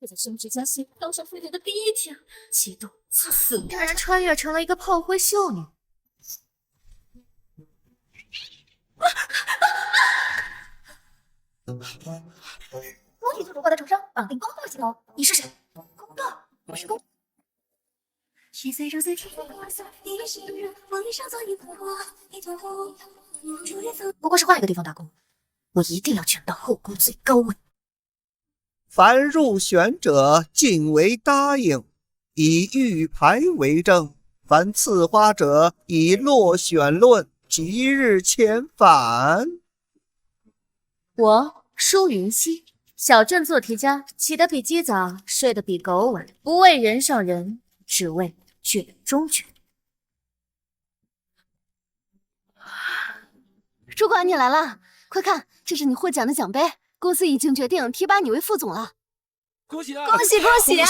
我在升职加薪、当上副总的第一天，激动气死了，竟然穿越成了一个炮灰秀女。恭喜做主获得重生，绑定公道系统。你是谁？公道，我是公。10岁周岁天花色，你的信任，我一上做一朵花，一朵红。不过是换一个地方打工，我一定要卷到后宫最高位。凡入选者尽为答应，以玉牌为证。凡赐花者以落选论，即日遣返。我舒云溪，小镇做题家，起得比鸡早，睡得比狗晚，不为人上人，只为卷中卷。主管，你来了，快看，这是你获奖的奖杯，公司已经决定提拔你为副总了。恭喜啊！恭喜恭喜啊！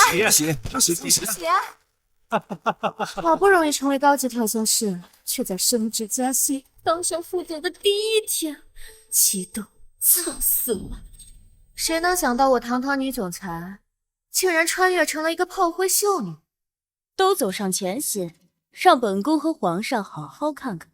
恭喜啊！好不容易成为高级调香师，却在升职加薪、当上副总的第一天，激动气死了。谁能想到我堂堂女总裁，竟然穿越成了一个炮灰秀女？都走上前些，让本宫和皇上好好看看。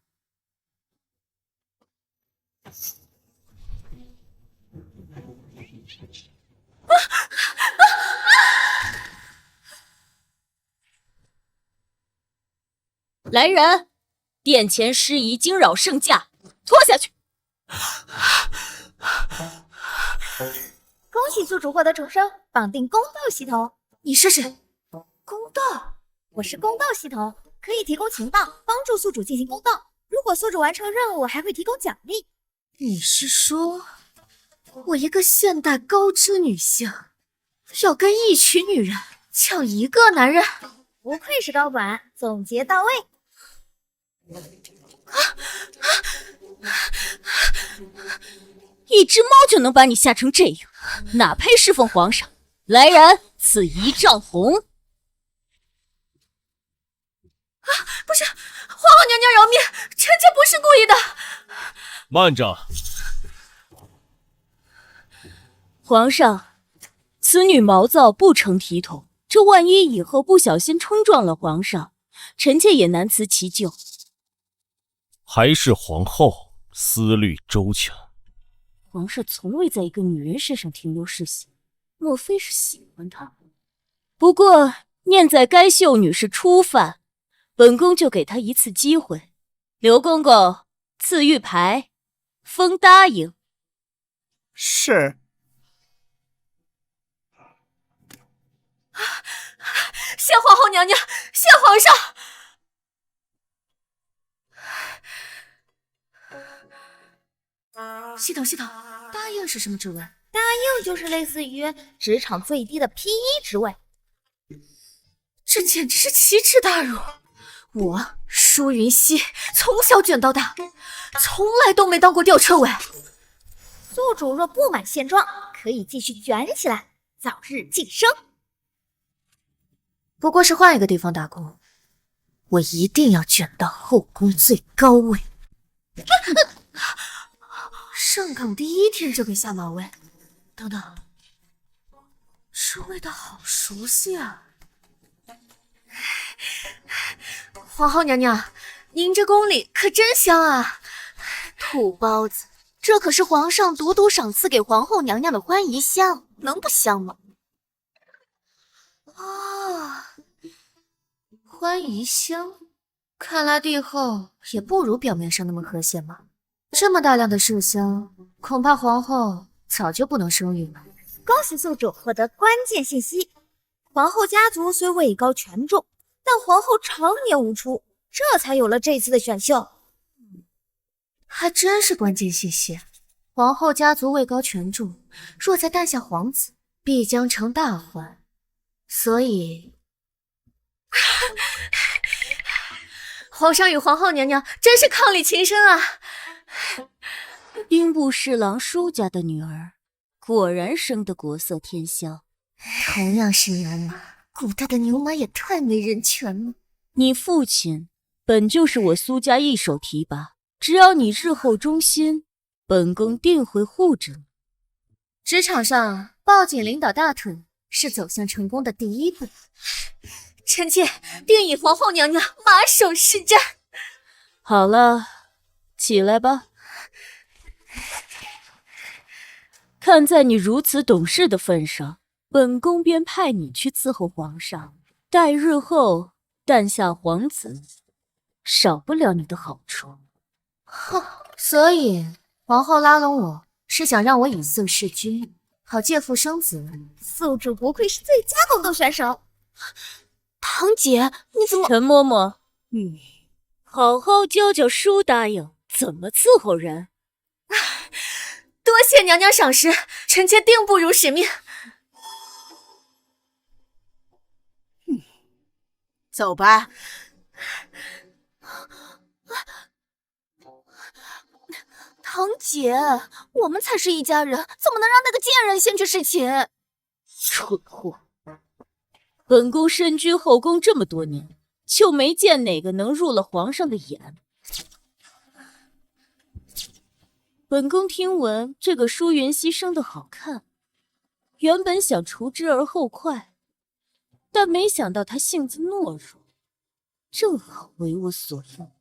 来人，殿前师仪惊扰圣驾，拖下去。恭喜宿主获得重生，绑定公道系统。你是谁？公道，我是公道系统，可以提供情报，帮助宿主进行公道。如果宿主完成任务，还会提供奖励。你是说，我一个现代高知女性，要跟一群女人抢一个男人？不愧是高管，总结到位。一只猫就能把你吓成这样，哪配侍奉皇上？来人，赐1丈红！不是，皇后娘娘饶命，臣妾不是故意的。慢着，皇上，此女毛躁不成体统，这万一以后不小心冲撞了皇上，臣妾也难辞其咎。还是皇后思虑周全。皇上从未在一个女人身上停留视线，莫非是喜欢她？不过念在该秀女是初犯，本宫就给她一次机会。刘公公，赐玉牌，封答应。是。谢皇后娘娘，谢皇上。系统，答应是什么职位？答应就是类似于职场最低的 P1 职位。这简直是奇耻大辱！我舒云溪从小卷到大，从来都没当过吊车尾。宿主若不满现状，可以继续卷起来，早日晋升。不过是换一个地方打工，我一定要卷到后宫最高位。上岗第一天就给下马威，等等，这味道好熟悉啊！皇后娘娘，您这宫里可真香啊！土包子，这可是皇上独独赏赐给皇后娘娘的欢宜香，能不香吗？欢宜香，看来帝后也不如表面上那么和谐嘛。这么大量的麝香，恐怕皇后早就不能生育了。恭喜宿主获得关键信息：皇后家族虽位高权重，但皇后常年无出，这才有了这次的选秀。还真是关键信息。皇后家族位高权重，若再诞下皇子，必将成大患。所以，皇上与皇后娘娘真是伉俪情深啊！兵部侍郎舒家的女儿，果然生得国色天香。同样是牛马，古代的牛马也太没人权了。你父亲本就是我苏家一手提拔，只要你日后忠心，本宫定会护着你。职场上抱紧领导大腿，是走向成功的第一步。臣妾定以皇后娘娘马首是瞻。好了，起来吧。看在你如此懂事的份上，本宫便派你去伺候皇上，待日后诞下皇子，少不了你的好处。所以皇后拉拢我是想让我以色侍君，好借腹生子。宿主不愧是最佳宫斗选手。堂姐，你怎么……陈嬷嬷，好好教教舒答应怎么伺候人。多谢娘娘赏识，臣妾定不辱使命。走吧。堂姐，我们才是一家人，怎么能让那个贱人先去侍寝？蠢货！本宫身居后宫这么多年，就没见哪个能入了皇上的眼。本宫听闻这个舒云熙生得好看，原本想除之而后快，但没想到他性子懦弱，正好为我所用。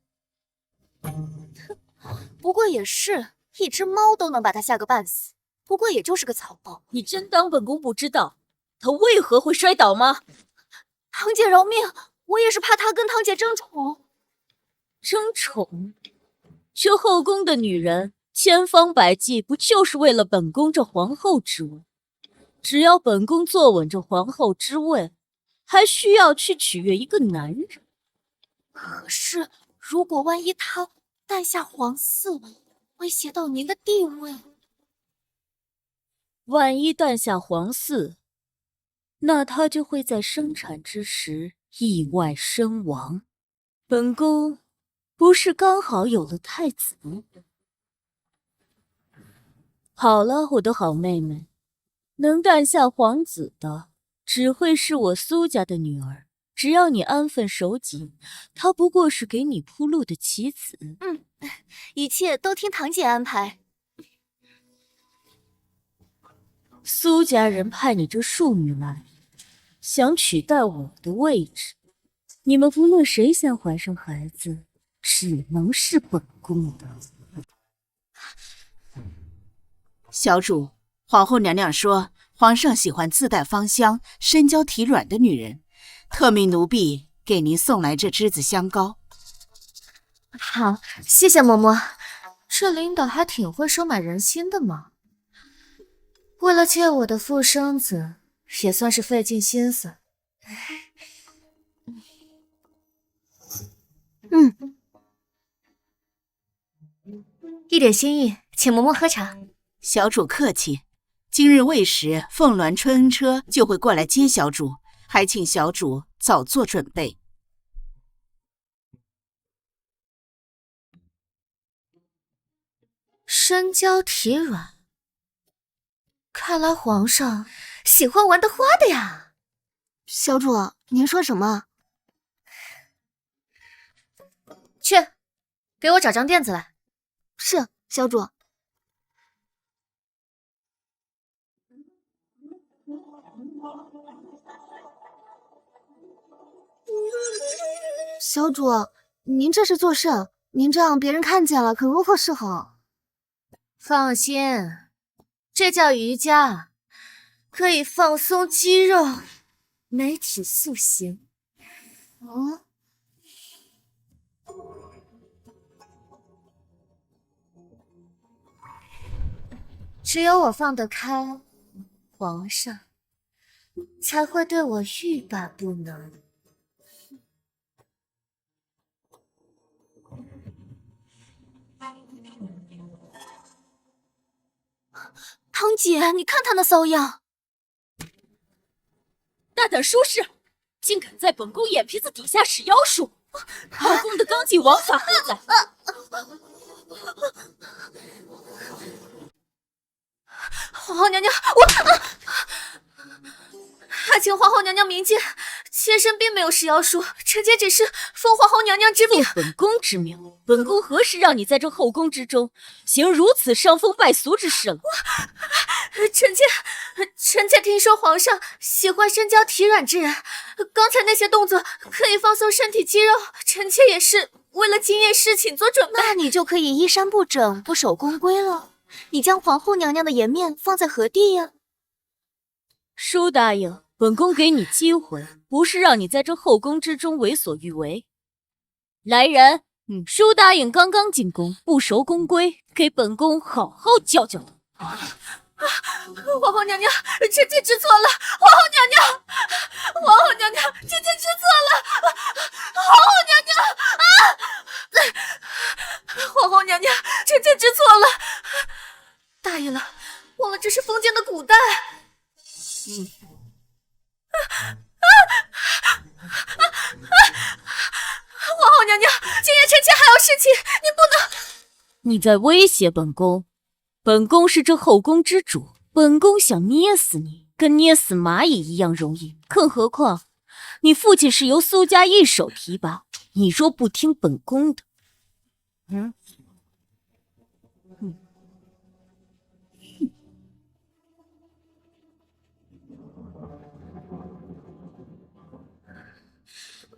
不过也是，一只猫都能把他吓个半死，不过也就是个草包。你真当本宫不知道他为何会摔倒吗？堂姐饶命，我也是怕他跟堂姐争宠。争宠？这后宫的女人千方百计不就是为了本宫这皇后之位？只要本宫坐稳这皇后之位，还需要去取悦一个男人。可是如果万一他诞下皇嗣，威胁到您的地位，万一诞下皇嗣，那他就会在生产之时意外身亡。本宫不是刚好有了太子吗？好了，我的好妹妹，能诞下皇子的只会是我苏家的女儿。只要你安分守己，她不过是给你铺路的棋子。一切都听堂姐安排。苏家人派你这庶女来，想取代我的位置。你们不论谁先怀上孩子，只能是本宫的。小主，皇后娘娘说，皇上喜欢自带芳香、身娇体软的女人，特命奴婢给您送来这栀子香膏。好，谢谢嬷嬷。这领导还挺会收买人心的嘛。为了借我的附生子，也算是费尽心思。一点心意，请嬷嬷喝茶。小主客气，今日未时，凤鸾春恩车就会过来接小主，还请小主早做准备。身娇体软，看来皇上喜欢玩得花的呀。小主，您说什么？去，给我找张垫子来。是，小主。小主，您这是做甚？您这样别人看见了，可如何是好？放心，这叫瑜伽，可以放松肌肉，美体塑形。只有我放得开，皇上才会对我欲罢不能。堂姐，你看他那骚样，大胆舒适，竟敢在本宫眼皮子底下使妖术！后宫的纲纪王法何在？皇后娘娘，还请皇后娘娘明鉴，妾身并没有使妖术，臣妾只是奉皇后娘娘之命。奉本宫之命，本宫何时让你在这后宫之中行如此伤风败俗之事了？臣妾听说皇上喜欢身娇体软之人，刚才那些动作可以放松身体肌肉，臣妾也是为了今夜侍寝做准备。那你就可以衣衫不整，不守宫规了。你将皇后娘娘的颜面放在何地呀？舒答应，本宫给你机会，不是让你在这后宫之中为所欲为。来人，舒答应刚刚进宫，不守宫规，给本宫好好教教他。皇后娘娘，臣妾知错了。皇后娘娘，臣妾知错了。皇后娘娘皇后娘娘，臣妾知错了。大意了，忘了这是封建的古代。皇后娘娘，今夜臣妾还有事情，您不能。你在威胁本宫？本宫是这后宫之主，本宫想捏死你，跟捏死蚂蚁一样容易。更何况，你父亲是由苏家一手提拔，你若不听本宫的，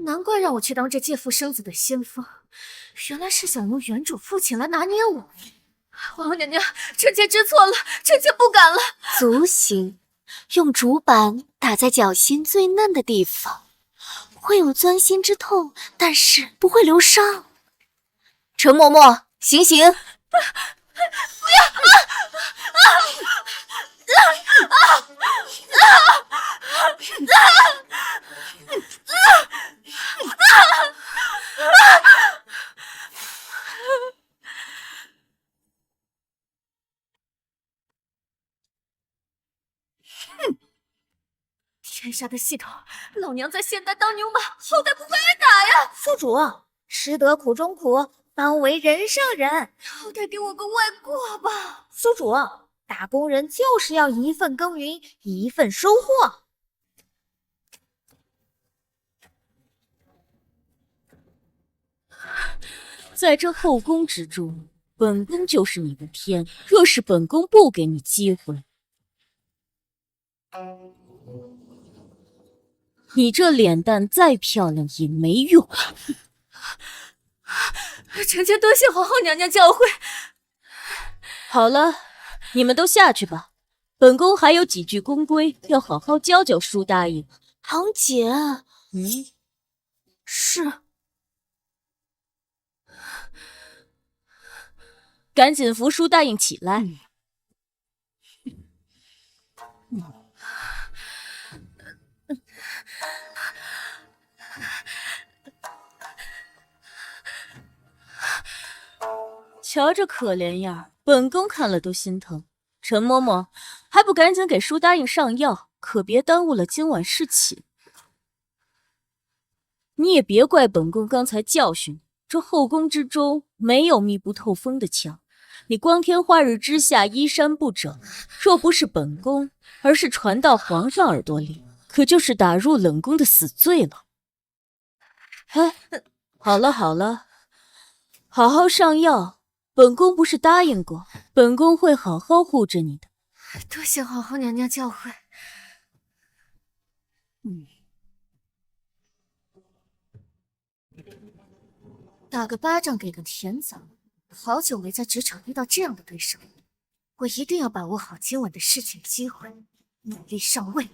难怪让我去当这借腹生子的先锋，原来是想用原主父亲来拿捏我。皇后娘娘，臣妾知错了，臣妾不敢了。足行，用竹板打在脚心最嫩的地方，会有钻心之痛，但是不会留伤。陈嬷嬷，行刑！天杀的系统，老娘在现代当牛马，好歹不会挨打呀！宿主，吃得苦中苦，方为人上人。好歹给我个外挂吧！宿主，打工人就是要一份耕耘一份收获。在这后宫之中，本宫就是你的天。若是本宫不给你机会，你这脸蛋再漂亮也没用。臣妾多谢皇后娘娘教诲。好了，你们都下去吧。本宫还有几句宫规要好好教教舒答应。堂姐，是。赶紧扶舒答应起来。瞧这可怜样，本宫看了都心疼。陈嬷嬷，还不赶紧给舒答应上药，可别耽误了今晚侍寝。你也别怪本宫刚才教训你，这后宫之中没有密不透风的墙。你光天化日之下衣衫不整，若不是本宫，而是传到皇上耳朵里，可就是打入冷宫的死罪了。哎，好了好了，好好上药。本宫不是答应过，本宫会好好护着你的。多谢皇后娘娘教诲。打个巴掌给个甜枣，好久没在职场遇到这样的对手，我一定要把握好今晚的侍寝机会，努力上位。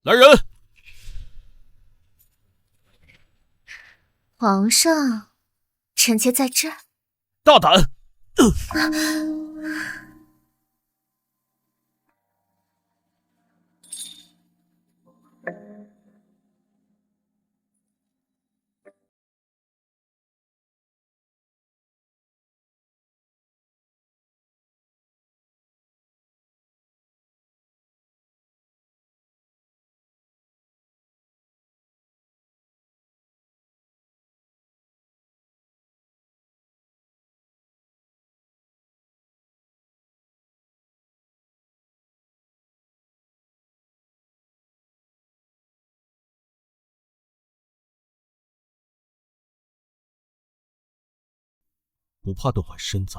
来人！皇上，臣妾在这儿。大胆！不怕冻坏身子。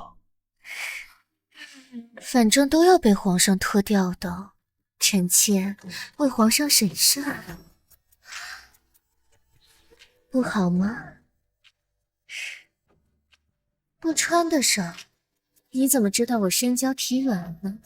反正都要被皇上脱掉的，臣妾为皇上省事儿了，不好吗？不穿得上，你怎么知道我身娇体软呢？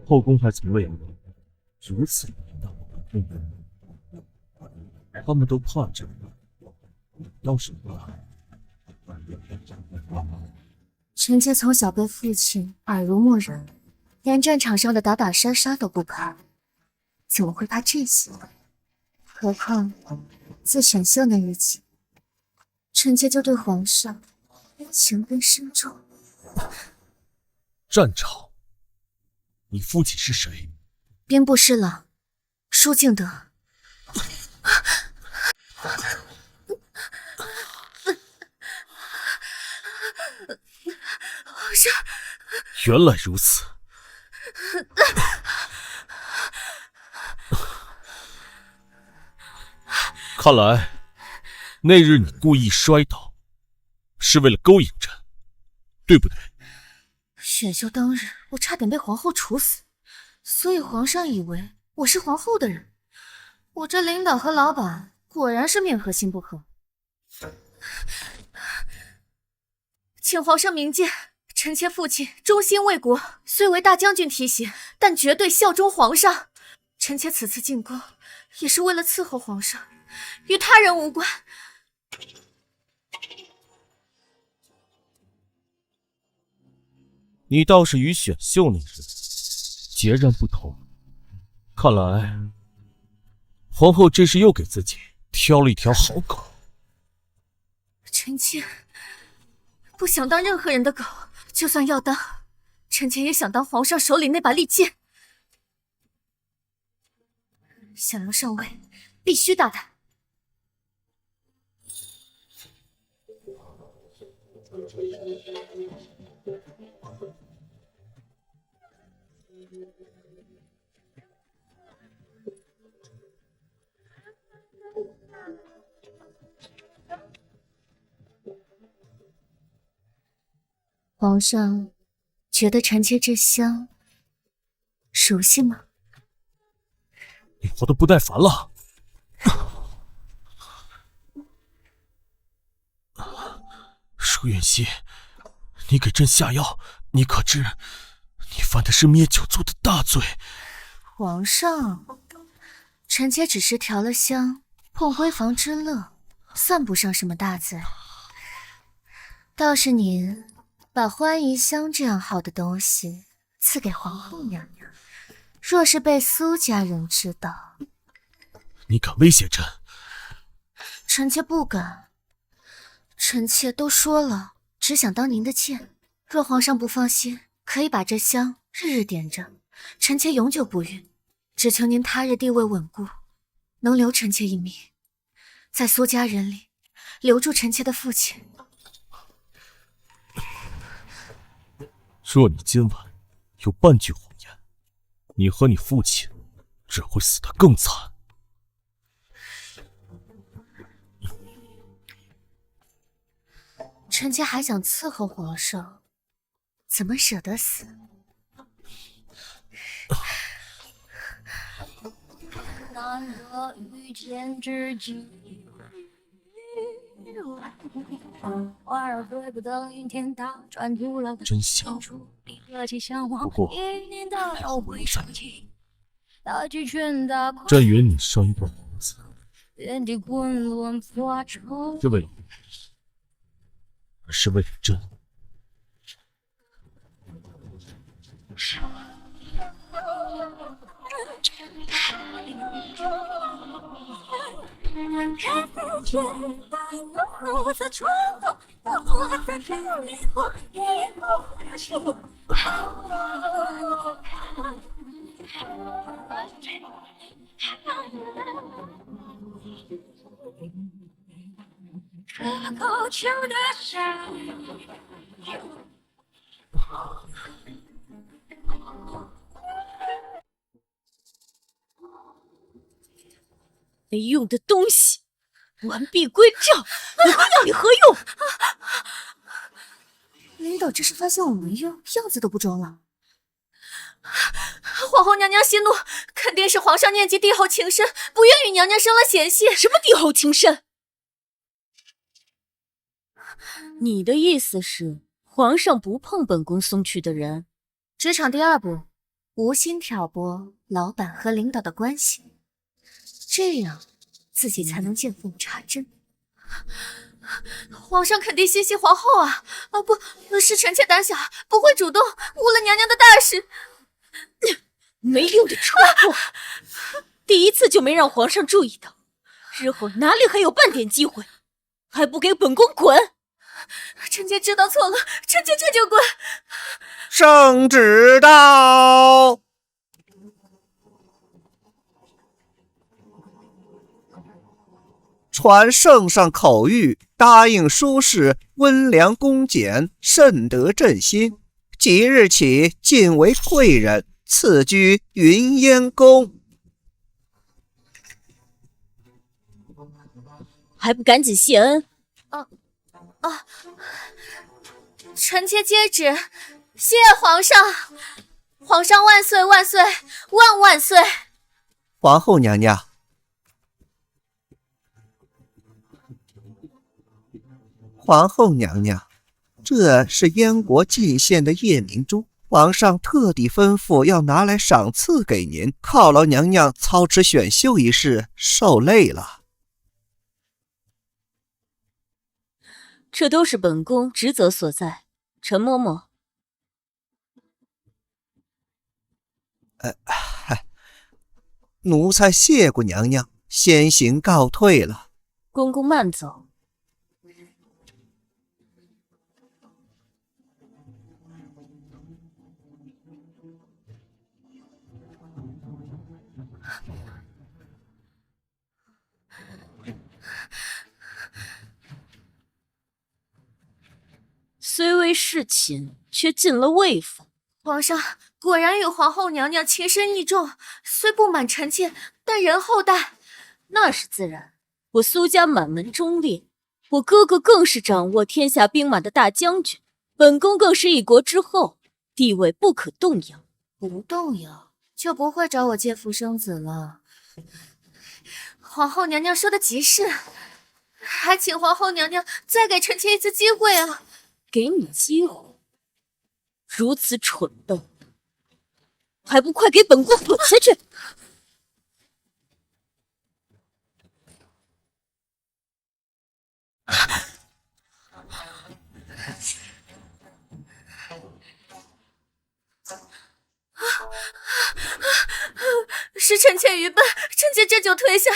后宫还从未有如此淫荡的宫人，他们都怕着要什么？臣妾从小被父亲耳濡目染，连战场上的打打杀杀都不怕，怎么会怕这些？何况自选秀那日起，臣妾就对皇上情根深重。战场，你父亲是谁？兵部侍郎舒敬德。皇上，原来如此。看来那日你故意摔倒，是为了勾引朕，对不对？选秀当日，我差点被皇后处死，所以皇上以为我是皇后的人。我这领导和老板果然是面和心不和。请皇上明鉴，臣妾父亲忠心为国，虽为大将军提携，但绝对效忠皇上。臣妾此次进宫，也是为了伺候皇上，与他人无关。你倒是与选秀那日截然不同。看来皇后这是又给自己挑了一条好狗。臣妾不想当任何人的狗，就算要当，臣妾也想当皇上手里那把利剑。想要上位，必须大胆。皇上觉得臣妾这香熟悉吗？你活得不耐烦了？舒远熙，你给朕下药，你可知你犯的是灭九族的大罪？皇上，臣妾只是调了香，碰闺房之乐，算不上什么大罪。倒是您把欢宜香这样好的东西赐给皇后娘娘，若是被苏家人知道，你敢威胁朕？臣妾不敢。臣妾都说了，只想当您的妾。若皇上不放心，可以把这香日日点着，臣妾永久不孕。只求您他日地位稳固，能留臣妾一命，在苏家人里留住臣妾的父亲。若你今晚有半句谎言，你和你父亲只会死得更惨。臣妾还想伺候皇上，怎么舍得死？难得遇见知己，花儿对不等阴天大转出了真香。不过朕允你生一个皇子，是为了你，而是为了朕。没用的东西，完璧归赵，本宫要你何用？领导这是发现我没用，样子都不装了。皇后娘娘息怒，肯定是皇上念及帝后情深，不愿与娘娘生了嫌隙。什么帝后情深？你的意思是，皇上不碰本宫送去的人？职场第2步，无心挑拨老板和领导的关系，这样自己才能见缝插针。皇上肯定心系皇后啊！不是臣妾胆小，不会主动误了娘娘的大事。没用的蠢货，第一次就没让皇上注意到，日后哪里还有半点机会？还不给本宫滚！臣妾知道错了，臣妾这就滚。圣旨到。传圣上口谕，答应舒氏温良恭俭，甚得朕心。即日起晋为贵人，赐居云烟宫。还不赶紧谢恩！臣妾接旨，谢皇上！皇上万岁万岁万万岁！皇后娘娘，皇后娘娘，这是燕国蓟县的夜明珠，皇上特地吩咐要拿来赏赐给您，犒劳娘娘操持选秀一事受累了。这都是本宫职责所在。陈嬷嬷，奴才谢过娘娘，先行告退了。公公慢走。虽为侍寝，却进了位分。皇上果然与皇后娘娘情深意重，虽不满臣妾，但仁厚待。那是自然。我苏家满门忠烈，我哥哥更是掌握天下兵马的大将军，本宫更是一国之后，地位不可动摇。不动摇，就不会找我借腹生子了。皇后娘娘说的极是，还请皇后娘娘再给臣妾一次机会啊！给你机会？如此蠢笨，还不快给本宫滚下去！是臣妾愚笨，臣妾这就退下。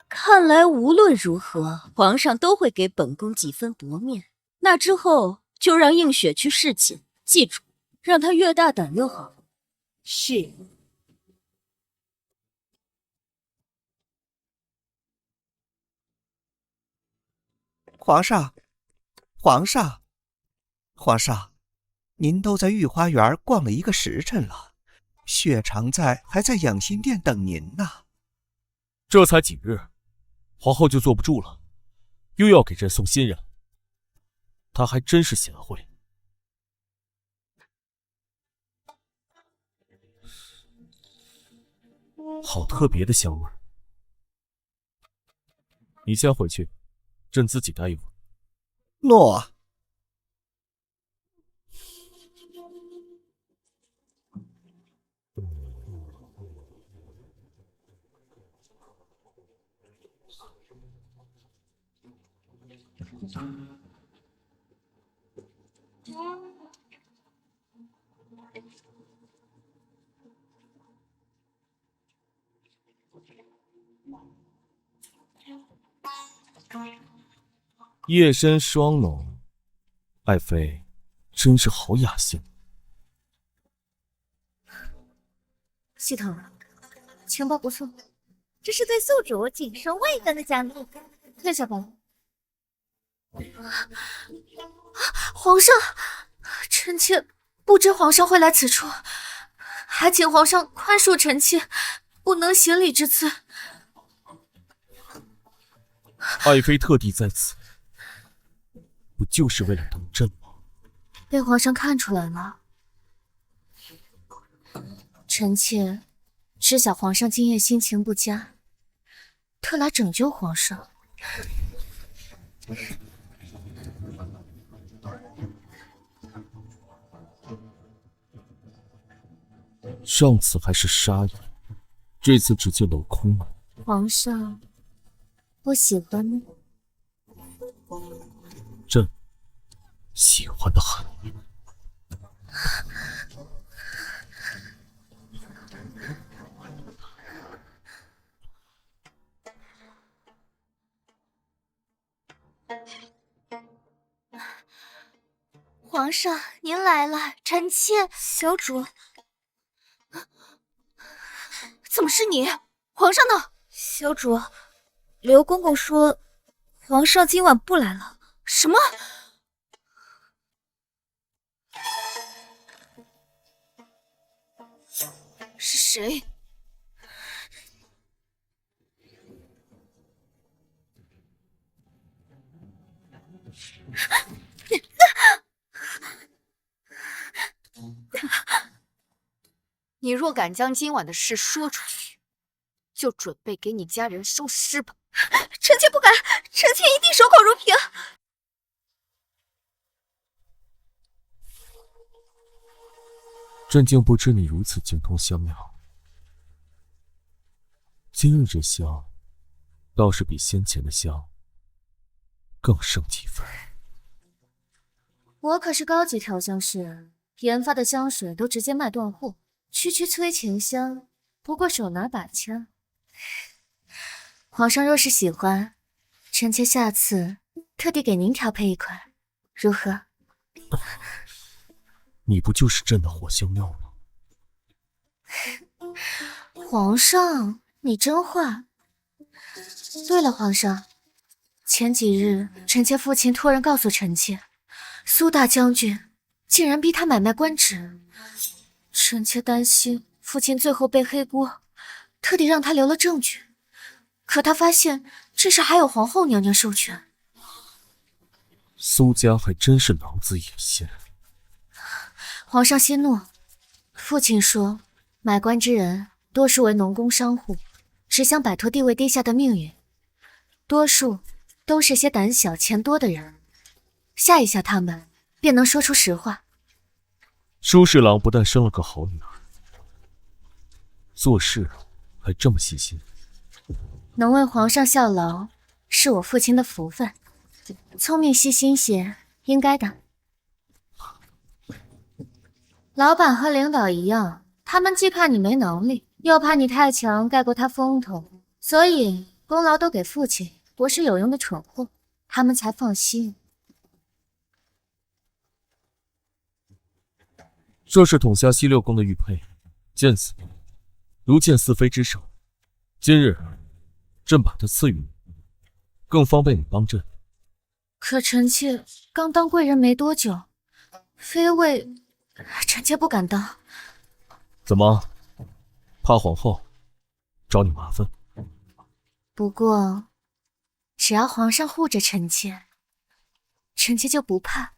看来无论如何，皇上都会给本宫几分薄面。那之后就让映雪去侍寝，记住，让她越大胆越好。是。皇上，皇上，皇上，您都在御花园逛了1个时辰了，血常在还在养心殿等您呢。这才几日，皇后就坐不住了，又要给朕送新人。她还真是贤惠。好特别的香味。你先回去，朕自己待一会儿。诺。夜深霜浓，爱妃真是好雅兴。系统，情报不错，这是对宿主仅剩位分的奖励。退下吧。皇上，臣妾不知皇上会来此处，还请皇上宽恕臣妾不能行礼之罪。爱妃特地在此，不就是为了等朕吗？被皇上看出来了。臣妾知晓皇上今夜心情不佳，特来拯救皇上。上次还是沙哑，这次直接镂空了。皇上不喜欢吗？朕喜欢的很。皇上，您来了，臣妾。小主，怎么是你？皇上呢？小主，刘公公说皇上今晚不来了。什么？是谁？你若敢将今晚的事说出去，就准备给你家人收尸吧。臣妾不敢，臣妾一定守口如瓶。朕竟不知你如此精通香料，今日这香，倒是比先前的香更胜几分。我可是高级调香师，研发的香水都直接卖断货，区区催情香，不过手拿把枪。皇上若是喜欢，臣妾下次特地给您调配一款，如何？你不就是朕的火香料吗？皇上，你真坏。对了，皇上，前几日臣妾父亲托人告诉臣妾，苏大将军竟然逼他买卖官职，臣妾担心父亲最后背黑锅，特地让他留了证据。可他发现这事还有皇后娘娘授权。苏家还真是脑子野心。皇上息怒，父亲说买官之人多数为农工商户，只想摆脱地位低下的命运，多数都是些胆小钱多的人，吓一吓他们便能说出实话。舒侍郎不但生了个好女儿，做事还这么细心。能为皇上效劳是我父亲的福分，聪明细心些应该的。老板和领导一样，他们既怕你没能力，又怕你太强盖过他风头，所以功劳都给父亲，不是有用的蠢货，他们才放心。这是统辖西六宫的玉佩，见死如见四妃之手。今日朕把它赐予你，更方便你帮朕。可臣妾刚当贵人没多久，妃位臣妾不敢当。怎么，怕皇后找你麻烦？不过，只要皇上护着臣妾，臣妾就不怕。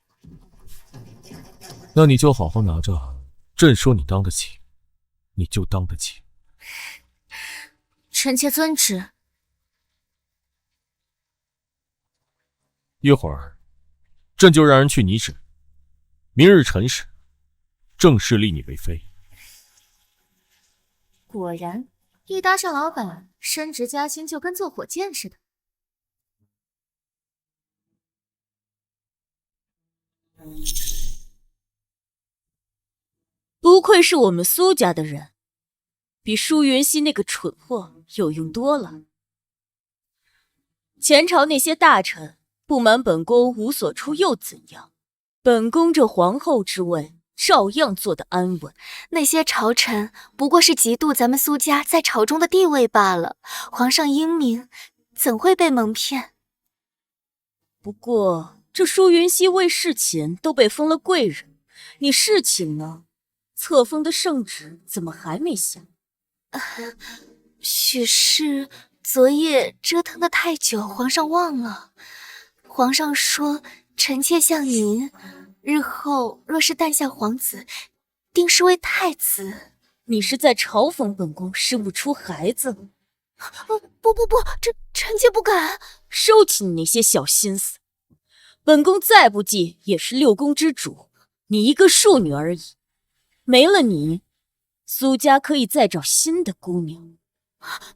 那你就好好拿着，朕说你当得起，你就当得起。臣妾遵旨。一会儿，朕就让人去拟旨，明日辰时，正式立你为妃。果然，一搭上老板，升职加薪就跟坐火箭似的。不愧是我们苏家的人，比舒云熙那个蠢货有用多了。前朝那些大臣不满本宫无所出又怎样？本宫这皇后之位照样坐得安稳。那些朝臣不过是嫉妒咱们苏家在朝中的地位罢了。皇上英明，怎会被蒙骗？不过这舒云熙为侍寝都被封了贵人，你侍寝呢？册封的圣旨怎么还没下？许是昨夜折腾得太久，皇上忘了。皇上说，臣妾像您，日后若是诞下皇子，定是为太子。你是在嘲讽本宫生不出孩子？不，臣妾不敢。收起你那些小心思，本宫再不济也是六宫之主，你一个庶女而已。没了你，苏家可以再找新的姑娘。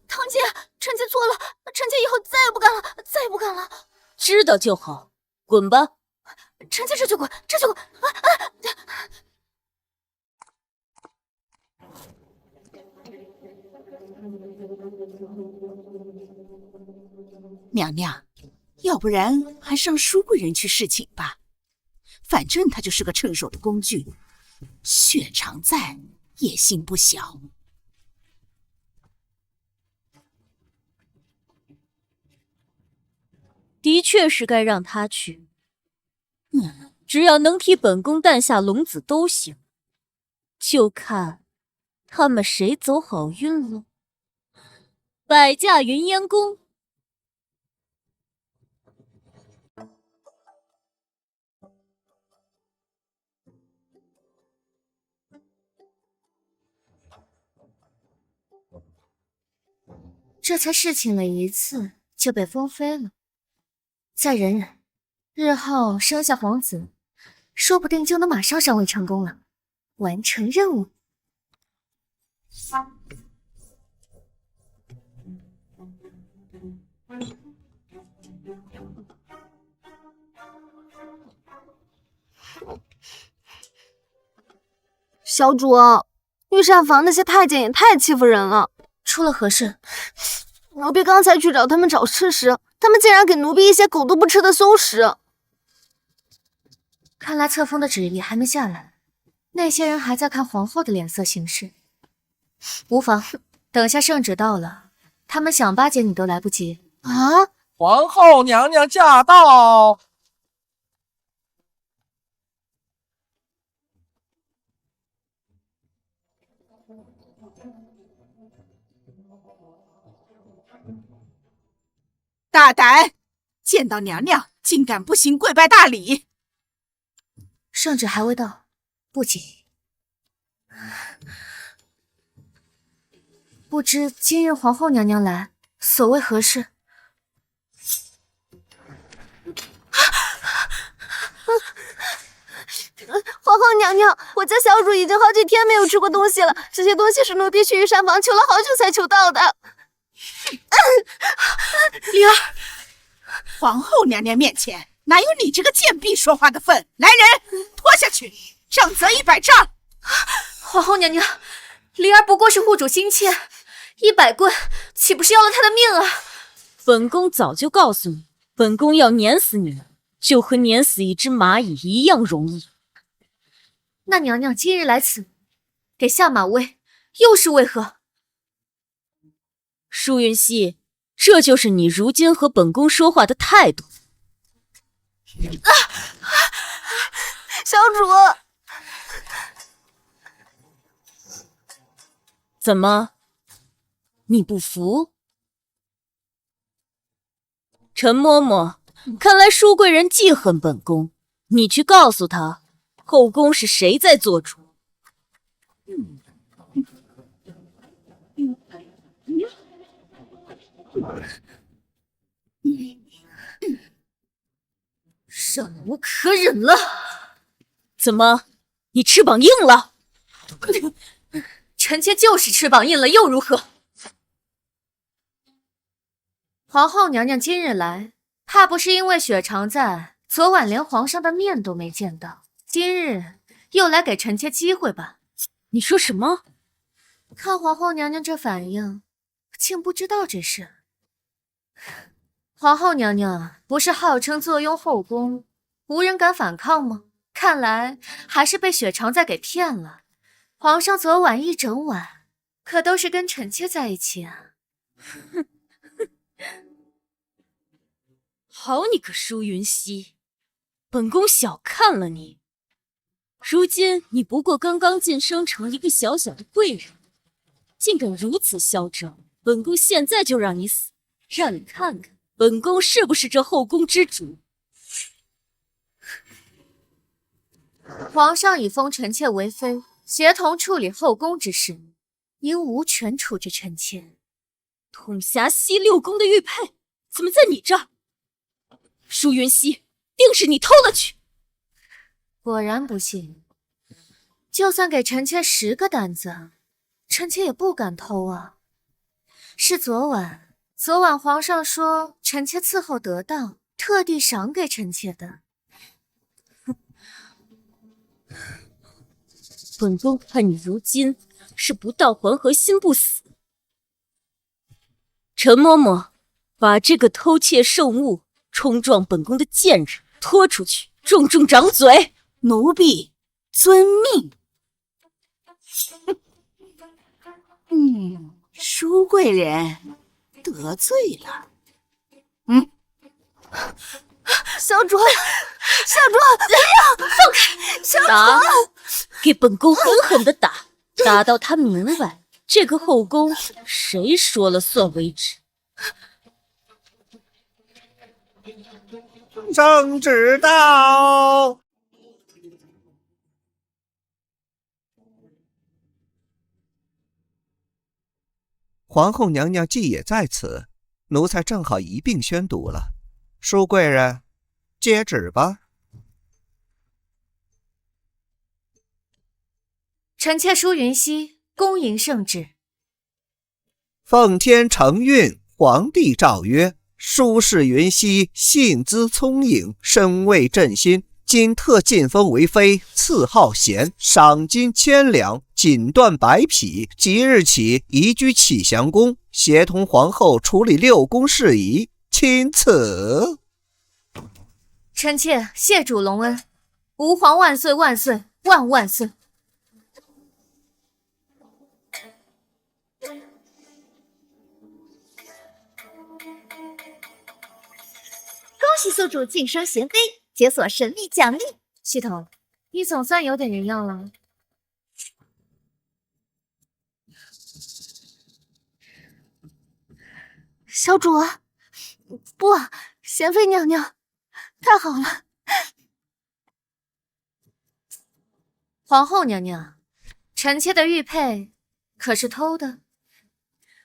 堂姐，臣妾错了，臣妾以后再也不敢了，再也不敢了。知道就好，滚吧。臣妾这就滚，这就滚！娘娘，要不然还是让舒贵人去侍寝吧，反正他就是个趁手的工具。雪常在，野心不小。的确是该让他去。只要能替本宫诞下龙子都行，就看他们谁走好运了。百驾云烟宫。这才侍寝了一次就被封妃了，再忍忍，日后生下皇子，说不定就能马上上位成功了，完成任务。小主，御膳房那些太监也太欺负人了。出了何事？奴婢刚才去找他们找吃时，他们竟然给奴婢一些狗都不吃的馊食。看来册封的旨意还没下来，那些人还在看皇后的脸色行事。无妨，等下圣旨到了，他们想巴结你都来不及。啊！皇后娘娘驾到！大胆！见到娘娘竟敢不行跪拜大礼！圣旨还未到，不急。不知今日皇后娘娘来，所谓何事？皇后娘娘，我家小主已经好几天没有吃过东西了，这些东西是奴婢去御膳房求了好久才求到的。灵儿，皇后娘娘面前哪有你这个贱婢说话的份？来人，拖下去，杖责100杖。皇后娘娘，灵儿不过是护主心切，100棍岂不是要了她的命啊？本宫早就告诉你，本宫要碾死你，就和碾死一只蚂蚁一样容易。那娘娘今日来此，给下马威，又是为何？舒云熙，这就是你如今和本宫说话的态度。小主，怎么，你不服？陈嬷嬷，看来舒贵人记恨本宫，你去告诉她，后宫是谁在做主。忍无可忍了！怎么，你翅膀硬了？臣妾就是翅膀硬了又如何？皇后娘娘今日来，怕不是因为雪常在，昨晚连皇上的面都没见到，今日又来给臣妾机会吧？你说什么？看皇后娘娘这反应，竟不知道这事。皇后娘娘不是号称坐拥后宫，无人敢反抗吗？看来还是被雪常在给骗了。皇上昨晚一整晚可都是跟臣妾在一起啊。好你个舒云熙，本宫小看了你。如今你不过刚刚晋升成一个小小的贵人，竟敢如此嚣张！本宫现在就让你死，让你看看本宫是不是这后宫之主。皇上已封臣妾为妃，协同处理后宫之事，您无权处置臣妾。统辖西六宫的玉佩怎么在你这儿？舒云熙，定是你偷了去！果然不信，就算给臣妾10个胆子，臣妾也不敢偷啊。是昨晚皇上说臣妾伺候得当，特地赏给臣妾的。本宫看你如今是不到黄河心不死。陈嬷嬷，把这个偷窃圣物冲撞本宫的贱人拖出去，重重掌嘴！奴婢遵命。舒贵人得罪了。小主，小主，放开！小主，打！给本宫狠狠的打，打到他明白这个后宫谁说了算为止。圣旨到。皇后娘娘既也在此，奴才正好一并宣读了。舒贵人，接旨吧。臣妾舒云熙恭迎圣旨。奉天承运，皇帝诏曰：舒氏云熙性姿聪颖，身为朕心，今特晋封为妃，赐号贤，赏金1000两，锦缎100匹。即日起移居启祥宫，协同皇后处理6宫事宜，钦此。臣妾谢主隆恩，吾皇万岁万岁万万岁！恭喜宿主晋升贤妃，解锁神秘奖励。系统，你总算有点人样了。小主，不，贤妃娘娘，太好了！皇后娘娘，臣妾的玉佩可是偷的？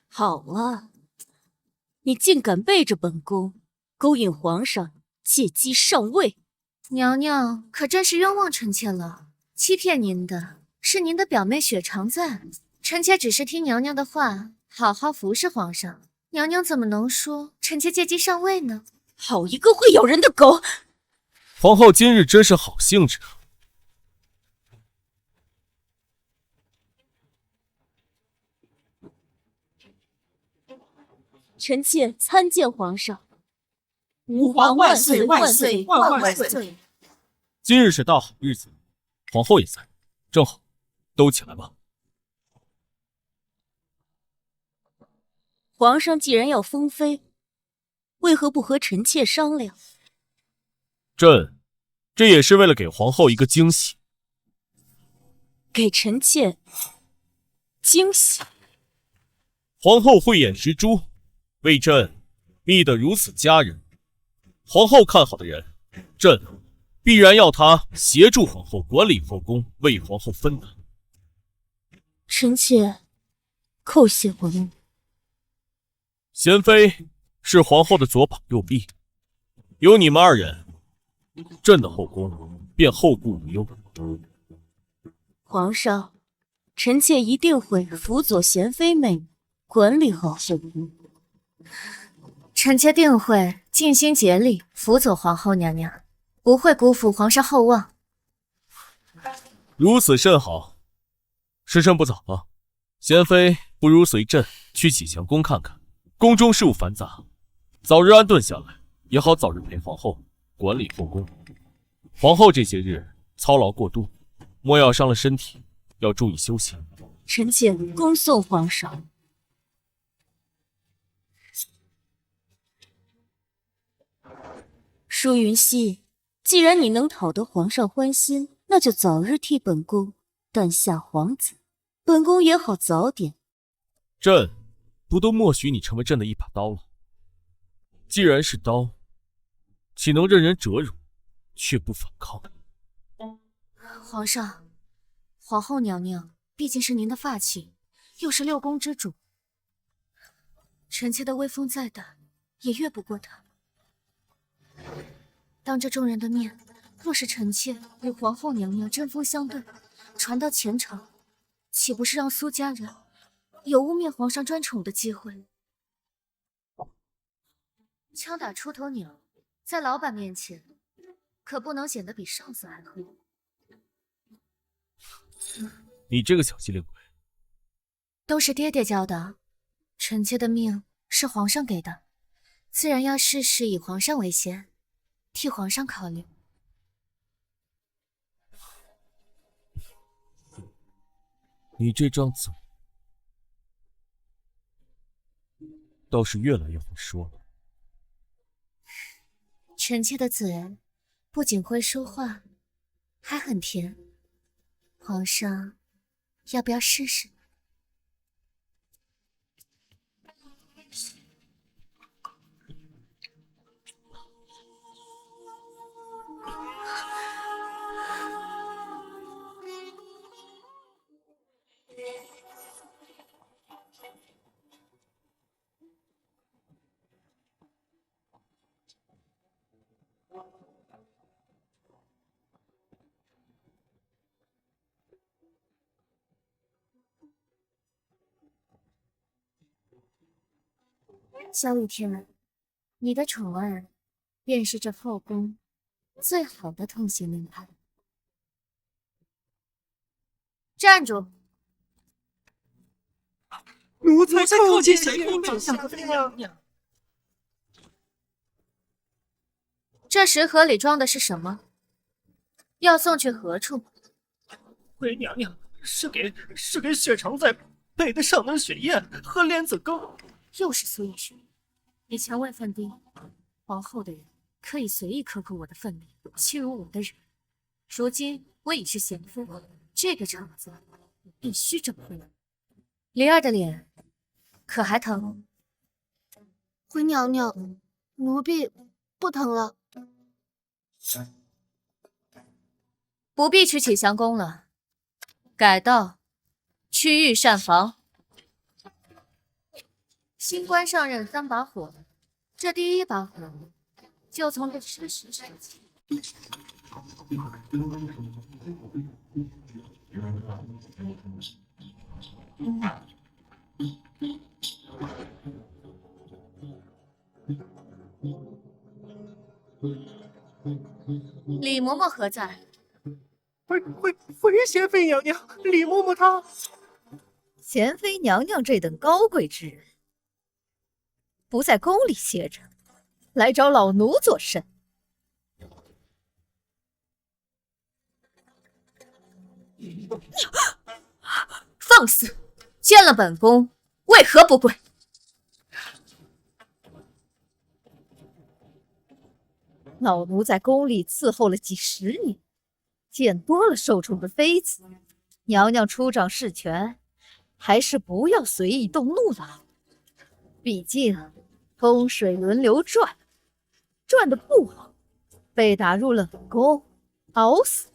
好啊，你竟敢背着本宫勾引皇上，借机上位！娘娘可真是冤枉臣妾了。欺骗您的是您的表妹雪常在，臣妾只是听娘娘的话，好好服侍皇上。娘娘怎么能说臣妾借机上位呢？好一个会咬人的狗！皇后今日真是好兴致啊！臣妾参见皇上。吾皇万岁万岁万万岁！今日是大好日子，皇后也在，正好，都起来吧。皇上既然要封妃，为何不和臣妾商量？这也是为了给皇后一个惊喜。给臣妾惊喜？皇后慧眼识珠，为朕觅得如此佳人，皇后看好的人，朕必然要她协助皇后管理后宫，为皇后分担。臣妾叩谢皇后。贤妃是皇后的左膀右臂，有你们2人，朕的后宫便后顾无忧。皇上，臣妾一定会辅佐贤妃妹妹管理好后宫。臣妾定会尽心竭力辅佐皇后娘娘，不会辜负皇上厚望。如此甚好。时辰不早了，贤妃不如随朕去启祥宫看看，宫中事务繁杂，早日安顿下来，也好早日陪皇后管理后宫。皇后这些日操劳过度，莫要伤了身体，要注意休息。臣妾恭送皇上。舒云熙，既然你能讨得皇上欢心，那就早日替本宫诞下皇子，本宫也好早点。朕不都默许你成为朕的一把刀了？既然是刀，岂能任人折辱，却不反抗？皇上，皇后娘娘毕竟是您的发妻，又是六宫之主，臣妾的威风再大，也越不过她。当着众人的面，若是臣妾与皇后娘娘针锋相对，传到前朝，岂不是让苏家人有污蔑皇上专宠的机会？枪打出头鸟，在老板面前，可不能显得比上司还黑。你这个小机灵鬼！都是爹爹教的，臣妾的命是皇上给的，自然要事事以皇上为先，替皇上考虑。你这张嘴倒是越来越会说了。臣妾的嘴不仅会说话，还很甜。皇上，要不要试试？萧雨天，你的宠儿便是这后宫最好的通行令牌。站住！奴才叩见贤妃娘娘。这食盒里装的是什么？要送去何处？回娘娘，是给雪城在备的上等雪宴和莲子羹。又是苏逸雪，以前位分低，皇后的人可以随意克扣我的分量，欺辱我的人。如今我已是贤妃，这个场子我必须整回来。灵儿的脸可还疼？回娘娘，奴婢不疼了。不必去启祥宫了，改道去御膳房。新官上任3把火，这第1把火就从这吃食上起。李嬷嬷何在？回贤妃娘娘，李嬷嬷她……贤妃娘娘这等高贵之人，不在宫里歇着，来找老奴做甚？放肆！见了本宫，为何不跪？老奴在宫里伺候了几10年，见多了受宠的妃子，娘娘出掌事权，还是不要随意动怒了。毕竟风水轮流转，转得不好，被打入冷宫，熬死，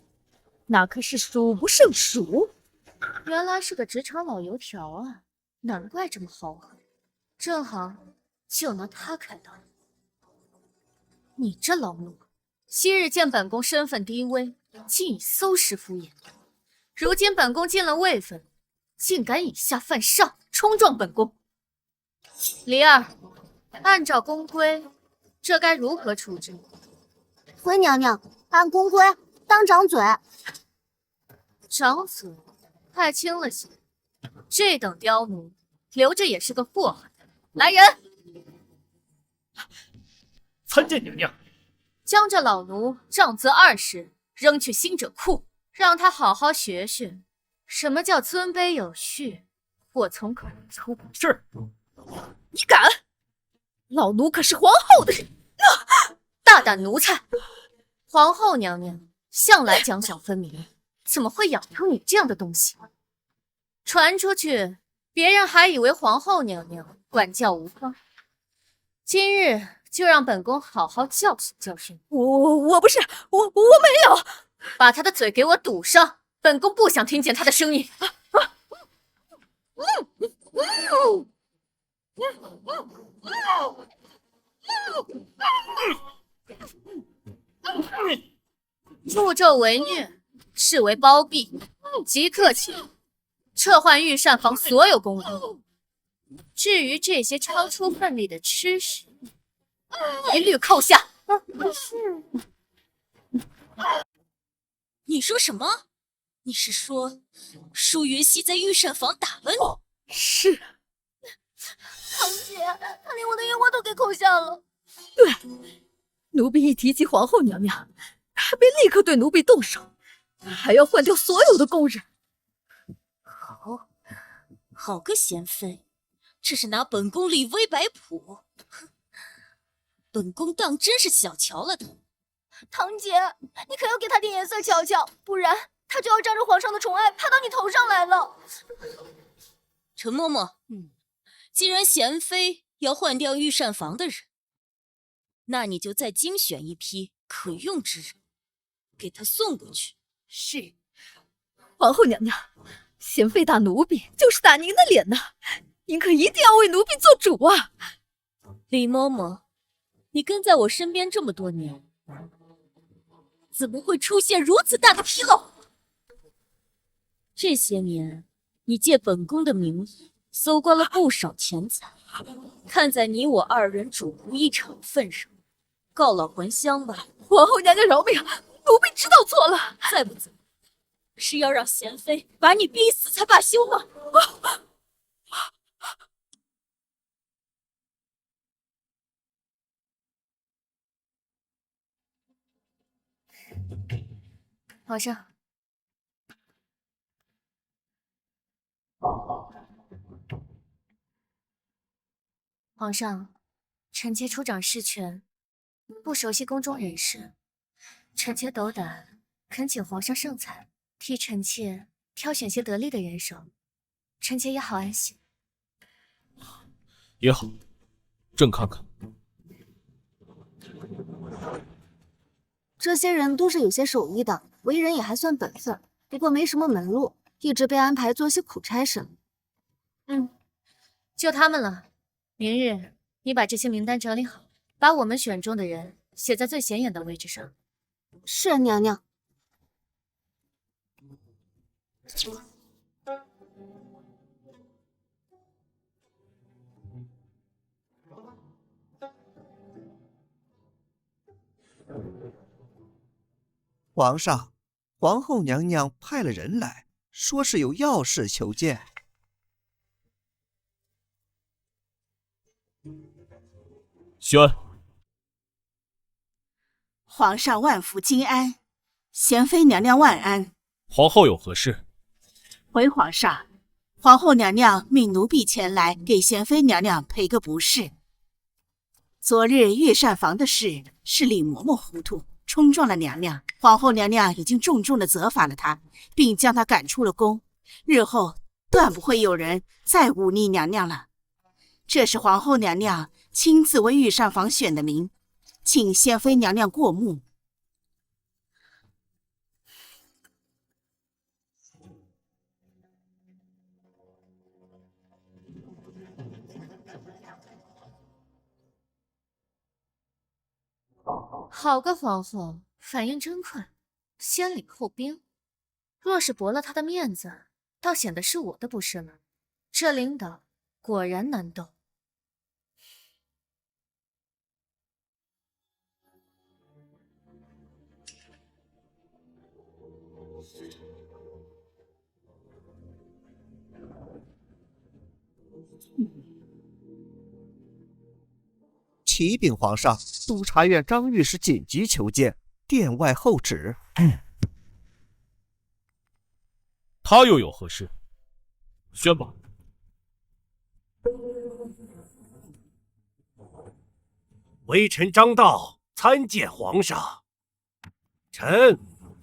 那可是数不胜数。原来是个职场老油条啊，难怪这么豪横。正好就拿他开刀。你这老奴，昔日见本宫身份低微，竟以馊事敷衍；如今本宫进了位分，竟敢以下犯上，冲撞本宫。梨儿，按照宫规，这该如何处置？回娘娘，按宫规当掌嘴。掌嘴太轻了些，这等刁奴留着也是个祸害。来人！参见娘娘。将这老奴杖责20，扔去新者库，让他好好学学什么叫尊卑有序，祸从口出。是。你敢？老奴可是皇后的人！大胆奴才！皇后娘娘向来奖赏分明，怎么会养出你这样的东西？传出去，别人还以为皇后娘娘管教无方。今日就让本宫好好教训教训你。我不是，我没有。把他的嘴给我堵上，本宫不想听见他的声音。助纣为虐，视为包庇，即刻起撤换御膳房所有宫人。至于这些超出分例的吃食，一律扣下。你说什么？你是说舒云熙在御膳房打了你？是。堂姐，他连我的烟花都给扣下了。对，奴婢一提及皇后娘娘，他便立刻对奴婢动手，还要换掉所有的宫人。好个贤妃，这是拿本宫立威摆谱。本宫当真是小瞧了他。堂姐，你可要给他点颜色瞧瞧，不然他就要仗着皇上的宠爱爬到你头上来了。陈嬷嬷，既然贤妃要换掉御膳房的人，那你就再精选一批可用之人，给他送过去。是，皇后娘娘，贤妃打奴婢就是打您的脸呐，您可一定要为奴婢做主啊！李嬷嬷，你跟在我身边这么多年，怎么会出现如此大的纰漏？这些年，你借本宫的名义搜刮了不少钱财，看在你我二人主仆一场份上，告老还乡吧。皇后娘娘饶命，奴婢知道错了。再不走，是要让贤妃把你逼死才罢休吗？皇上，皇上，臣妾出掌事权，不熟悉宫中人事，臣妾斗胆，恳请皇上圣裁，替臣妾挑选些得力的人手，臣妾也好安心。也好，朕看看。这些人都是有些手艺的，为人也还算本分，不过没什么门路，一直被安排做些苦差事。就他们了。明日你把这些名单整理好，把我们选中的人写在最显眼的位置上。是，娘娘。皇上，皇后娘娘派了人来，说是有要事求见。宣，皇上万福金安，贤妃娘娘万安。皇后有何事？回皇上，皇后娘娘命奴婢前来给贤妃娘娘赔个不是。昨日御膳房的事是李嬷嬷糊涂，冲撞了娘娘，皇后娘娘已经重重的责罚了她，并将她赶出了宫，日后断不会有人再忤逆娘娘了。这是皇后娘娘亲自为御膳房选的名，请贤妃娘娘过目。好个皇后，反应真快，先礼后兵。若是驳了她的面子，倒显得是我的不是了。这领导果然难斗。启禀皇上，督察院张御史紧急求见，殿外候旨。他又有何事？宣吧。微臣张道参见皇上。臣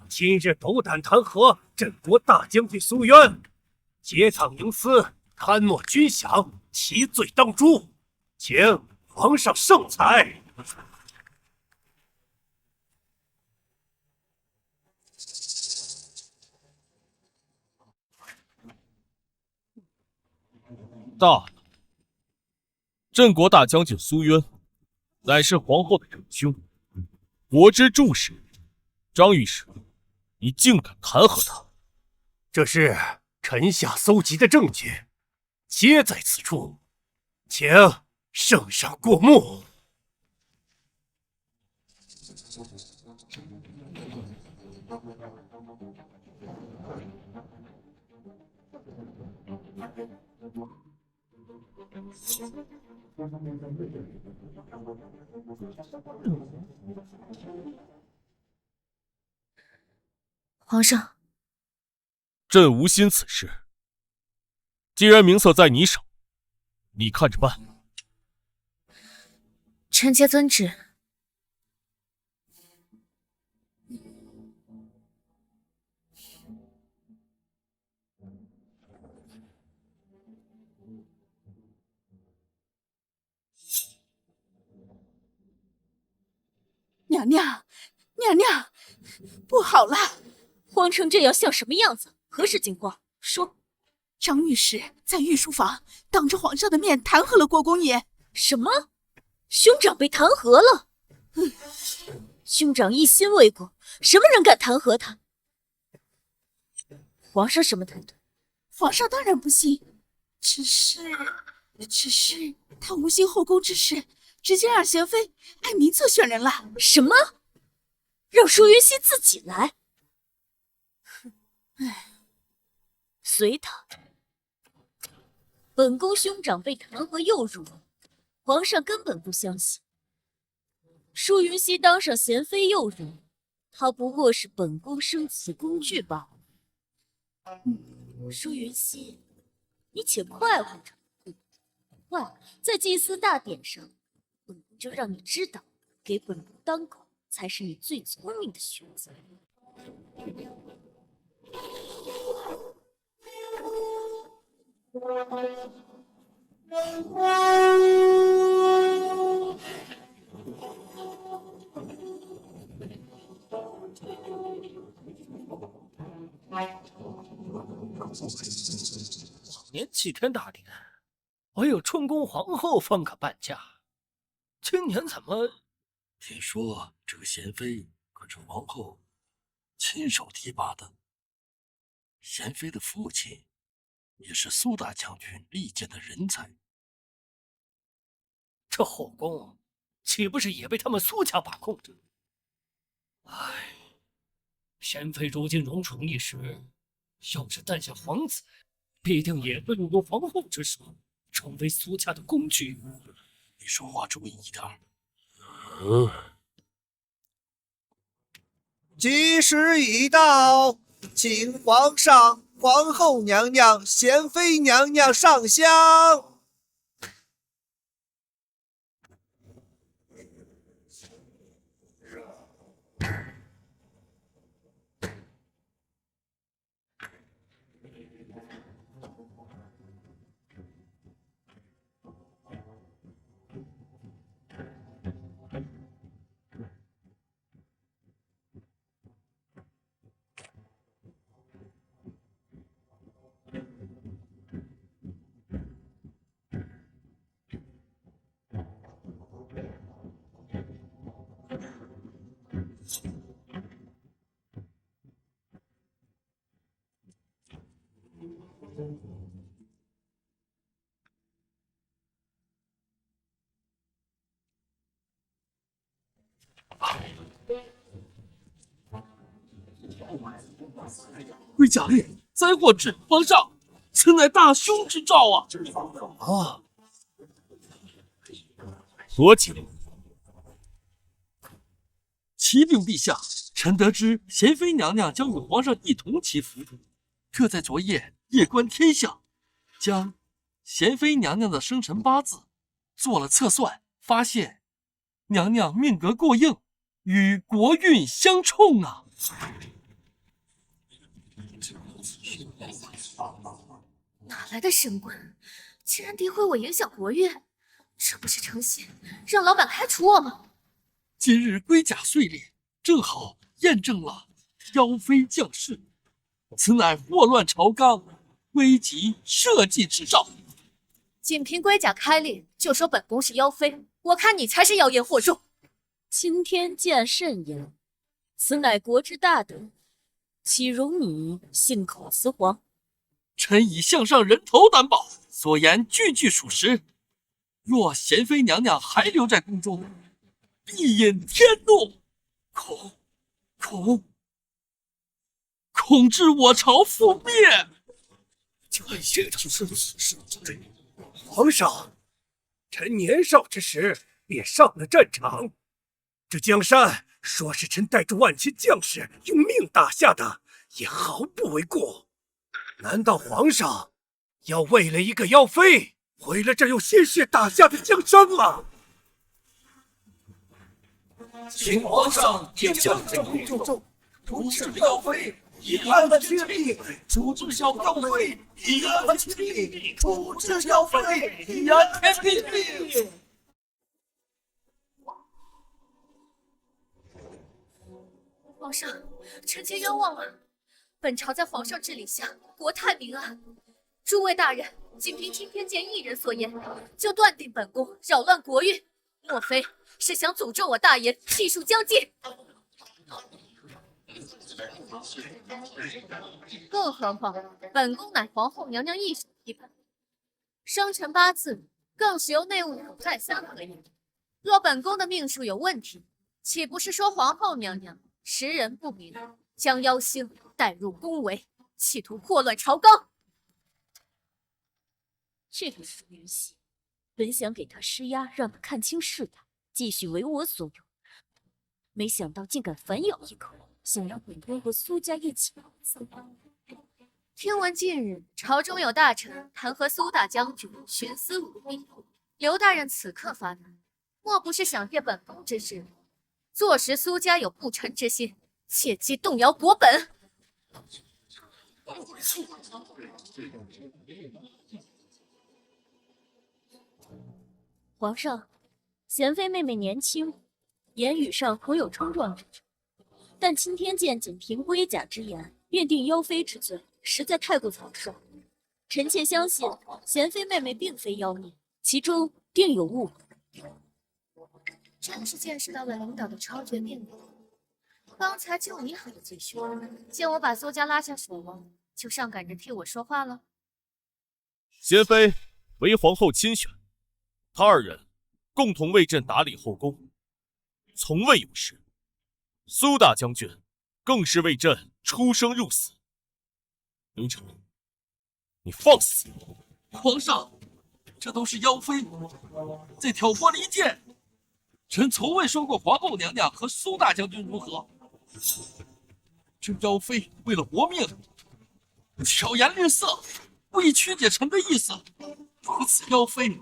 今日斗胆弹劾镇国大将军苏渊，结党营私，贪墨军饷，其罪当诛，请皇上圣裁。大了，镇国大将军苏渊，乃是皇后的长兄，国之柱石。张御史，你竟敢弹劾他？这是臣下搜集的证据，皆在此处，请圣上过目。皇上，朕无心此事。既然名色在你手，你看着办。臣妾遵旨。娘娘，娘娘，不好了！慌成这样像什么样子？何事惊慌？说。张御史在御书房当着皇上的面弹劾了国公爷。什么？兄长被弹劾了？兄长一心为国，什么人敢弹劾他？皇上什么态度？皇上当然不信，只是他无心后宫之事，直接让贤妃按名册选人了。什么？让舒云熙自己来？随他。本宫兄长被弹劾又如何？皇上根本不相信。舒云熙当上贤妃又如何？她不过是本宫生子工具罢了。舒云熙，你且快活着，快，在祭祀大典上，本宫就让你知道，给本宫当狗才是你最聪明的选择。往年祭天大典，唯有春宫皇后方可伴驾，今年怎么？听说这个贤妃可是皇后亲手提拔的，贤妃的父亲也是苏大将军力荐的人才。这后宫岂不是也被他们苏家把控着？唉，贤妃如今荣宠一时，要是诞下皇子，必定也会落入皇后之手，成为苏家的工具。你说话注意一点。吉时已到，请皇上、皇后娘娘、贤妃娘娘上香。回家里，灾祸至，皇上，此乃大凶之兆啊！啊，何解？启禀陛下，臣得知贤妃娘娘将与皇上一同祈福，特在昨夜夜观天象，将贤妃娘娘的生辰八字做了测算，发现娘娘命格过硬，与国运相冲啊！哪来的神棍，竟然诋毁我影响国运？这不是成心让老板开除我吗？今日龟甲碎裂，正好验证了妖妃降世，此乃祸乱朝纲、危及社稷之兆。仅凭龟甲开裂就说本宫是妖妃，我看你才是妖言惑众。青天见慎言，此乃国之大德，岂容你信口雌黄？臣以项上人头担保，所言句句属实。若贤妃娘娘还留在宫中，必引天怒，恐致我朝覆灭。皇上，臣年少之时便上了战场，这江山说是臣带着万千将士用命打下的，也毫不为过。难道皇上要为了一个妖妃，毁了这用鲜血打下的江山吗？请皇上将这公众处置妖妃，以安稳确立；处置小妖妃，以安稳确立；处置妖妃，以安天地。皇上，臣妾冤枉了。本朝在皇上治理下，国泰民安。诸位大人，仅凭青天剑一人所言，就断定本宫扰乱国运，莫非是想诅咒我大言气数将尽？更何况，本宫乃皇后娘娘一手批判，生辰八字更是由内务府再三核验。若本宫的命数有问题，岂不是说皇后娘娘识人不明，将妖星带入宫闱，企图祸乱朝纲？这个苏云熙，本想给他施压，让他看清事态，继续为我所用，没想到竟敢反咬一口，想让本宫和苏家一起死。听闻近日朝中有大臣弹劾苏大将军徇私舞弊，刘大人此刻发难，莫不是想借本宫之事，坐实苏家有不臣之心，借机动摇国本？皇上，贤妃妹妹年轻，言语上颇有冲撞之处，但青天剑仅凭龟甲之言便定妖妃之罪，实在太过草率。臣妾相信贤妃妹妹并非妖孽，其中定有误会。真是见识到了领导的超绝面目。刚才就你喊的最凶，见我把苏家拉下水王，就上赶着替我说话了。贤妃为皇后亲选，他二人共同为朕打理后宫，从未有失。苏大将军更是为朕出生入死。刘成，你放肆！皇上，这都是妖妃在挑拨离间。臣从未说过皇后娘娘和苏大将军如何。这妖妃为了活命，巧言令色，故意曲解臣的意思。如此妖妃，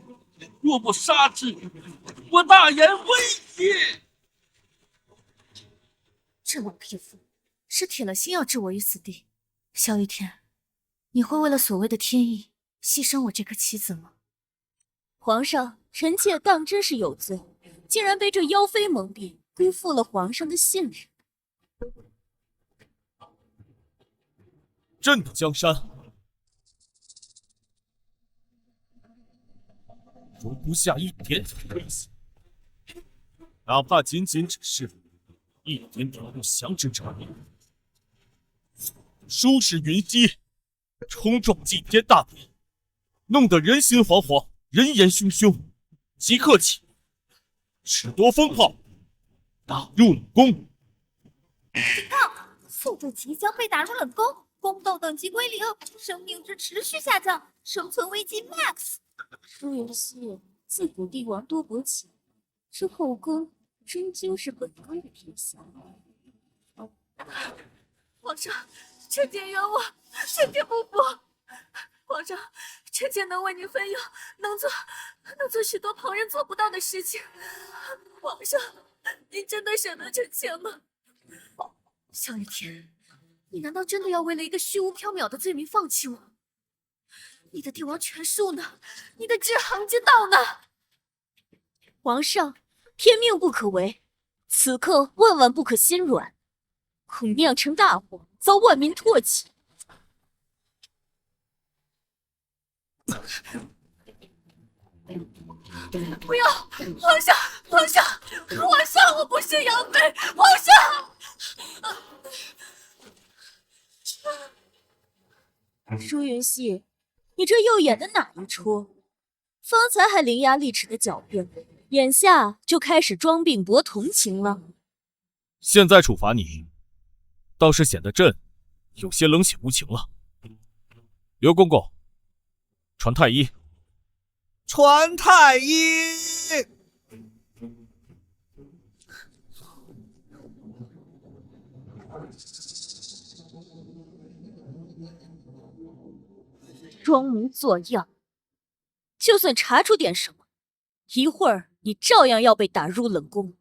若不杀之，我大言威也。这老匹夫是铁了心要置我于死地。萧玉天，你会为了所谓的天意牺牲我这个妻子吗？皇上，臣妾当真是有罪，竟然被这妖妃蒙蔽，辜负了皇上的信任。朕的江山，容不下一点点威胁，哪怕仅仅只是一点点不祥之兆。收拾云溪，冲撞祭天大典，弄得人心惶惶，人言汹汹。即刻起，使夺风炮打入冷宫。警告！宿主即将被打入冷宫，宫斗等级归0，生命值持续下降，生存危机 max。舒云熙，自古帝王多薄情，这后宫终究是本宫的天下。皇上，臣妾冤枉，臣妾不服。皇上，臣妾能为你分忧，能做许多旁人做不到的事情。皇上，您真的舍得臣妾吗？萧雨天，你难道真的要为了一个虚无缥缈的罪名放弃我？你的帝王权术呢？你的制衡之道呢？皇上，天命不可违，此刻万万不可心软，恐酿成大祸，遭万民唾弃。不要！皇上，皇上，皇上，我不是杨妃，皇上！舒云熙，你这又演的哪一出？方才还伶牙俐齿的狡辩，眼下就开始装病博同情了。现在处罚你，倒是显得朕有些冷血无情了。刘公公，传太医。传太医。装模作样，就算查出点什么，一会儿你照样要被打入冷宫。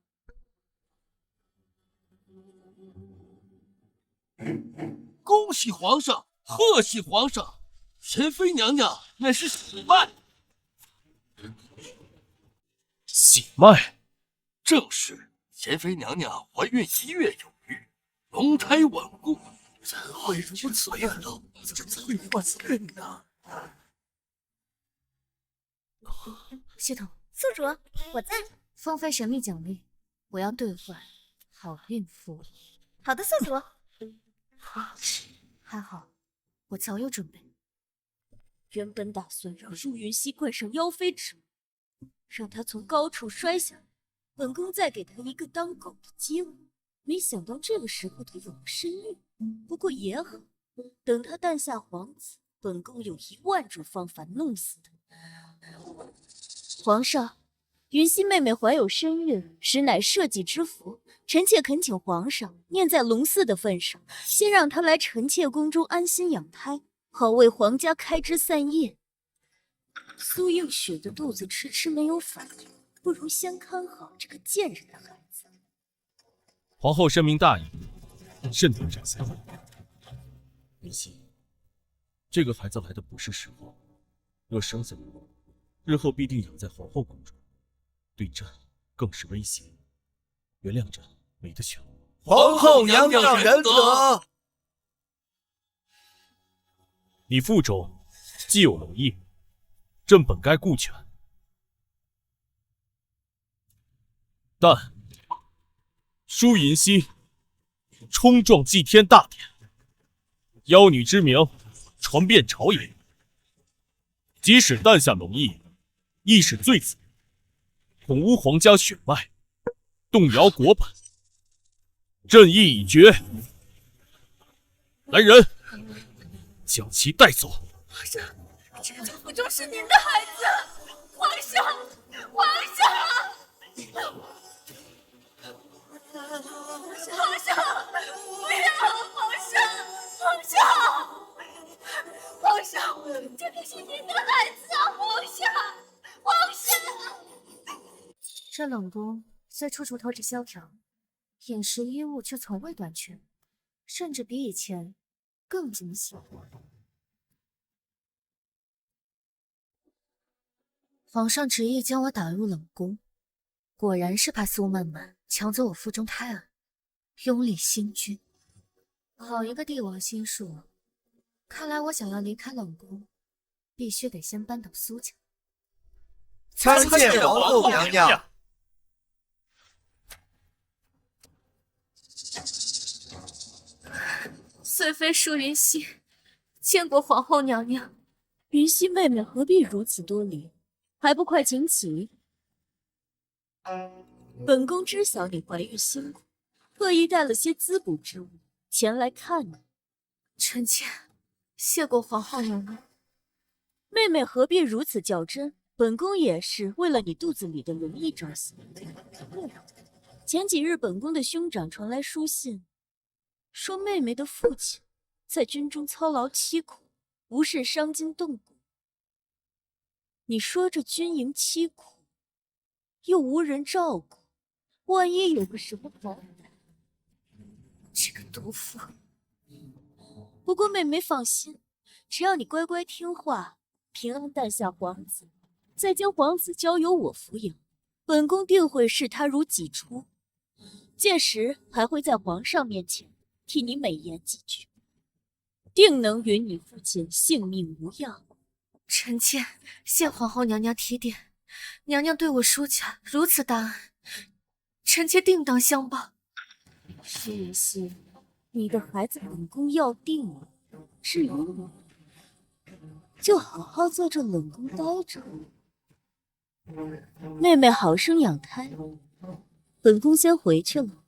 恭喜皇上，贺喜皇上！贤妃娘娘乃是喜脉。喜脉？正是，贤妃娘娘怀孕1月有余，龙胎稳固，怎会如此病了？怎会患病呢？系统，宿主，我在。封妃神秘奖励，我要兑换好运符。好的，宿主。还好，我早有准备。原本打算让舒云熙冠上妖妃之名，让她从高处摔下来，本宫再给她一个当狗的机会。没想到这个时候她有了身孕，不过也好，等她诞下皇子，本宫有10000种方法弄死她。皇上，云熙妹妹怀有身孕，实乃社稷之福。臣妾恳请皇上念在龙嗣的份上，先让她来臣妾宫中安心养胎，好为皇家开枝散叶。苏映雪的肚子迟迟没有反应，不如先看好这个贱人的孩子。皇后深明大义，慎重这才。云熙，这个孩子来的不是时候，若生下来，日后必定养在皇后宫中，对朕更是威胁。原谅朕没得选。皇后娘娘仁德。你腹中既有龙翼，朕本该顾全，但舒云熙冲撞祭天大典，妖女之名传遍朝野，即使诞下龙翼，亦是罪子，恐污皇家血脉，动摇国本，朕意已决。来人，将其带走。皇上，这个腹中是您的孩子，皇上，皇上，皇上，不要，皇上，皇上，皇上，这个是您的孩子啊，皇上，皇上。这冷宫虽处处透着萧条，饮食衣物却从未短缺，甚至比以前更精细。皇上执意将我打入冷宫，果然是怕苏曼曼抢走我腹中胎儿，拥立新君。好一个帝王心术！看来我想要离开冷宫，必须得先扳倒苏家。参见皇后娘娘。虽妃舒云熙，见过皇后娘娘。云熙妹妹何必如此多礼？还不快请起！本宫知晓你怀孕辛苦，特意带了些滋补之物前来看你。臣妾谢过皇后娘娘。妹妹何必如此较真？本宫也是为了你肚子里的龙翼着想。前几日本宫的兄长传来书信，说妹妹的父亲在军中操劳凄苦，不甚伤筋动骨。你说这军营凄苦，又无人照顾，万一有个什么麻烦，这个毒妇！不过妹妹放心，只要你乖乖听话，平安诞下皇子，再将皇子交由我抚养，本宫定会视他如己出。届时还会在皇上面前替你美言几句，定能允你父亲性命无恙。臣妾谢皇后娘娘提点，娘娘对我叔家如此大恩，臣妾定当相报。舒云熙，你的孩子本宫要定了，至于你，就好好在这冷宫待着。妹妹好生养胎，本宫先回去了。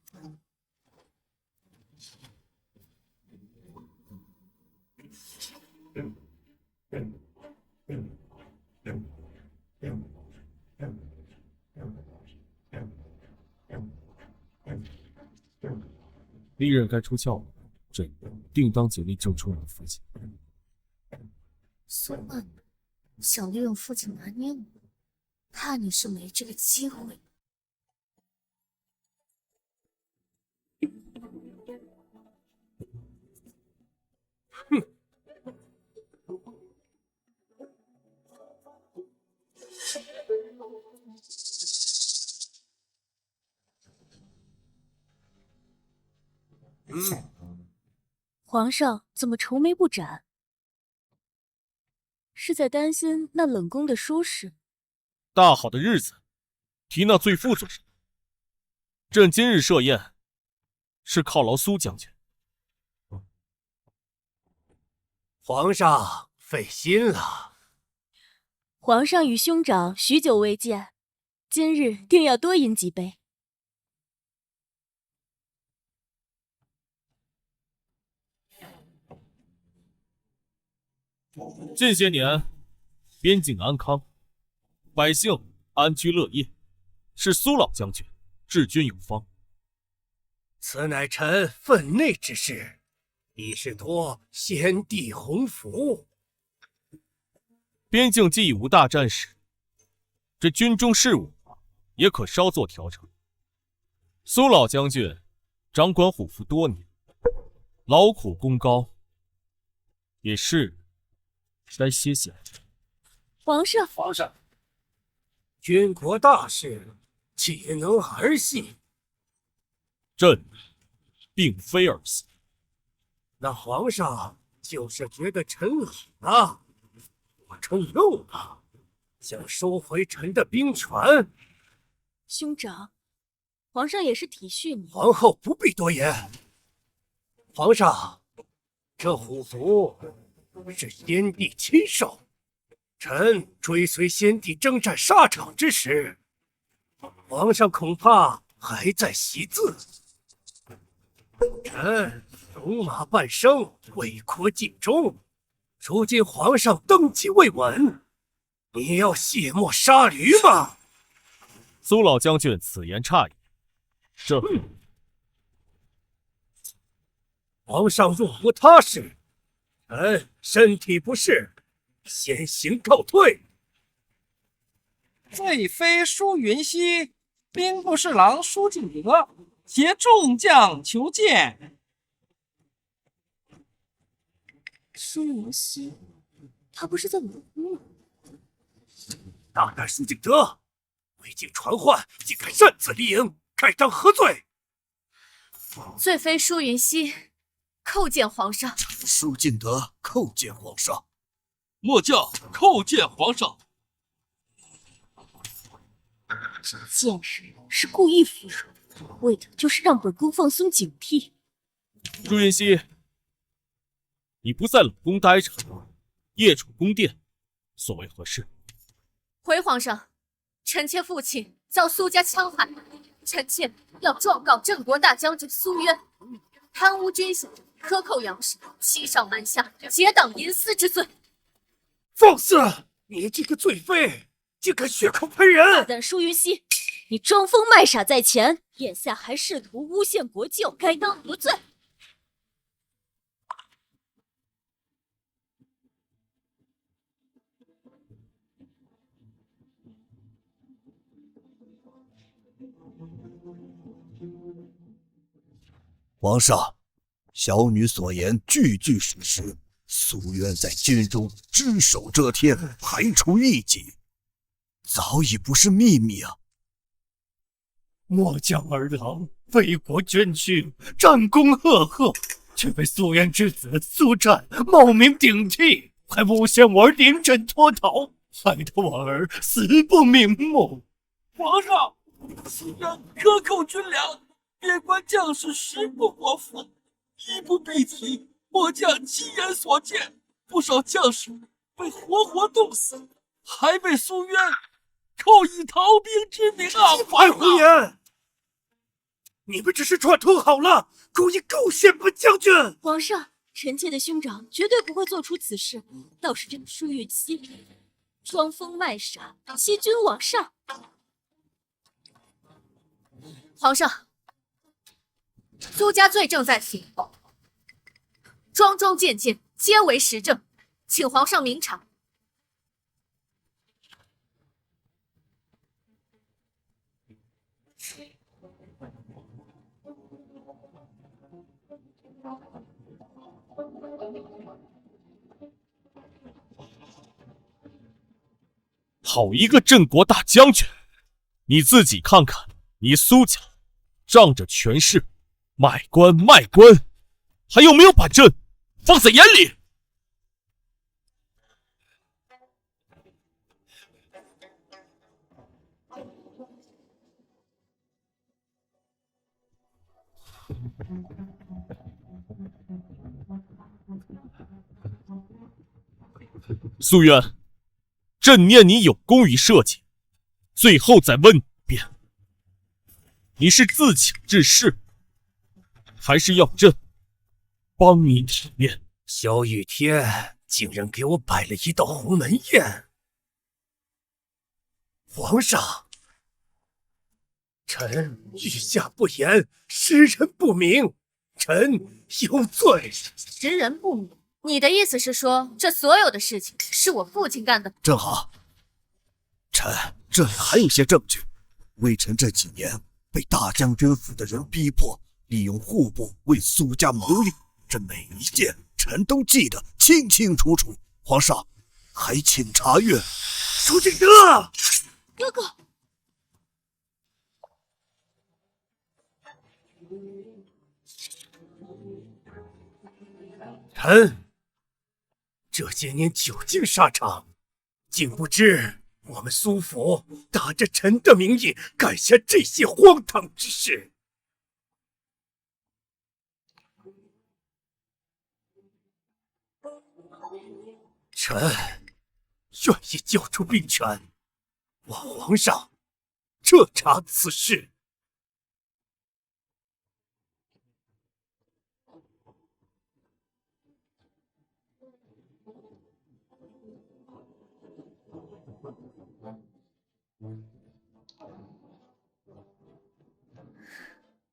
利刃该出鞘了，朕定当竭力救出你的父亲。苏曼想利用父亲拿捏我，怕你是没这个机会。皇上怎么愁眉不展？是在担心那冷宫的舒适？大好的日子，提那罪妇做什么？朕今日设宴，是犒劳苏将军。皇上费心了。皇上与兄长许久未见，今日定要多饮几杯。近些年，边境安康，百姓安居乐业，是苏老将军治军有方。此乃臣分内之事，已是托先帝洪福。边境既已无大战事，这军中事务也可稍作调整。苏老将军掌管虎符多年，劳苦功高，也是该歇歇。皇上，军国大事岂能儿戏？朕并非儿戏。那皇上就是觉得臣老了，我撑漏了，想收回臣的兵权。兄长，皇上也是体恤你。皇后不必多言。皇上，这虎符是先帝亲授，臣追随先帝征战沙场之时，皇上恐怕还在习字。臣戎马半生，为国尽忠，如今皇上登基未稳，你要卸磨杀驴吗？苏老将军此言差矣。这皇上若无他事，臣身体不适，先行告退。罪妃舒云熙，兵部侍郎舒敬德携众将求见。舒云熙，他不是在冷宫吗？大胆舒敬德，未经传唤，竟敢擅自离营，开张何罪？罪妃舒云熙，叩见皇上。舒敬德叩见皇上。末将叩见皇上。这贱人是故意服软，为的就是让本宫放松警惕。朱云熙，你不在冷宫待着，夜闯宫殿，所为何事？回皇上，臣妾父亲遭苏家戕害，臣妾要状告镇国大将军苏渊，贪污军饷，克扣粮食，欺上瞒下，结党营私之罪。放肆！你这个罪妃，竟敢血口喷人！大胆舒云熙，你装疯卖傻在前，眼下还试图诬陷国舅，该当何罪？皇上，小女所言句句属实，苏渊在军中只手遮天，排除异己，早已不是秘密啊。末将儿郎为国捐躯，战功赫赫，却被苏渊之子苏湛冒名顶替，还诬陷我儿临阵脱逃，害得我儿死不瞑目。皇上，苏渊克扣军粮，边关将士食不果腹，衣不蔽体。末将亲眼所见，不少将士被活活冻死，还被苏渊扣以逃兵之名啊！快胡言！你们这是串通好了，故意构陷本将军。皇上，臣妾的兄长绝对不会做出此事，倒是这个舒玉琪装疯卖傻，欺君罔上。皇上，苏家罪证在庭，桩桩件件皆为实证，请皇上明察。好一个镇国大将军！你自己看看，你苏家仗着权势，买官卖官，还有没有把朕放在眼里？苏渊，朕念你有功于社稷，最后再问一遍，你是自请致仕，还是要朕帮你体面？萧雨天竟然给我摆了一道鸿门宴！皇上，臣御下不严，识人不明，臣有罪。识人不明，你的意思是说，这所有的事情是我父亲干的？正好，臣这里还有些证据。微臣这几年被大将军府的人逼迫，利用户部为苏家谋利，这每一件臣都记得清清楚楚。皇上，还请查阅。舒敬德，哥哥，臣这些年久经沙场，竟不知我们苏府打着臣的名义干下这些荒唐之事。臣愿意交出兵权，望皇上彻查此事。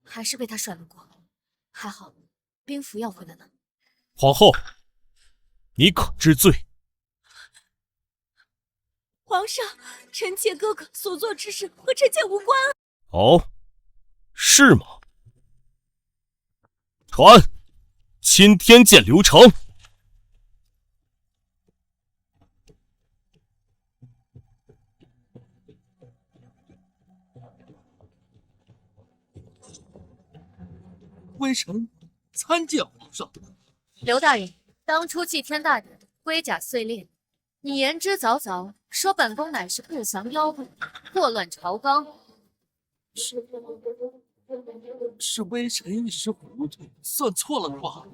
还是被他甩了锅，还好兵符要回来了。皇后，你可知罪？皇上，臣妾哥哥所做之事和臣妾无关。哦，是吗？传，钦天监刘成。微臣参见皇上。刘大人，当初祭天大典，龟甲碎裂，你言之凿凿，说本宫乃是不降妖怪，祸乱朝纲。是微臣一时糊涂，算错了话。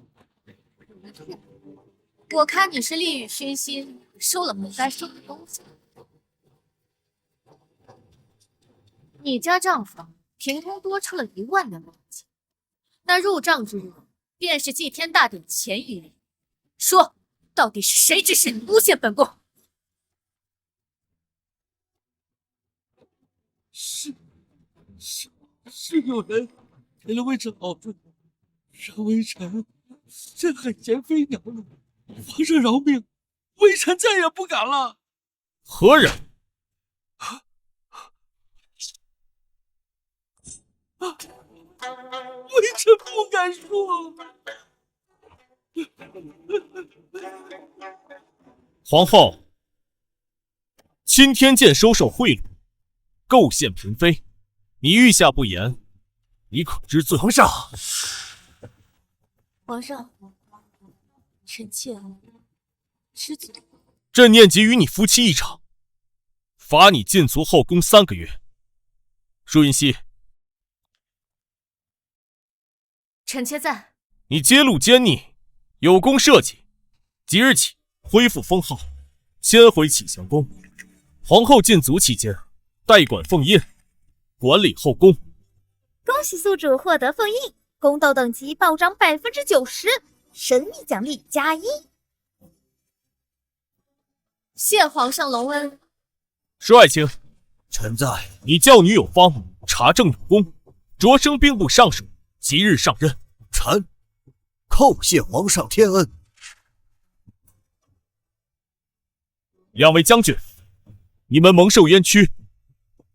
我看你是利欲熏心，收了不该收的东西。你家账房凭空多出了1万两黄金，那入账之日，便是祭天大典前一日。说，到底是谁指使你诬陷本宫？是有人给了微臣好处，让微臣陷害贤妃娘娘。皇上饶命，微臣再也不敢了。何人？微臣不敢说。皇后，钦天监收受贿赂，构陷嫔妃，你御下不严，你可知罪？皇上，皇上，臣妾知罪。朕念及与你夫妻一场，罚你禁足后宫3个月。舒云熙，臣妾在。你揭露奸逆，有功社稷，即日起恢复封号，迁回启祥宫。皇后禁足期间，代管凤印，管理后宫。恭喜宿主获得凤印，宫斗等级暴涨90%，神秘奖励+1。谢皇上隆恩。施爱卿，臣在。你教女有方，查证有功，擢升兵部尚书，即日上任。臣叩谢皇上天恩。2位将军，你们蒙受冤屈，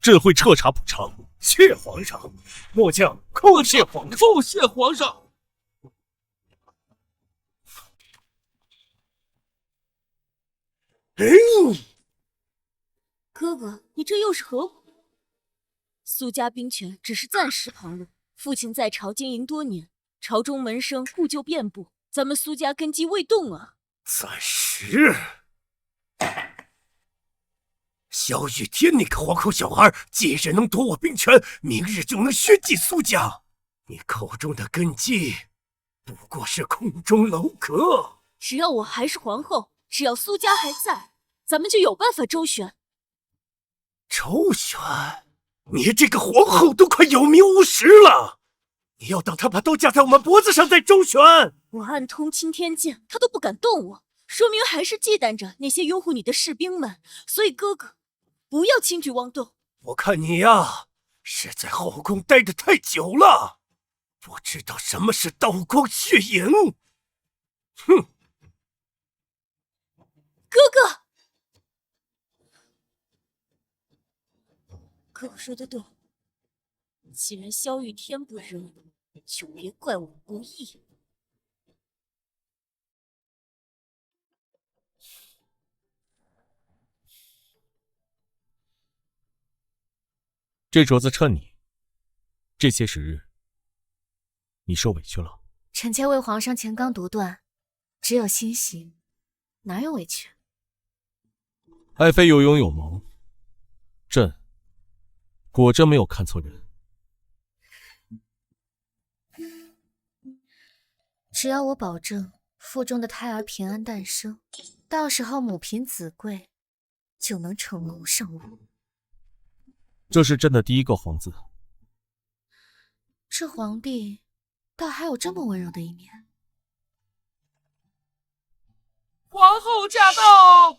朕会彻查补偿。谢皇上，末将叩谢皇上。叩谢皇上。哥哥，你这又是何苦？苏家兵权只是暂时旁落，父亲在朝经营多年，朝中门生故旧遍布，咱们苏家根基未动啊。暂时。萧雨天那个皇后小孩，今日能夺我兵权，明日就能血祭苏家。你口中的根基，不过是空中楼阁。只要我还是皇后，只要苏家还在，咱们就有办法周旋。周旋？你这个皇后都快有名无实了，你要等他把刀架在我们脖子上再周旋？我暗通钦天监，他都不敢动我，说明还是忌惮着那些拥护你的士兵们。所以哥哥，不要轻举妄动。我看你呀，是在后宫待得太久了，不知道什么是刀光血影。哼！哥哥，哥哥说的对，既然萧雨天不惹你，就别怪我不义。这镯子衬你，这些时日，你受委屈了。臣妾为皇上乾纲独断，只有欣喜，哪有委屈？爱妃有勇有谋，朕果真没有看错人。只要我保证腹中的胎儿平安诞生，到时候母凭子贵，就能成功上位。这是朕的第1个皇子。这皇帝倒还有这么温柔的一面。皇后驾到！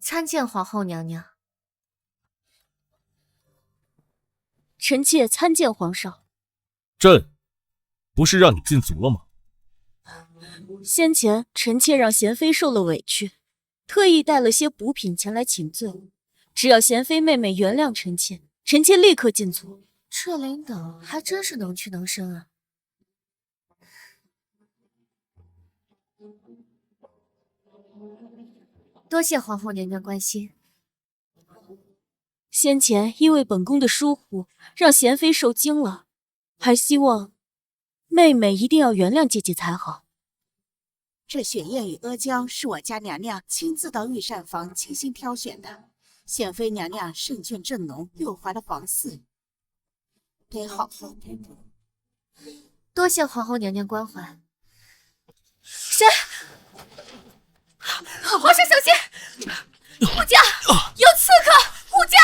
参见皇后娘娘。臣妾参见皇上。朕不是让你禁足了吗？先前臣妾让贤妃受了委屈，特意带了些补品前来请罪。只要贤妃妹妹原谅臣妾，臣妾立刻禁足。这领导还真是能屈能伸啊！多谢皇后娘娘关心。先前因为本宫的疏忽，让贤妃受惊了，还希望妹妹一定要原谅姐姐才好。这雪燕与阿胶是我家娘娘亲自到御膳房精心挑选的，贤妃娘娘胜券正浓，六华的皇嗣，得好好补补。多谢皇后娘娘关怀。谁？皇上小心！护驾！有刺客！护驾！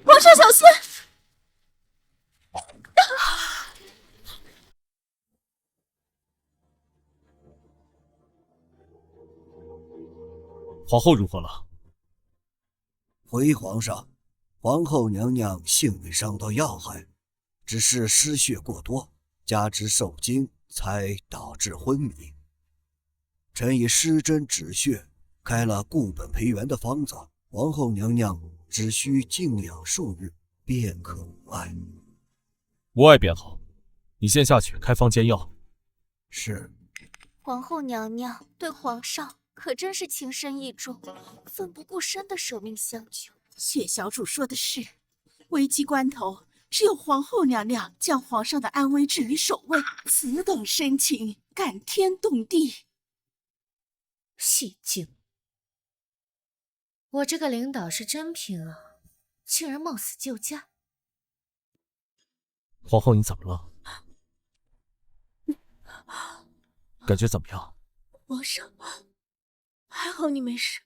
皇上小心！皇后如何了？回皇上，皇后娘娘幸未伤到要害，只是失血过多，加之受惊，才导致昏迷。臣以施针止血，开了固本培元的方子，皇后娘娘只需静养数日，便可无碍。无碍便好，你先下去开方煎药。是。皇后娘娘对皇上可真是情深意重，奋不顾身的舍命相救。血小主说的是，危急关头，只有皇后娘娘将皇上的安危置于首位，此等深情，感天动地。戏精！我这个领导是真拼啊，竟然冒死救驾。皇后，你怎么了？感觉怎么样？皇上，还好你没事。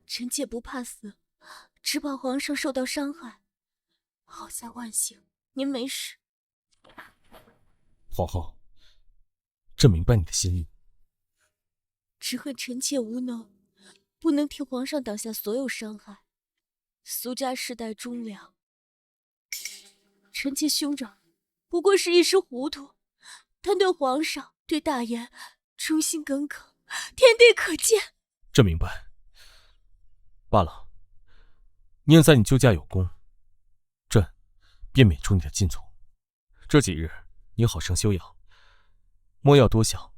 臣妾不怕死，只怕皇上受到伤害。好在万幸，您没事。皇后，朕明白你的心意，只恨臣妾无能，不能替皇上挡下所有伤害。苏家世代忠良，臣妾兄长不过是一时糊涂，但对皇上、对大言忠心耿耿，天地可见。朕明白。罢了，念在你救驾有功，朕便免除你的禁足。这几日你好生休养，莫要多想。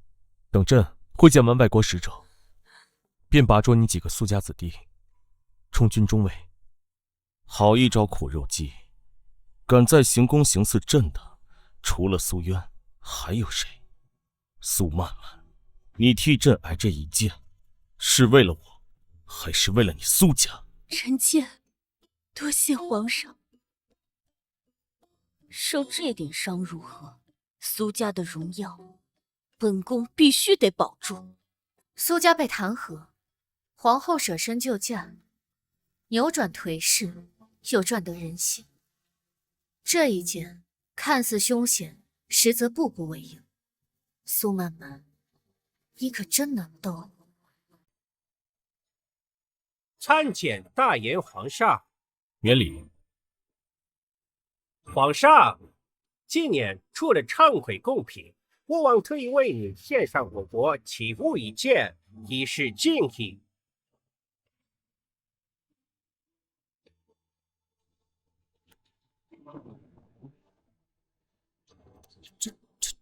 等朕会见完外国使者，便拔擢你几个苏家子弟，充军中尉。好一招苦肉计！敢在行宫行刺朕的，除了苏渊，还有谁？苏曼曼，你替朕挨这一剑，是为了我，还是为了你苏家？臣妾多谢皇上。受这点伤如何？苏家的荣耀，本宫必须得保住。苏家被弹劾，皇后舍身救驾，扭转颓势，又赚得人心。这一剑看似凶险，实则步步为营。苏曼曼，你可真能斗！参见大言皇上。免礼。皇上，今年除了常规贡品，我王特意为你献上我国奇物一件，以示敬意。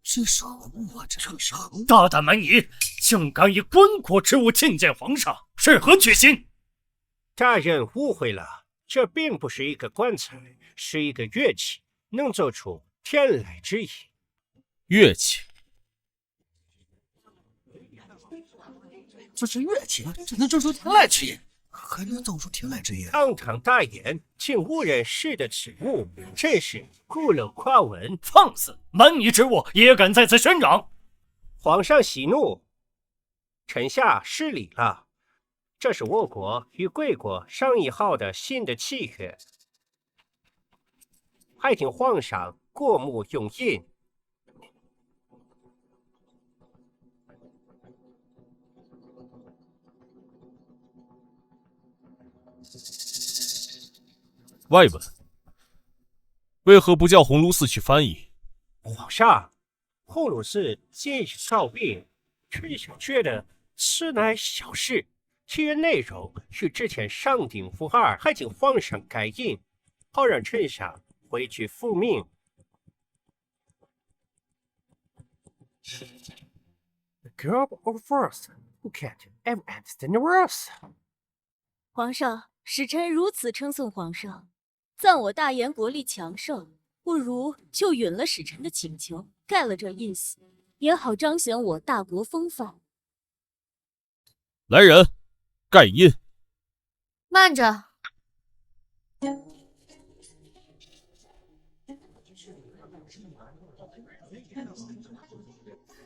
这是何物啊？这是大胆蛮夷，竟敢以棺椁之物觐见皇上，是何居心？大人误会了，这并不是一个棺材，是一个乐器，能奏出天籁之音。乐器？这是乐器，这能奏出天籁之音，还能奏出天籁之音？堂堂大言，竟无人识得此物，真是孤陋寡闻！放肆！蛮夷之物也敢在此宣扬？皇上息怒，臣下失礼了。这是我国与贵国商议好的新的契约，还请皇上过目用印。外文为何不叫鸿胪寺去翻译？皇上，鸿胪寺今日召病，臣下觉得此乃小事。契约内容与之前商定无二，还请皇上改印，好让臣下回去复命。The girl or first who can't ever understand the words。皇上，使臣如此称颂皇上，赞我大言国力强盛，不如就允了使臣的请求，盖了这印玺，也好彰显我大国风范。来人，盖印。慢着！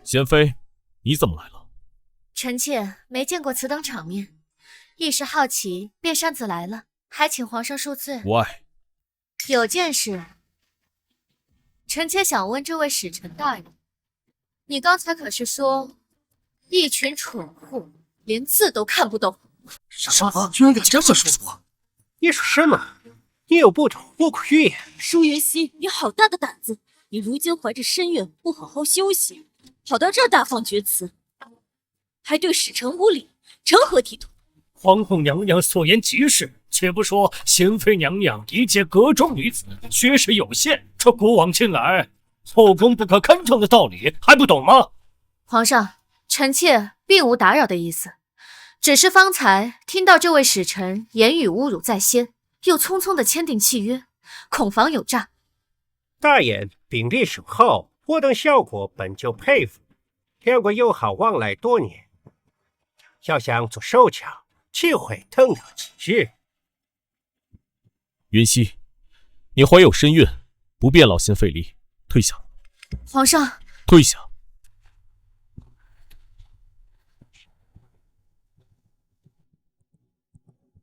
贤妃，你怎么来了？臣妾没见过此等场面，一时好奇，便擅自来了，还请皇上恕罪。无碍。有件事，臣妾想问这位使臣大人，你刚才可是说，一群蠢货连字都看不懂？什么？居然敢这么说？你说什么？你又不懂倭国语言？舒云熙，你好大的胆子！你如今怀着身孕，不好好休息，跑到这儿大放厥词，还对使臣无礼，成何体统？皇后娘娘所言极是。且不说娴妃娘娘一介阁中女子，学识有限，这古往今来，后宫不可堪称的道理还不懂吗？皇上，臣妾并无打扰的意思，只是方才听到这位使臣言语侮辱在先，又匆匆的签订契约，恐防有诈。大眼秉力守候，我等效果本就佩服。两国友好往来多年，要想做手脚，岂会等到今日？云溪，你怀有身孕，不便劳心费力，退下。皇上，退下。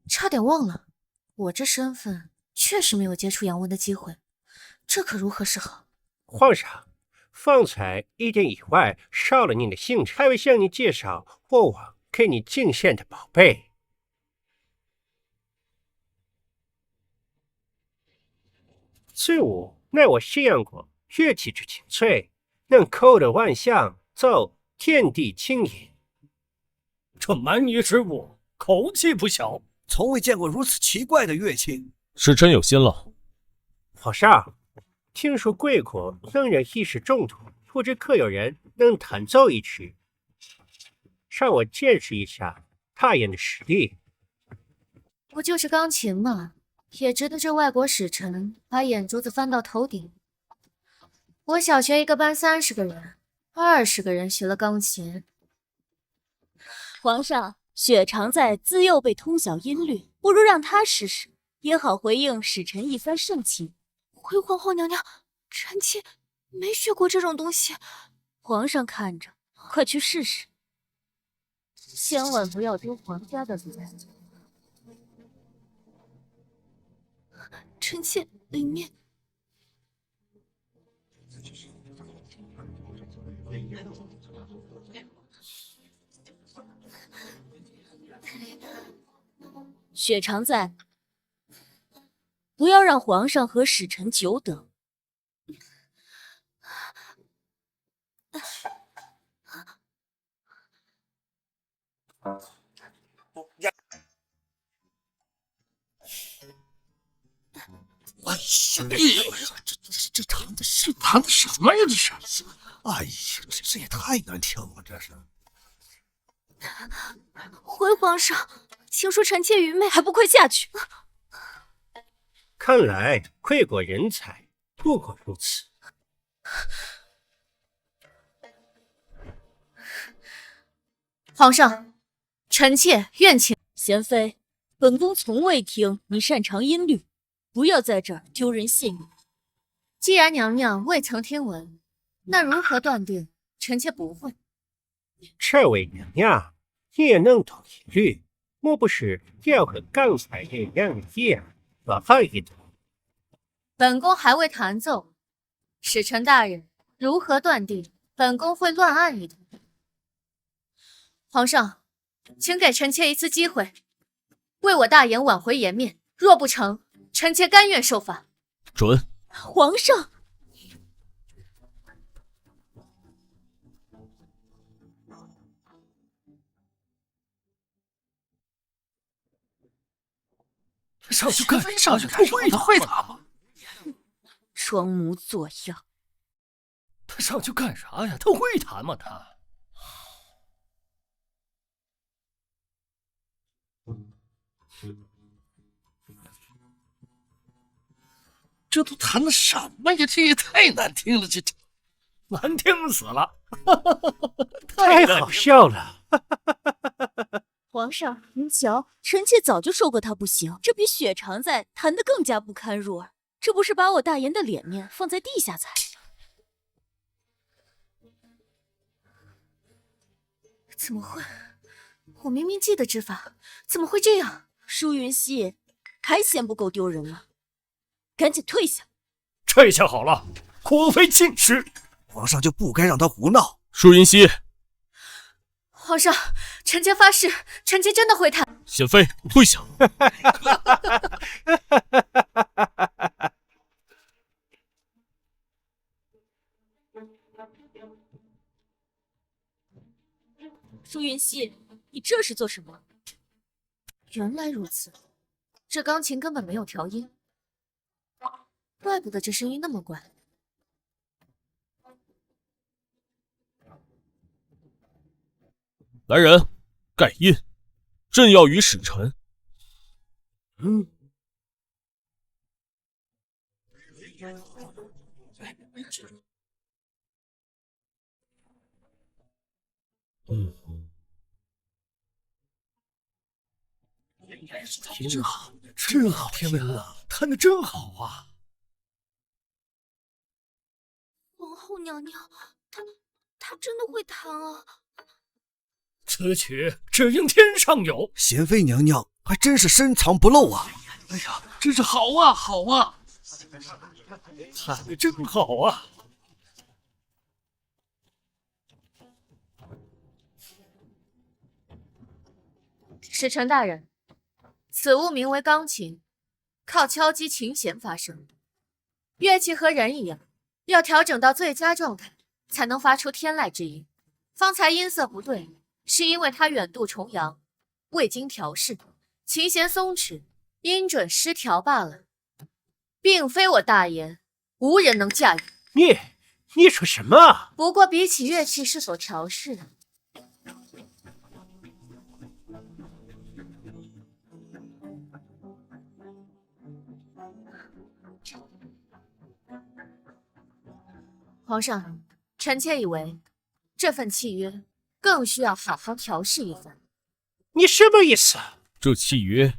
差点忘了，我这身份确实没有接触杨温的机会，这可如何是好？皇上，方才一点意外，少了您的行程，还未向你介绍过往给你进献的宝贝。此物乃我试验过，乐器之精粹，能扣得万象，奏天地清音。这蛮夷之物，口气不小，从未见过如此奇怪的乐器。使臣有心了。皇上，听说贵国能人一时中途，不知可有人能弹奏一曲，让我见识一下大眼的实力。不就是钢琴吗？也值得这外国使臣把眼珠子翻到头顶。我小学一个班30个人，20个人学了钢琴。皇上，雪常在自幼被通晓音律，不如让他试试，也好回应使臣一番盛情。回皇后娘娘，臣妾没学过这种东西。皇上看着，快去试试，千万不要丢皇家的脸。臣妾领命。雪常在，不要让皇上和使臣久等。哎呀，这弹的是弹的什么呀？这是！哎呀，这也太难听了，这是。回皇上，请恕臣妾愚昧，还不快下去！看来贵国人才不过如此。皇上，臣妾愿请。贤妃，本宫从未听你擅长音律，不要在这儿丢人现眼。既然娘娘未曾听闻，那如何断定臣妾不会？这位娘娘，你也能懂音律，莫不是要和刚才那样一样乱放一通？本宫还未弹奏，使臣大人如何断定本宫会乱按一通？皇上，请给臣妾一次机会，为我大言挽回颜面。若不成，臣妾甘愿受罚。准。皇上，上去干上去干什么？他会弹吗？装模作样。他上去干啥呀？他会弹吗？他。这都弹的什么呀？这也太难听了，这难听死了！太好笑了！皇上，您瞧，臣妾早就说过他不行，这比雪常在弹得更加不堪入耳，这不是把我大言的脸面放在地下踩？怎么会？我明明记得之法，怎么会这样？舒云溪，还嫌不够丢人吗？赶紧退下！退下好了，国非禁止。皇上就不该让他胡闹。舒云溪，皇上，臣妾发誓，臣妾真的会弹。贤妃，退下。是做什么？原来如此，这钢琴根本没有调音，怪不得这声音那么怪。来人，盖印，朕要与使臣。真好，真好听啊！弹得真好啊！皇后娘娘，她真的会弹啊！此曲只应天上有。贤妃娘娘还真是深藏不露啊！哎呀，真是好啊，好啊！弹得真好啊！使臣大人，此物名为钢琴，靠敲击琴弦发声。乐器和人一样，要调整到最佳状态，才能发出天籁之音。方才音色不对，是因为它远渡重洋，未经调试，琴弦松弛，音准失调罢了，并非我大言无人能驾驭。你说什么？不过比起乐器是否调试，皇上，臣妾以为这份契约更需要好好调试一番。你什么意思？这契约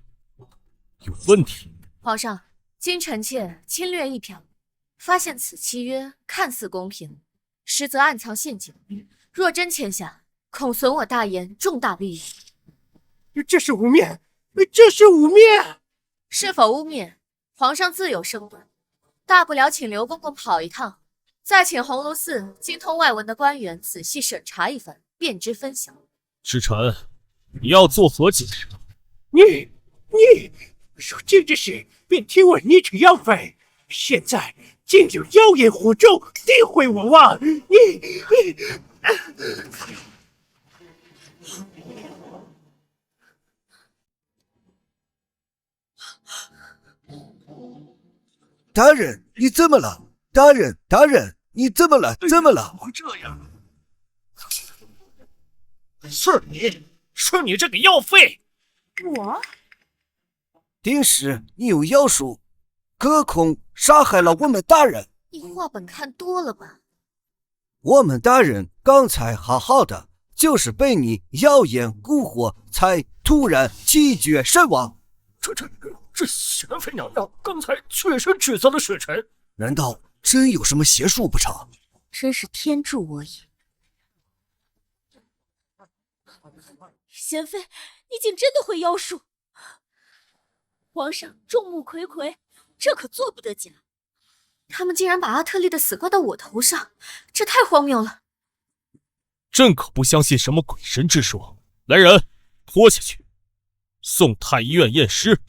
有问题。皇上，经臣妾亲略一瞟，发现此契约看似公平，实则暗藏陷阱。若真签下，恐损我大言重大利益。这是污蔑！这是污蔑！是否污蔑，皇上自有声断。大不了请刘公公跑一趟，再请鸿胪寺精通外文的官员仔细审查一番，便知分晓。使臣，你要作何解释？你如今之事，便听闻你这妖妃，现在竟有妖言惑众，诋毁我王！大人，你怎么了？大人，你怎么了？怎么了？会这样？是你这个妖妃！我？丁氏，你有妖术，隔空杀害了我们大人。你话本看多了吧？我们大人刚才好好的，就是被你妖言蛊惑，才突然气绝身亡。这贤妃娘娘刚才确实指责了使臣，难道真有什么邪术不成？真是天助我也！贤妃，你竟真的会妖术！皇上众目睽睽，这可做不得假。他们竟然把阿特丽的死怪到我头上，这太荒谬了！朕可不相信什么鬼神之说。来人，拖下去，送太医院验尸。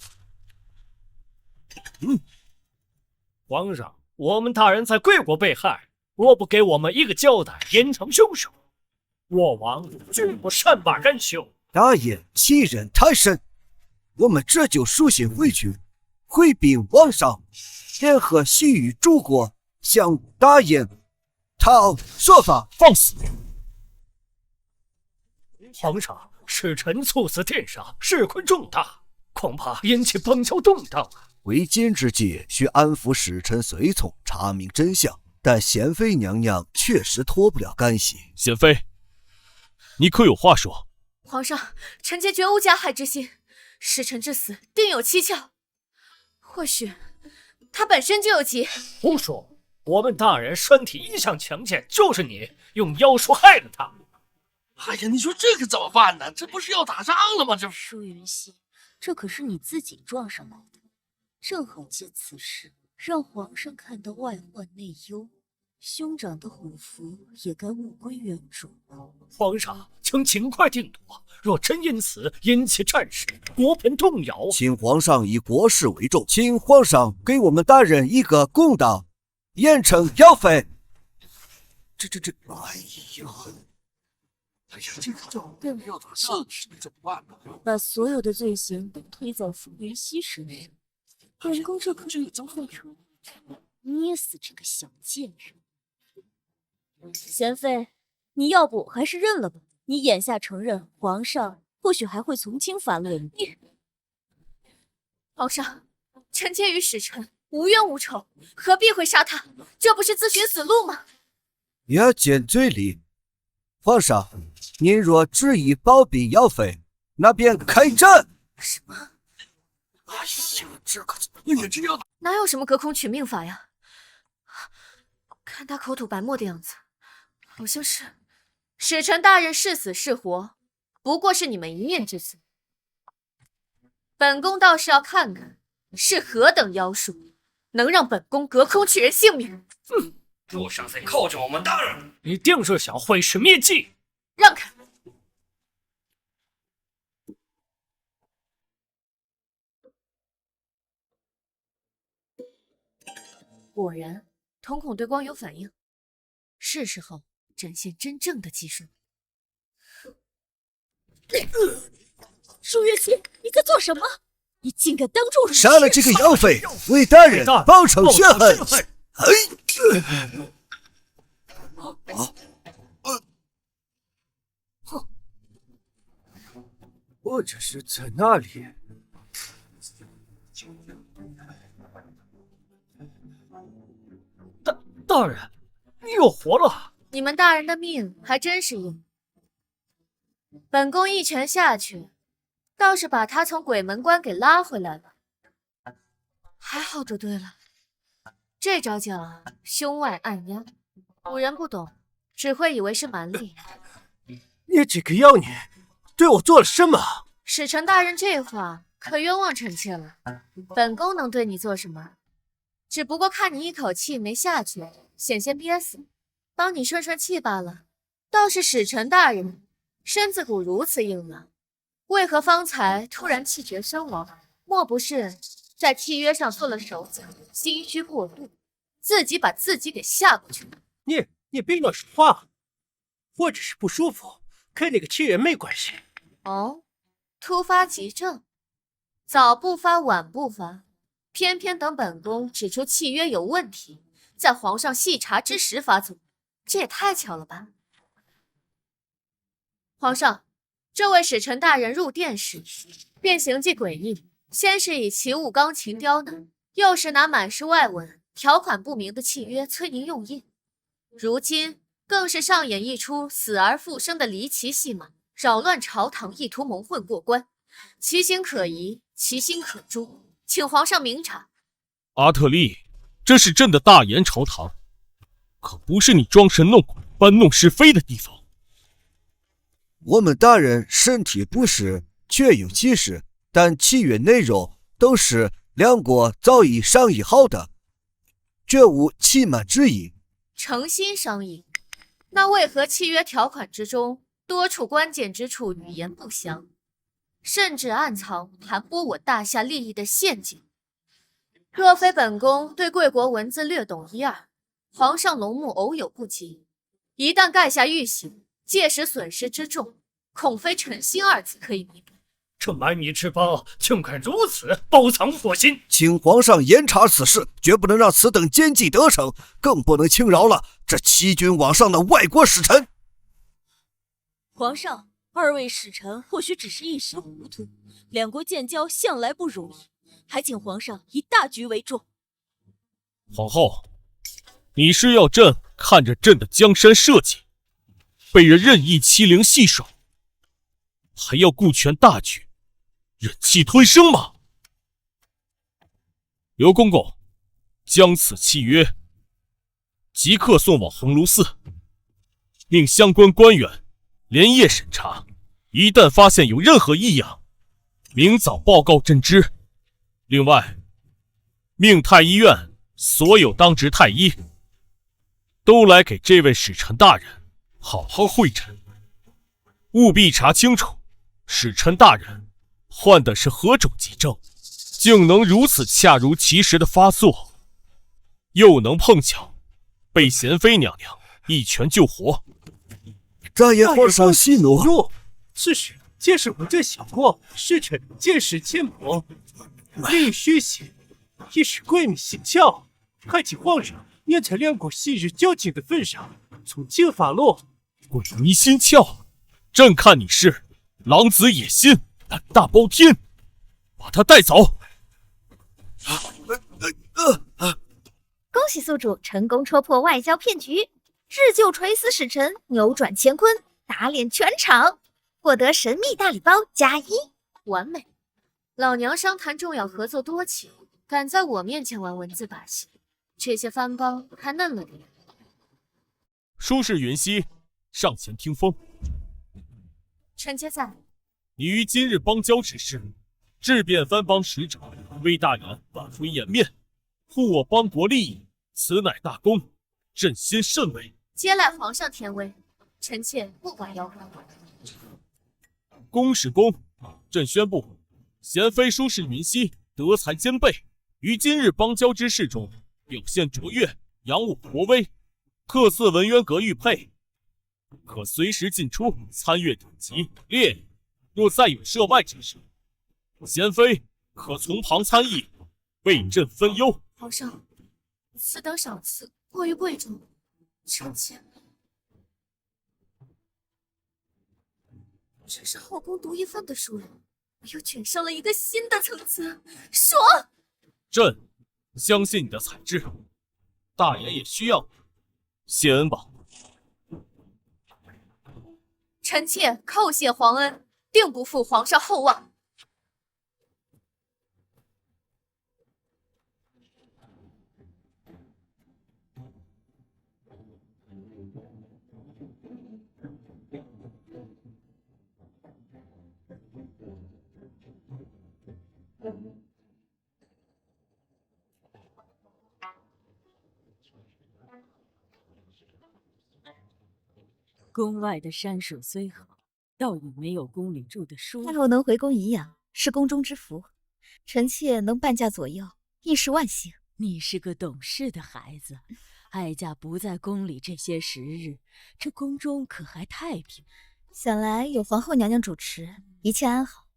皇上，我们大人在贵国被害，若不给我们一个交代，严惩凶手，我王绝不善罢甘休。大爷欺人太甚，我们这就书信回去，回禀皇上，联合西域诸国向大爷讨说法。放肆！皇上，使臣猝死殿上，事关重大，恐怕引起邦交动荡啊！为奸之计，需安抚使臣随从，查明真相。但贤妃娘娘确实脱不了干系。贤妃，你可有话说？皇上，臣妾绝无加害之心，使臣之死定有蹊跷。或许他本身就有疾。胡说！我们大人身体一向强健，就是你用妖术害了他。哎呀，你说这可怎么办呢？这不是要打仗了吗？这舒云熙，这可是你自己撞上来的，正好借此事让皇上看到外患内忧，兄长的虎符也该物归原主。皇上，请尽快定夺，若真因此引起战事，国盆动摇。请皇上以国事为重，请皇上给我们大人一个公道，严惩妖妃。哎呀！哎呀，这个照片要咋上去怎么办呢？把所有的罪行都推在傅云熙身上，本宫这可是已经会成捏死这个小贱人。贤妃，你要不还是认了吧？你眼下承认，皇上或许还会从轻发落你。皇上，臣妾与使臣无冤无仇，何必会杀他？这不是自寻死路吗？也见嘴里。皇上，您若执意保庇姚妃，那便开战。什么？哎呀，这可怎么也这样？哪有什么隔空取命法呀？看他口吐白沫的样子，好像是使臣大人是死是活，不过是你们一面之词。本宫倒是要看看是何等妖术，能让本宫隔空取人性命。若想再靠着我们大人，你定是想毁尸灭迹。让开！果然，瞳孔对光有反应，是时候展现真正的技术。舒月琪，你在做什么？你竟敢当众杀了这个姚妃，为大人报仇雪恨！我这是在哪里？大人，你又活了！你们大人的命还真是硬。本宫一拳下去，倒是把他从鬼门关给拉回来了。还好赌对了，这招叫胸外按压。古人不懂，只会以为是蛮力。你这个妖女对我做了什么？使臣大人这话可冤枉臣妾了。本宫能对你做什么？只不过看你一口气没下去，险些憋死，帮你顺顺气罢了。倒是使臣大人身子骨如此硬朗，为何方才突然气绝身亡？莫不是在契约上做了手脚，心虚过度，自己把自己给吓过去了？你别乱说话，我只是不舒服，跟那个契约没关系。哦，突发急症，早不发晚不发，偏偏等本宫指出契约有问题，在皇上细查之时发作，这也太巧了吧！皇上，这位使臣大人入殿时便行迹诡异，先是以奇物钢琴刁难，又是拿满是外文、条款不明的契约催您用印，如今更是上演一出死而复生的离奇戏码，扰乱朝堂，意图蒙混过关，其行可疑，其心可诛，请皇上明察。阿特利，这是朕的大言朝堂，可不是你装神弄鬼、搬弄是非的地方。我们大人身体不适，确有其事，但契约内容都是两国早已商议好的，绝无欺瞒之意。诚心商议，那为何契约条款之中多处关键之处语言不详，甚至暗藏盘剥我大夏利益的陷阱？若非本宫对贵国文字略懂一二，皇上龙目偶有不及，一旦盖下玉玺，届时损失之重，恐非诚心二字可以弥补。这蛮夷之邦竟敢如此包藏祸心，请皇上严查此事，绝不能让此等奸计得逞，更不能轻饶了这欺君罔上的外国使臣。皇上，二位使臣或许只是一时糊涂，两国建交向来不容易，还请皇上以大局为重。皇后，你是要朕看着朕的江山社稷被人任意欺凌戏耍，还要顾全大局，忍气吞声吗？刘公公，将此契约即刻送往鸿胪寺，命相关官员连夜审查，一旦发现有任何异样，明早报告朕知。另外，命太医院所有当值太医都来给这位使臣大人好好会诊，务必查清楚使臣大人患的是何种疾症，竟能如此恰如其时的发作，又能碰巧被贤妃娘娘一拳救活。大爷皇上息怒。是时，届时我这小国，时辰见识浅薄，另学习，以使贵民信教。还请皇上念在两国昔日交情的份上，从轻发落。贵民心窍，朕看你是狼子野心，胆大包天，把他带走。恭喜宿主成功戳破外交骗局，日就垂死使臣，扭转乾坤，打脸全场，获得神秘大礼包+1，完美。老娘商谈重要合作多期，敢在我面前玩文字把戏，这些番包还嫩了点。舒氏云溪，上前听风。臣妾在。你于今日邦交之事，质变番邦使者，为大人挽回颜面，护我邦国利益，此乃大功，朕心甚慰。接赖皇上天威，臣妾不敢邀功。公是公，朕宣布，贤妃舒氏云溪德才兼备，于今日邦交之事中表现卓越，扬我国威，特赐文渊阁玉佩，可随时进出，参阅等级列。若再有涉外之事，贤妃可从旁参议，为朕分忧。皇上，此等赏赐过于贵重，臣妾只是后宫独一份的殊荣，又卷上了一个新的层次，爽！朕相信你的才智，大言也需要谢恩吧。臣妾叩谢皇恩，定不负皇上厚望。宫外的山水虽好，倒也没有宫里住的舒服。太后能回宫颐养，是宫中之福。臣妾能伴驾左右，亦是万幸。你是个懂事的孩子，哀家不在宫里这些时日，这宫中可还太平？想来有皇后娘娘主持，一切安好。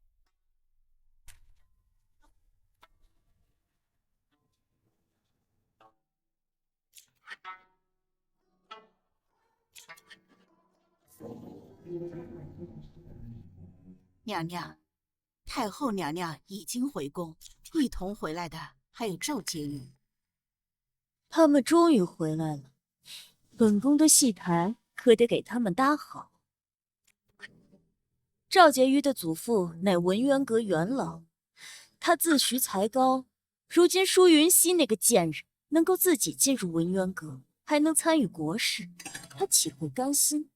娘娘，太后娘娘已经回宫，一同回来的还有赵婕妤。他们终于回来了，本宫的戏台可得给他们搭好。赵婕妤的祖父乃文渊阁元老，他自诩才高，如今舒云溪那个贱人能够自己进入文渊阁，还能参与国事，他岂会甘心？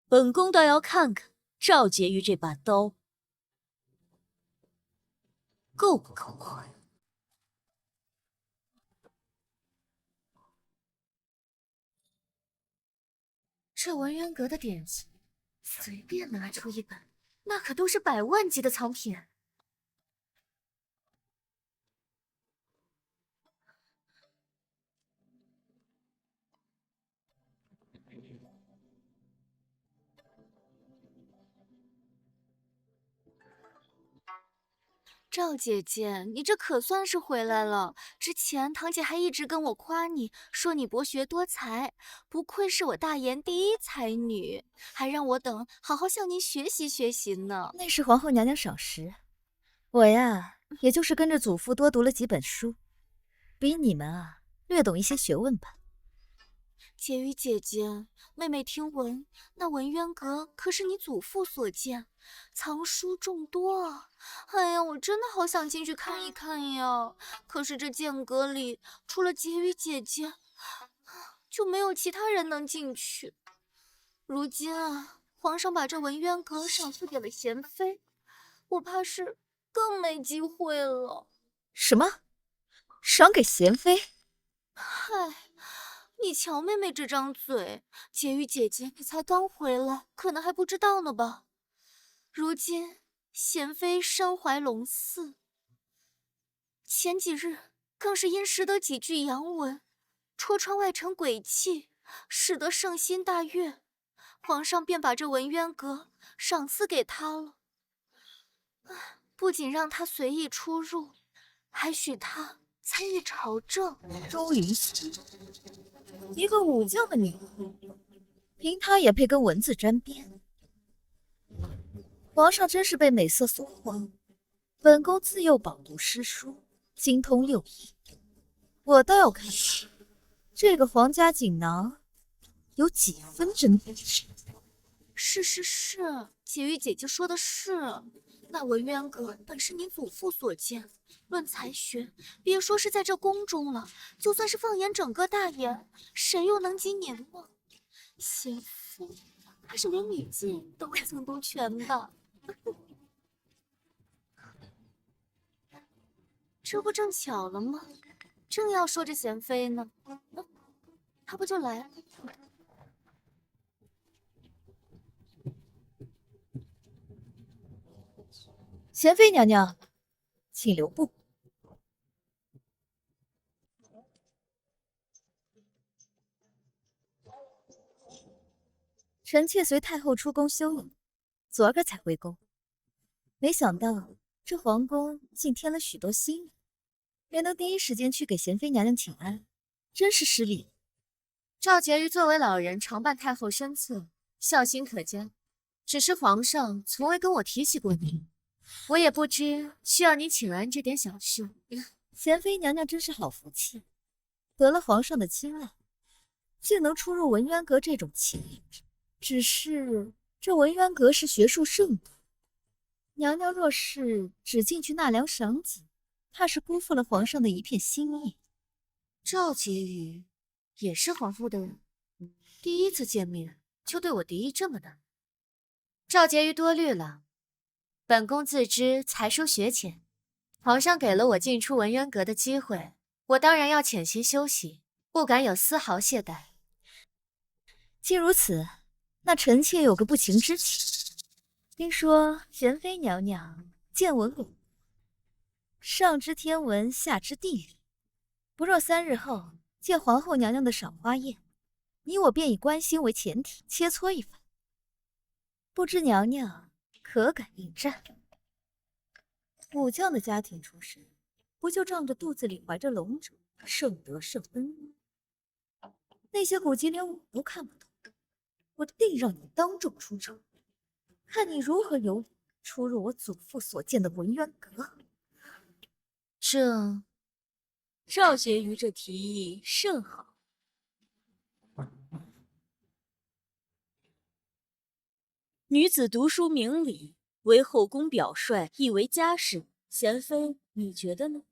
本宫倒要看看赵婕妤这把刀够不够快。这文渊阁的典籍，随便拿出一本，那可都是100万级的藏品。赵姐姐，你这可算是回来了。之前堂姐还一直跟我夸你，说你博学多才，不愧是我大言第一才女，还让我等好好向您学习学习呢。那是皇后娘娘赏识，我呀，也就是跟着祖父多读了几本书，比你们啊略懂一些学问吧。婕妤姐姐，妹妹听闻那文渊阁可是你祖父所建，藏书众多啊！哎呀，我真的好想进去看一看呀！可是这剑阁里除了婕妤姐姐，就没有其他人能进去。如今啊，皇上把这文渊阁赏赐给了贤妃，我怕是更没机会了。什么？赏给贤妃？嗨。你瞧妹妹这张嘴，婕妤姐姐你才刚回来，可能还不知道呢吧。如今贤妃身怀龙嗣，前几日更是因识得几句洋文，戳穿外臣诡计，使得圣心大悦。皇上便把这文渊阁赏赐给他了。不仅让他随意出入，还许他参与朝政。周云熙，一个武将的女儿，凭她也配跟文字沾边？皇上真是被美色所惑。本宫自幼饱读诗书，精通六艺，我倒要看看这个皇家锦囊有几分真品。是，解玉姐姐说的是，那文渊阁本是您祖父所建，论才学，别说是在这宫中了，就算是放眼整个大研，谁又能及您呢？贤妃，怕是连女妓都未曾读全吧？这不正巧了吗？正要说着贤妃呢，她不就来了？贤妃娘娘，请留步。臣妾随太后出宫休养，昨儿个才回宫。没想到这皇宫竟添了许多新人，没能第一时间去给贤妃娘娘请安，真是失礼。赵婕妤作为老人，常伴太后身侧，孝心可嘉。只是皇上从未跟我提起过您。我也不知需要你请安这点小事。贤妃娘娘真是好福气，得了皇上的青睐，竟能出入文渊阁这种奇异。只是这文渊阁是学术圣地，娘娘若是只进去纳凉赏景，怕是辜负了皇上的一片心意。赵婕妤也是皇后的人，第一次见面就对我敌意这么大。赵婕妤多虑了。本宫自知才疏学浅，皇上给了我进出文渊阁的机会，我当然要潜心修习，不敢有丝毫懈怠。既如此，那臣妾有个不情之请。听说贤妃娘娘见闻广博，上知天文，下知地理，不若3日后借皇后娘娘的赏花宴，你我便以关心为前提，切磋一番。不知娘娘可敢应战？武将的家庭出身，不就仗着肚子里怀着龙种，圣德圣恩吗？那些古籍连我都看不懂，我定让你当众出丑，看你如何有理出入我祖父所建的文渊阁。赵婕妤这提议甚好。女子读书明理，为后宫表率，亦为家事。贤妃，你觉得呢？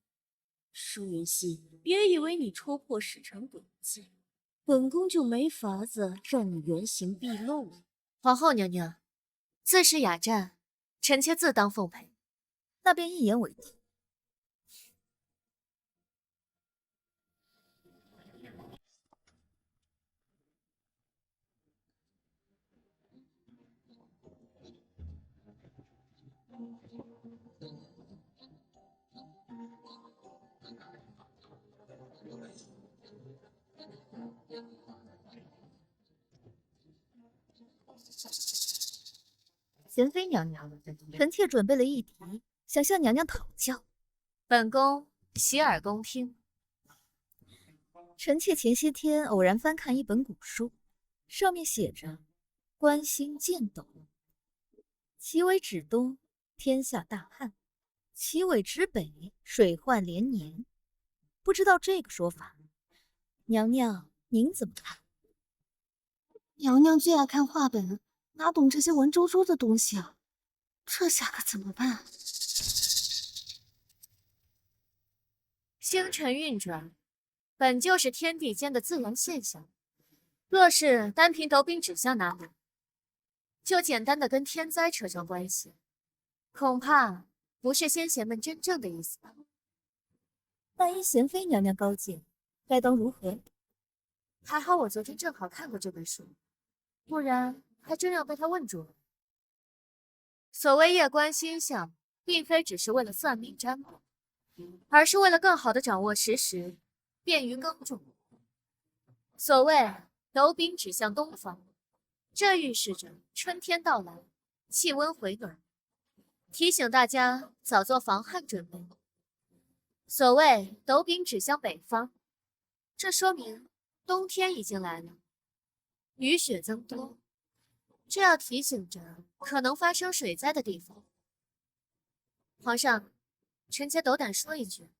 舒云熙，别以为你戳破使臣诡计，本宫就没法子让你原形毕露了。皇后娘娘，自是雅战，臣妾自当奉陪。那便一言为定。贤妃娘娘，臣妾准备了一题，想向娘娘讨教。本宫洗耳恭听。臣妾前些天偶然翻看一本古书，上面写着“观星见斗”，其为指东，天下大旱；其为指北，水患连年。不知道这个说法，娘娘您怎么看？娘娘最爱看话本，哪懂这些文绉绉的东西啊？这下可怎么办？星辰运转，本就是天地间的自然现象。若是单凭斗柄指向哪里，就简单的跟天灾扯上关系，恐怕不是先贤们真正的意思吧。万一贤妃娘娘高见，该当如何？还好我昨天正好看过这本书，不然还真要被他问住了。所谓夜观星象，并非只是为了算命占卜，而是为了更好的掌握时时，便于耕种。所谓斗柄指向东方，这预示着春天到来，气温回暖，提醒大家早做防旱准备。所谓斗柄指向北方，这说明冬天已经来了，雨雪增多，这要提醒着可能发生水灾的地方。皇上，臣妾斗胆说一句，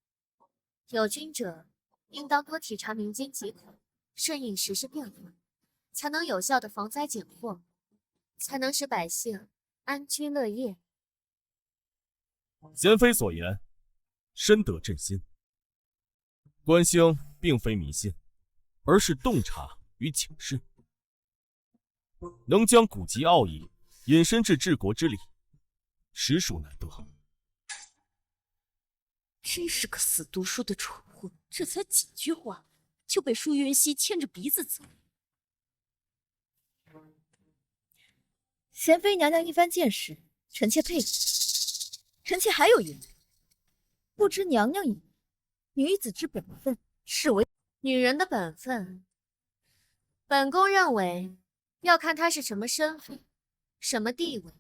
有君者应当多体察民间疾苦，顺应时事变化，才能有效的防灾减祸，才能使百姓安居乐业。贤妃所言，深得朕心。观星并非迷信，而是洞察与警示，能将古籍奥义引申至治国之理，实属难得。真是个死读书的蠢货，这才几句话就被舒云熙牵着鼻子走。贤妃娘娘一番见识，臣妾佩服。臣妾还有疑问，不知娘娘以女子之本分视为女人的本分，本宫认为要看她是什么身份，什么地位。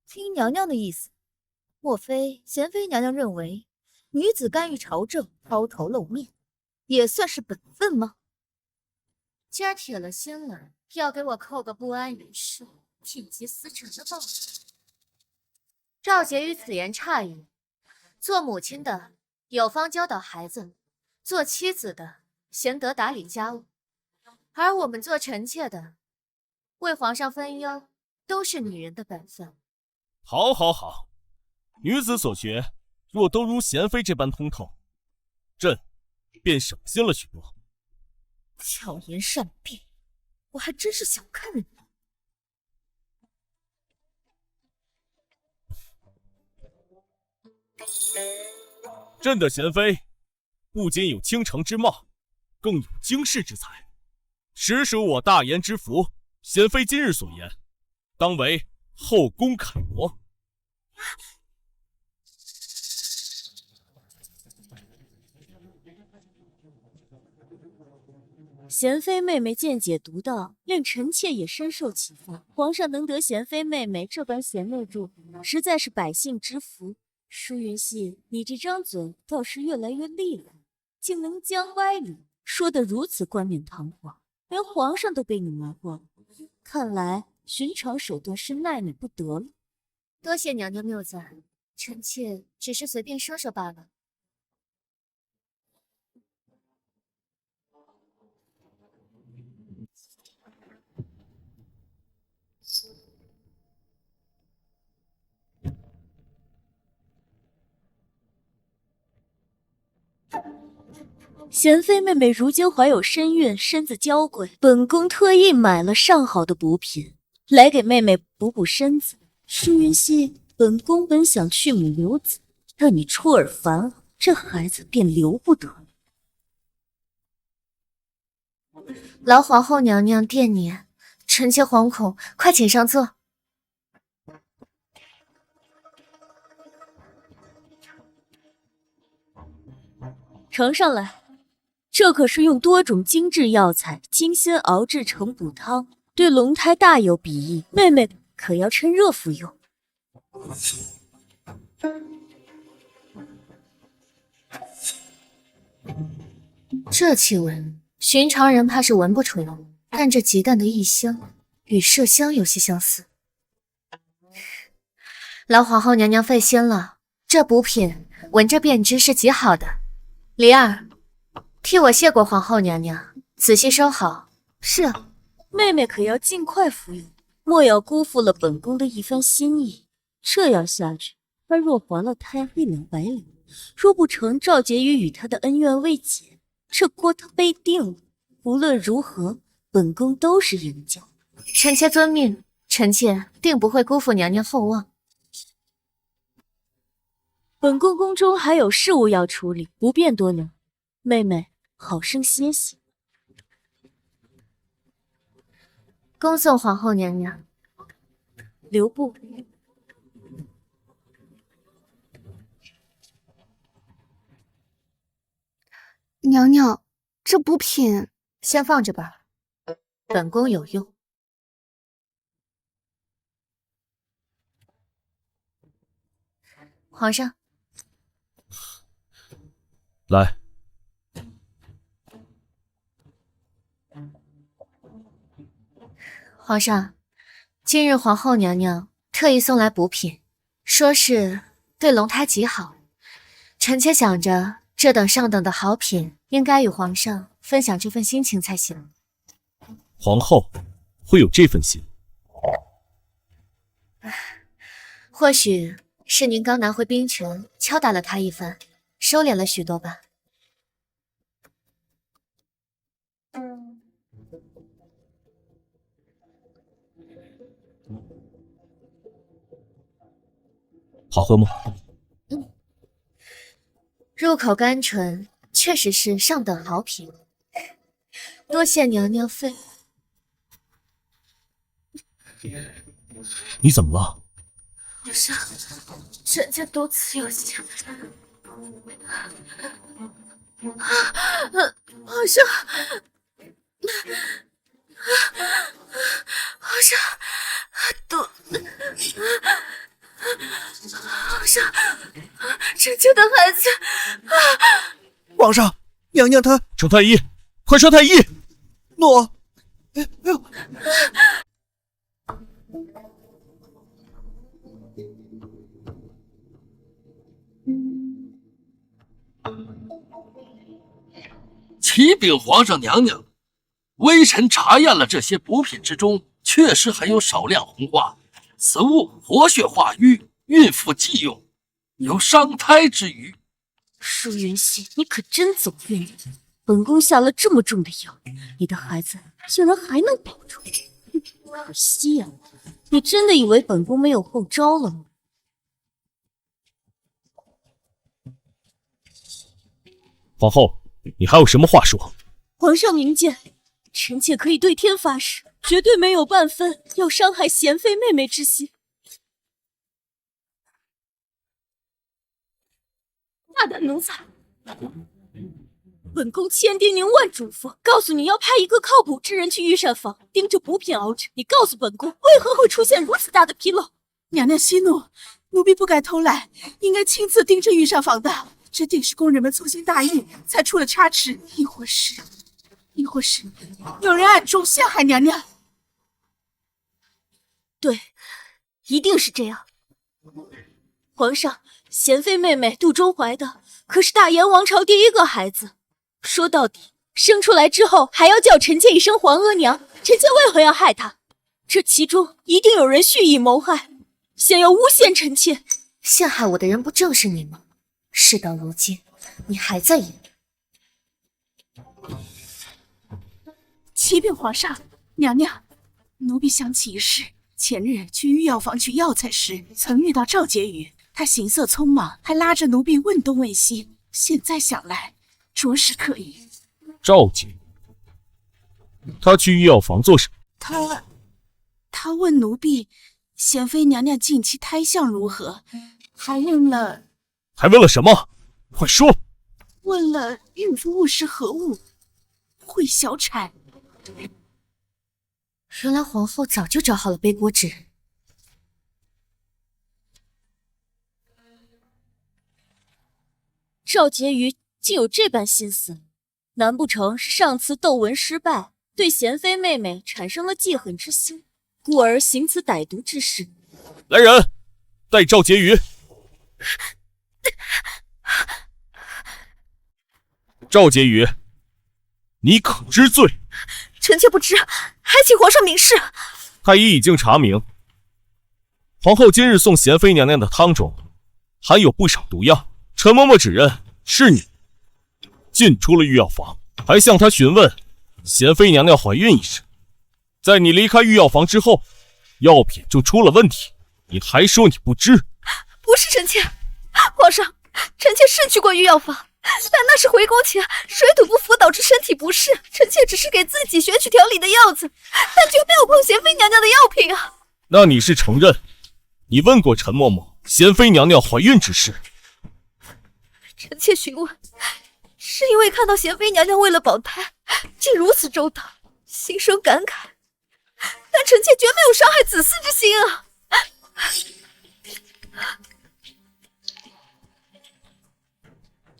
听娘娘的意思，莫非贤妃娘娘认为女子干预朝政、抛头露面，也算是本分吗？今儿铁了心了，要给我扣个不安于世、品级思成的报纸。赵婕妤此言差矣，做母亲的有方教导孩子，做妻子的贤德打理家务，而我们做臣妾的为皇上分忧，都是女人的本分。好，好，好，女子所学若都如贤妃这般通透，朕便省心了许多。巧言善辩，我还真是小看了你。朕的贤妃不仅有倾城之貌，更有经世之才，实属我大颜之福。贤妃今日所言，当为后宫楷模。贤妃妹妹见解独到，令臣妾也深受启发。皇上能得贤妃妹妹这般贤内助，实在是百姓之福。舒云熙，你这张嘴倒是越来越厉害，竟能将歪理说得如此冠冕堂皇，连皇上都被你迷惑了。看来寻常手段是奈你不得了。多谢娘娘谬赞，臣妾只是随便说说罢了。贤妃妹妹如今怀有身孕，身子娇贵，本宫特意买了上好的补品来给妹妹补补身子。舒云熙，本宫本想去母留子，但你出尔反尔，这孩子便留不得了。劳皇后娘娘惦念，臣妾惶恐，快请上座。呈上来，这可是用多种精致药材精心熬制成补汤，对龙胎大有裨益，妹妹可要趁热服用。这气味，寻常人怕是闻不出来，但这极淡的异香与麝香有些相似。劳皇后娘娘费心了，这补品闻着便知是极好的。梨儿，替我谢过皇后娘娘，仔细收好。是啊，妹妹可要尽快服用，莫要辜负了本宫的一番心意。这样下去，她若怀了胎，一了百了；若不成，赵婕妤与她的恩怨未解，这锅她背定了。无论如何，本宫都是赢家。臣妾遵命，臣妾定不会辜负娘娘厚望。本宫宫中还有事务要处理，不便多留。妹妹好生歇息。恭送皇后娘娘。留步。娘娘，这补品先放着吧，本宫有用。皇上，来。皇上，今日皇后娘娘特意送来补品，说是对龙胎极好。臣妾想着，这等上等的好品，应该与皇上分享这份心情才行。皇后会有这份心？或许是您刚拿回兵权，敲打了他一番，收敛了许多吧。好喝吗？入口甘醇，确实是上等好品。多谢娘娘费。你怎么了？皇上，臣妾多次有幸。皇上，皇上，皇上，臣妾的孩子。皇上，娘娘她……程太医，快传太医！诺，哎呦！启禀皇上娘娘，微臣查验了这些补品之中，确实含有少量红花，此物活血化瘀，孕妇忌用，有伤胎之虞。舒云熙，你可真走运了！本宫下了这么重的药，你的孩子竟然还能保住。可惜呀，你真的以为本宫没有后招了吗？皇后，你还有什么话说？皇上明鉴，臣妾可以对天发誓，绝对没有半分要伤害贤妃妹妹之心。大胆奴才！本宫千叮咛万嘱咐，告诉你要派一个靠谱之人去御膳房盯着补品熬制。你告诉本宫，为何会出现如此大的纰漏？娘娘息怒，奴婢不该偷懒，应该亲自盯着御膳房的。这定是宫人们粗心大意，才出了差池，亦或是有人暗中陷害娘娘。对，一定是这样。皇上，贤妃妹妹肚中怀的可是大燕王朝第一个孩子，说到底，生出来之后还要叫臣妾一声皇额娘，臣妾为何要害她？这其中一定有人蓄意谋害，想要诬陷臣妾。陷害我的人不正是你吗？事到如今，你还在演。启禀皇上，娘娘，奴婢想起一事。前日去御药房取药材时，曾遇到赵婕妤，她行色匆忙，还拉着奴婢问东问西。现在想来，着实可疑。赵婕妤，她去御药房做什么？她问奴婢，贤妃娘娘近期胎相如何，还问了什么？快说！问了孕妇误食何物，会小产。原来皇后早就找好了背锅之人。赵婕妤竟有这般心思，难不成是上次斗文失败，对贤妃妹妹产生了记恨之心，故而行此歹毒之事？来人，带赵婕妤。赵婕妤，你可知罪？臣妾不知，还请皇上明示。太医已经查明，皇后今日送贤妃娘娘的汤中含有不少毒药。陈嬷嬷指认是你进出了御药房，还向她询问贤妃娘娘怀孕一事。在你离开御药房之后，药品就出了问题，你还说你不知？不是臣妾，皇上，臣妾是去过御药房，但那是回宫前水土不服导致身体不适，臣妾只是给自己选取调理的药子，但绝没有碰贤妃娘娘的药品啊。那你是承认你问过陈嬷嬷贤妃娘娘怀孕之事？臣妾询问，是因为看到贤妃娘娘为了保胎竟如此周到，心生感慨，但臣妾绝没有伤害子嗣之心啊。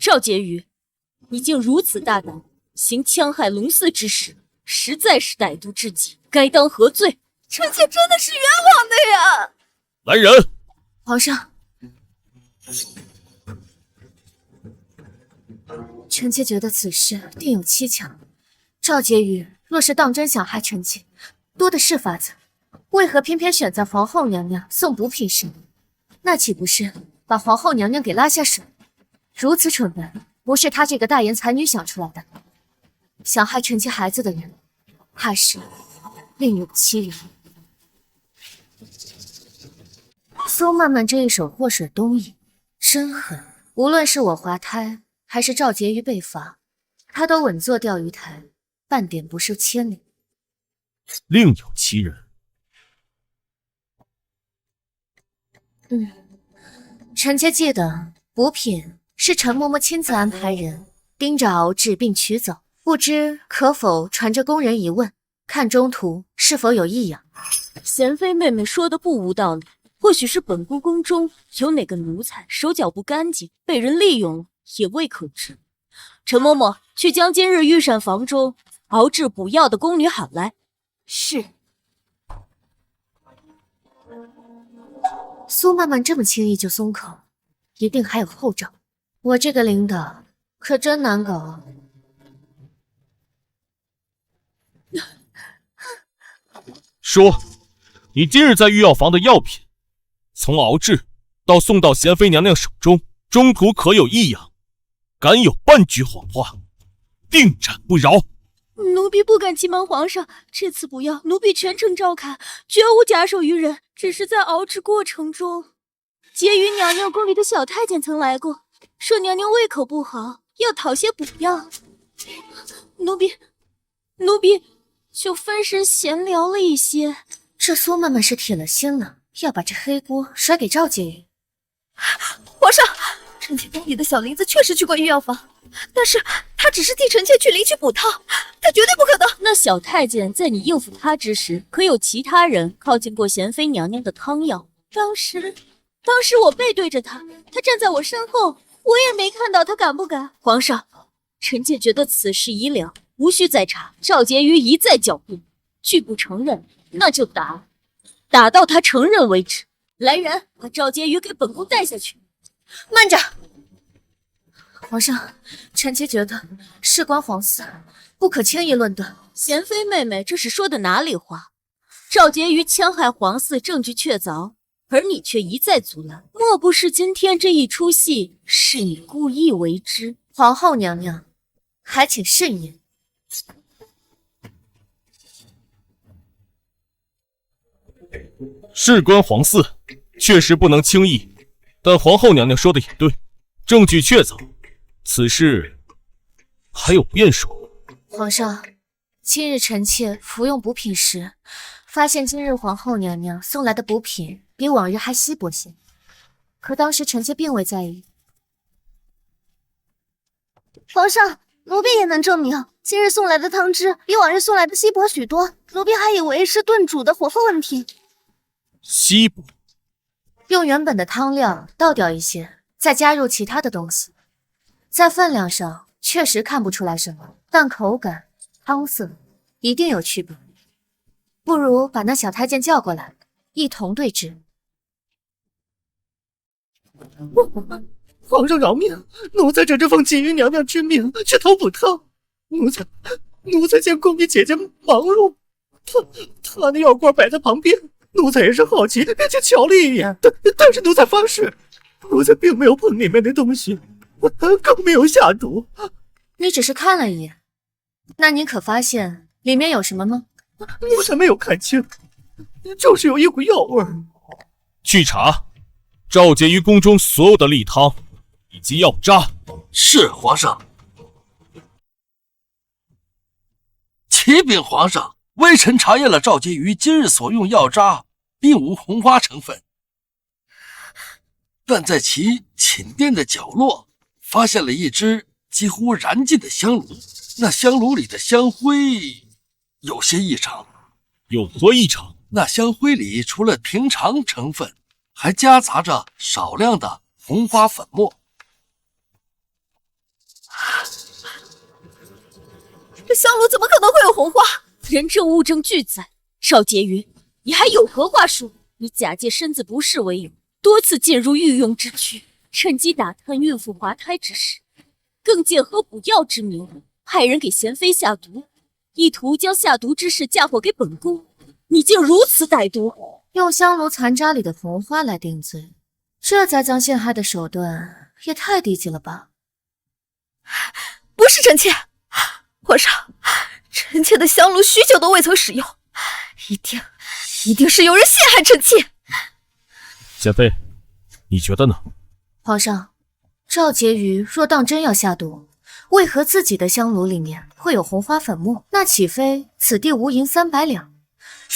赵婕妤，你竟如此大胆，行戕害龙嗣之事，实在是歹毒至极，该当何罪？臣妾真的是冤枉的呀！来人！皇上，臣妾觉得此事定有蹊跷。赵婕妤若是当真想害臣妾，多的是法子，为何偏偏选在皇后娘娘送补品时？那岂不是把皇后娘娘给拉下水？如此蠢笨，不是她这个大言才女想出来的。想害臣妾孩子的人，怕是另有其人。苏曼曼这一手祸水东移，真狠！无论是我滑胎，还是赵婕妤被罚，她都稳坐钓鱼台，半点不受牵连。另有其人。臣妾记得补品是陈嬷嬷亲自安排人盯着熬制并取走，不知可否传着宫人一问，看中途是否有异样。贤妃妹妹说的不无道理，或许是本宫宫中有哪个奴才手脚不干净，被人利用了，也未可知。陈嬷嬷，去将今日御膳房中熬制补药的宫女喊来。是。苏曼曼这么轻易就松口，一定还有后招。我这个领导可真难搞啊！说，你今日在御药房的药品，从熬制到送到贤妃娘娘手中，中途可有异样？敢有半句谎话，定斩不饶！奴婢不敢欺瞒皇上，这次补药奴婢全程照看，绝无假手于人。只是在熬制过程中，婕妤娘娘宫里的小太监曾来过，说娘娘胃口不好，要讨些补药。奴婢就分神闲聊了一些。这苏曼曼是铁了心了，要把这黑锅甩给赵婕妤。皇上，臣妾宫里的小林子确实去过御药房，但是他只是替臣妾去领取补汤，他绝对不可能。那小太监在你应付他之时，可有其他人靠近过贤妃娘娘的汤药？当时我背对着他，他站在我身后，我也没看到他敢不敢。皇上，臣妾觉得此事已了，无需再查。赵婕妤一再狡辩，拒不承认，那就打到他承认为止。来人，把赵婕妤给本宫带下去。慢着！皇上，臣妾觉得事关皇嗣，不可轻易论断。贤妃妹妹，这是说的哪里话？赵婕妤戕害皇嗣，证据确凿，而你却一再阻拦，莫不是今天这一出戏是你故意为之？皇后娘娘，还请慎言。事关皇嗣，确实不能轻易。但皇后娘娘说的也对，证据确凿，此事还有变数。皇上，今日臣妾服用补品时，发现今日皇后娘娘送来的补品比往日还稀薄些，可当时臣妾并未在意。皇上，奴婢也能证明，今日送来的汤汁比往日送来的稀薄许多，奴婢还以为是炖煮的火候问题。稀薄？用原本的汤料倒掉一些，再加入其他的东西，在分量上确实看不出来什么，但口感、汤色一定有区别。不如把那小太监叫过来，一同对质。皇上饶命！奴才这奉婕妤娘娘之命去偷补汤，奴才见宫里姐姐忙碌，她那药罐摆在旁边。奴才也是好奇，便去瞧了一眼，但是奴才发誓，奴才并没有碰里面的东西，更没有下毒。你只是看了一眼，那你可发现里面有什么吗？奴才没有看清，就是有一股药味。去查赵婕妤宫中所有的例汤以及药渣。是皇上。启禀皇上，微臣查验了赵婕妤今日所用药渣，并无红花成分，但在其寝殿的角落发现了一只几乎燃尽的香炉，那香炉里的香灰有些异常。有何异常？那香灰里除了平常成分，还夹杂着少量的红花粉末。这香炉怎么可能会有红花？人证物证俱在，邵婕妤，你还有何话说？你假借身子不适为由，多次进入御用之区，趁机打探孕妇滑胎之事，更借喝补药之名，派人给贤妃下毒，意图将下毒之事嫁祸给本宫。你竟如此歹毒！用香炉残渣里的红花来定罪，这栽赃陷害的手段也太低级了吧？不是臣妾，皇上，臣妾的香炉许久都未曾使用，一定是有人陷害臣妾。贤妃，你觉得呢？皇上，赵婕妤若当真要下毒，为何自己的香炉里面会有红花粉末？那岂非此地无银300两？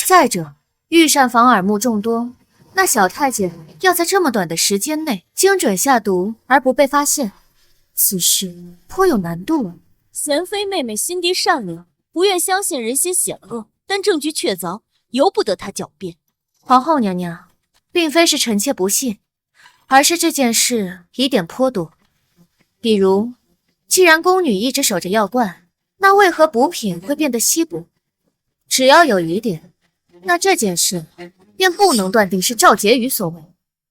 再者，御膳房耳目众多，那小太监要在这么短的时间内精准下毒而不被发现，此事颇有难度啊。贤妃妹妹心地善良，不愿相信人心险恶，但证据确凿，由不得她狡辩。皇后娘娘，并非是臣妾不信，而是这件事疑点颇多。比如，既然宫女一直守着药罐，那为何补品会变得稀薄？只要有疑点，那这件事便不能断定是赵婕妤所为。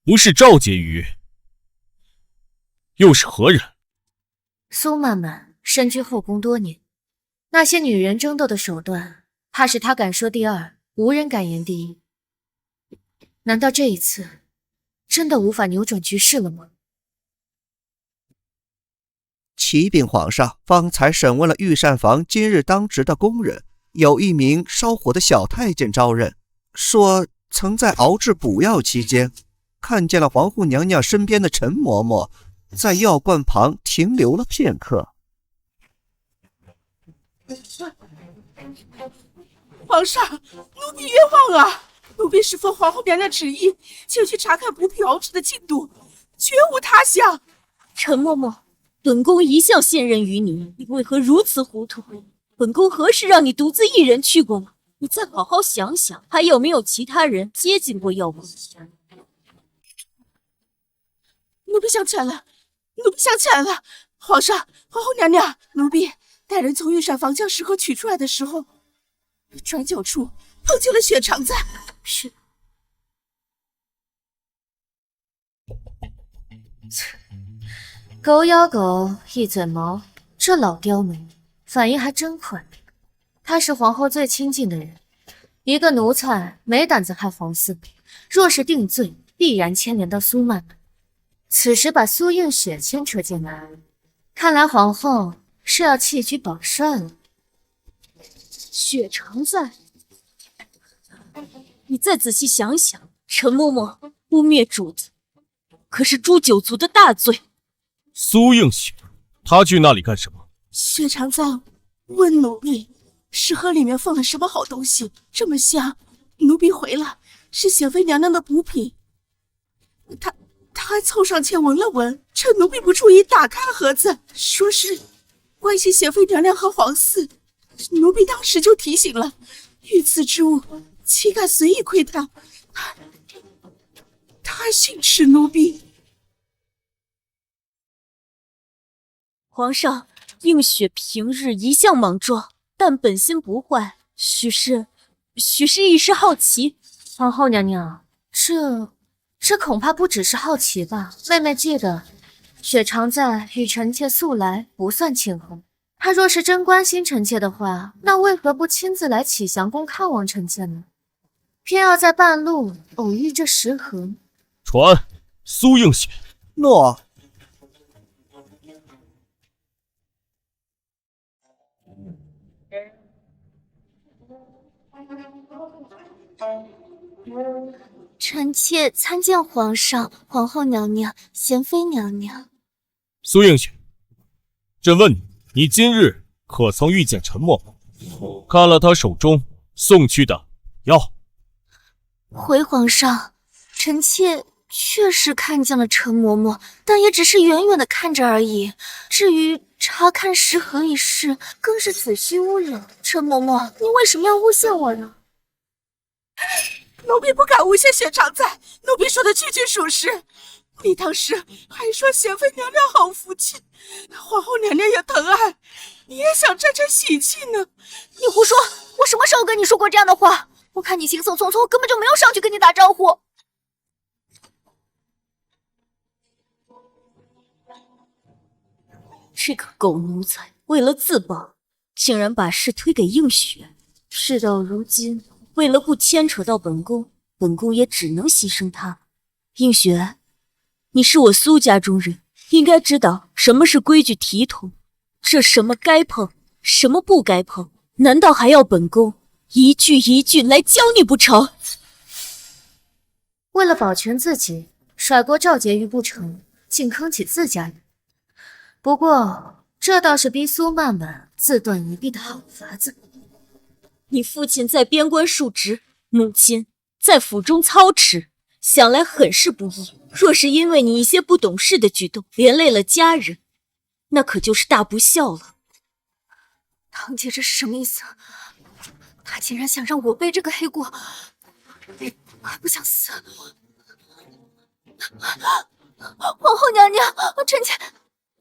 不是赵婕妤，又是何人？苏曼曼身居后宫多年，那些女人争斗的手段，怕是她敢说第二，无人敢言第一。难道这一次真的无法扭转局势了吗？启禀皇上，方才审问了御膳房今日当值的工人，有一名烧火的小太监招认，说曾在熬制补药期间，看见了皇后娘娘身边的陈嬷嬷在药罐旁停留了片刻。皇上，奴婢冤枉啊！奴婢是奉皇后娘娘旨意，前去查看补品熬制的进度，绝无他想。陈嬷嬷，本宫一向信任于你，你为何如此糊涂？本宫何时让你独自一人去过了？你再好好想想，还有没有其他人接近过药罐？奴婢想起来了，皇上，皇后娘娘，奴婢带人从御膳房将食盒取出来的时候，转角处碰见了血肠子。是。狗咬狗，一嘴毛，这老刁民反应还真快。他是皇后最亲近的人，一个奴才没胆子害皇嗣，若是定罪，必然牵连到苏曼曼。此时把苏映雪牵扯进来，看来皇后是要弃车保帅了。血常在，你再仔细想想，陈嬷嬷污蔑主子，可是诛九族的大罪。苏映雪，她去那里干什么？血常在问奴婢，食盒里面放了什么好东西，这么香？奴婢回了，是贤妃娘娘的补品。他还凑上前闻了闻，趁奴婢不注意打开了盒子，说是关心贤妃娘娘和皇嗣。奴婢当时就提醒了，遇刺之物岂敢随意窥探，他训斥奴婢。皇上，映雪平日一向莽撞，但本心不坏，许是一时好奇。皇后娘娘，这恐怕不只是好奇吧？妹妹记得，雪常在与臣妾素来不算亲和。他若是真关心臣妾的话，那为何不亲自来启祥宫看望臣妾呢？偏要在半路偶遇这食盒。传苏映雪。诺。臣妾参见皇上、皇后娘娘、贤妃娘娘。苏映雪，朕问你，你今日可曾遇见陈嬷嬷？看了她手中送去的药。回皇上，臣妾确实看见了陈嬷嬷，但也只是远远的看着而已。至于查看食盒一事，更是子虚乌有。陈嬷嬷，你为什么要诬陷我呢？奴婢不敢诬陷雪常在，奴婢说的句句属实。你当时还说贤妃娘娘好福气，皇后娘娘也疼爱，你也想沾沾喜气呢？你胡说！我什么时候跟你说过这样的话？我看你行色匆匆，根本就没有上去跟你打招呼。这个狗奴才为了自保，竟然把事推给映雪。事到如今，为了不牵扯到本宫，本宫也只能牺牲他。映雪，你是我苏家中人，应该知道什么是规矩体统，这什么该碰，什么不该碰，难道还要本宫一句一句来教你不成？为了保全自己，甩锅赵婕妤不成，竟坑起自家人。不过，这倒是逼苏曼曼自断一臂的好法子。你父亲在边关述职，母亲在府中操持，想来很是不易。若是因为你一些不懂事的举动连累了家人，那可就是大不孝了。堂姐这是什么意思？她竟然想让我背这个黑锅，还不想死！皇后娘娘，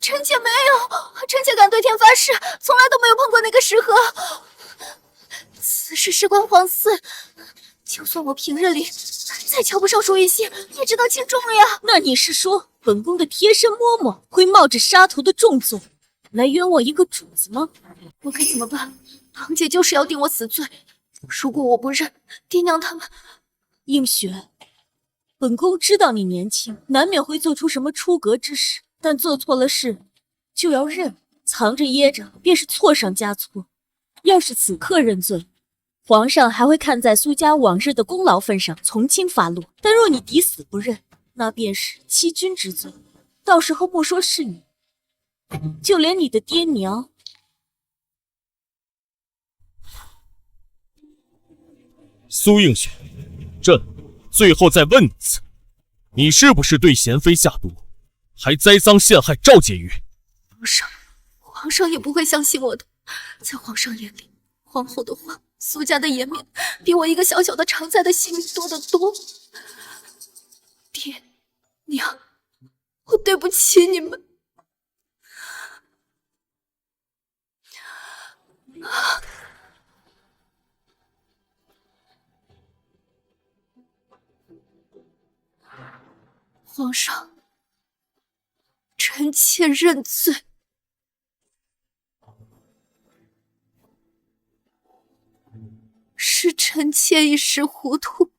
臣妾没有，臣妾敢对天发誓，从来都没有碰过那个石盒。此事事关皇嗣，就算我平日里再瞧不上舒玉溪，也知道轻重了呀。那你是说本宫的贴身嬷嬷会冒着杀头的重罪来冤枉一个主子吗？我该怎么办？堂姐就是要定我死罪，如果我不认，爹娘他们……映雪，本宫知道你年轻，难免会做出什么出格之事，但做错了事就要认，藏着掖着便是错上加错。要是此刻认罪，皇上还会看在苏家往日的功劳份上从轻发落，但若你抵死不认，那便是欺君之罪，到时候不说是你，就连你的爹娘……苏映雪，朕最后再问你一次，你是不是对贤妃下毒，还栽赃陷害赵婕妤？皇上也不会相信我的。在皇上眼里，皇后的话，苏家的颜面，比我一个小小的常在的性命多得多。爹娘，我对不起你们。皇上，臣妾认罪。是臣妾一时糊涂，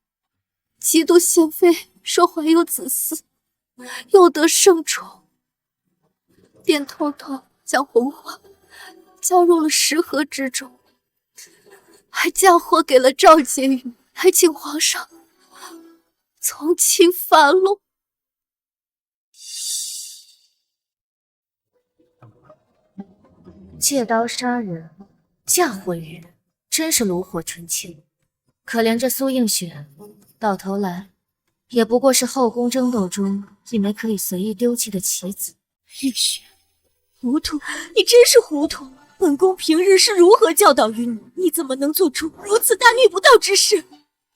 嫉妒贤妃说怀有子嗣，又得圣宠，便偷偷将红花浇入了食盒之中，还嫁祸给了赵婕妤，还请皇上从轻发落。借刀杀人，嫁祸于人，真是炉火纯青。可怜这苏映雪，到头来也不过是后宫争斗中一枚可以随意丢弃的棋子。映雪，糊涂，你真是糊涂！本宫平日是如何教导于你，你怎么能做出如此大逆不道之事？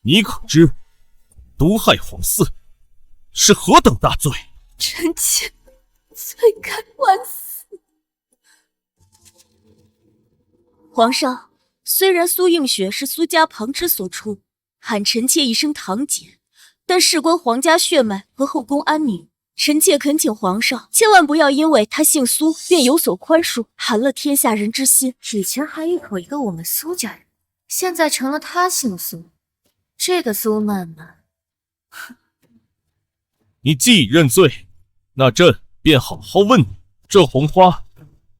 你可知毒害皇嗣是何等大罪？臣妾罪该万死。皇上，虽然苏映雪是苏家旁支所出，喊臣妾一声堂姐，但事关皇家血脉和后宫安宁，臣妾恳请皇上千万不要因为她姓苏便有所宽恕，寒了天下人之心。以前还一口一个我们苏家人，现在成了他姓苏，这个苏曼曼，你既已认罪，那朕便好好问你，这红花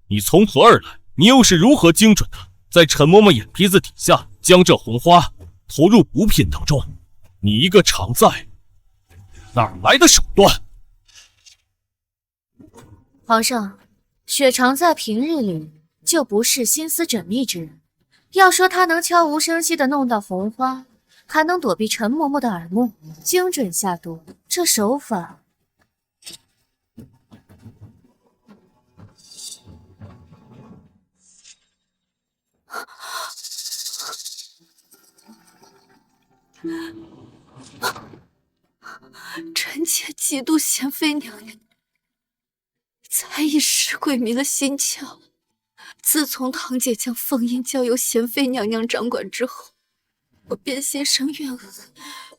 你从何而来？你又是如何精准的在陈嬷嬷眼皮子底下将这红花投入补品当中？你一个常在，哪来的手段？皇上，雪常在平日里就不是心思缜密之人。要说他能悄无声息的弄到红花，还能躲避陈嬷嬷的耳目，精准下毒，这手法……臣臣妾嫉妒贤妃娘娘，才一时鬼迷了心窍。自从堂姐将凤印交由贤妃娘娘掌管之后，我便心生怨恨。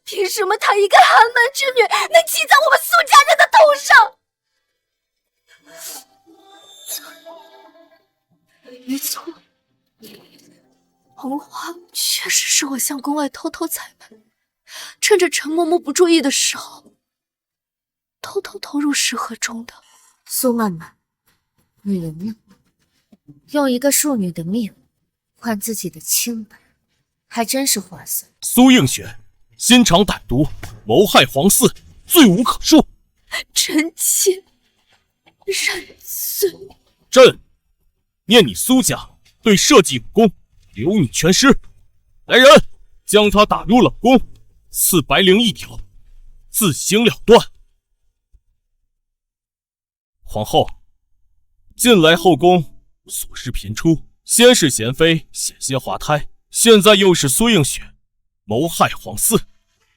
凭什么她一个寒门之女能骑在我们苏家人的头上？没错，红花确实是我向宫外偷偷采买，趁着陈嬷嬷不注意的时候，偷偷投入食盒中的。苏曼曼，你赢了，用一个庶女的命换自己的清白，还真是划算。苏映雪心肠歹毒，谋害皇嗣，罪无可恕。臣妾认罪。朕念你苏家对社稷有功，留你全尸。来人，将他打入冷宫，赐白绫1条，自行了断。皇后，近来后宫琐事频出，先是贤妃险些滑胎，现在又是苏映雪谋害皇嗣。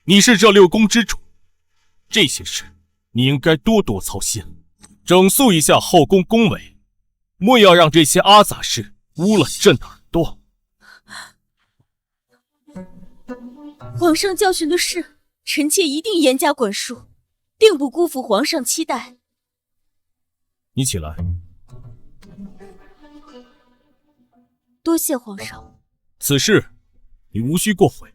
你是这6宫之主，这些事你应该多多操心，整肃一下后宫宫闱，莫要让这些阿杂事污了朕的耳朵。皇上教训的是，臣妾一定严加管束，定不辜负皇上期待。你起来。多谢皇上。此事你无需过悔。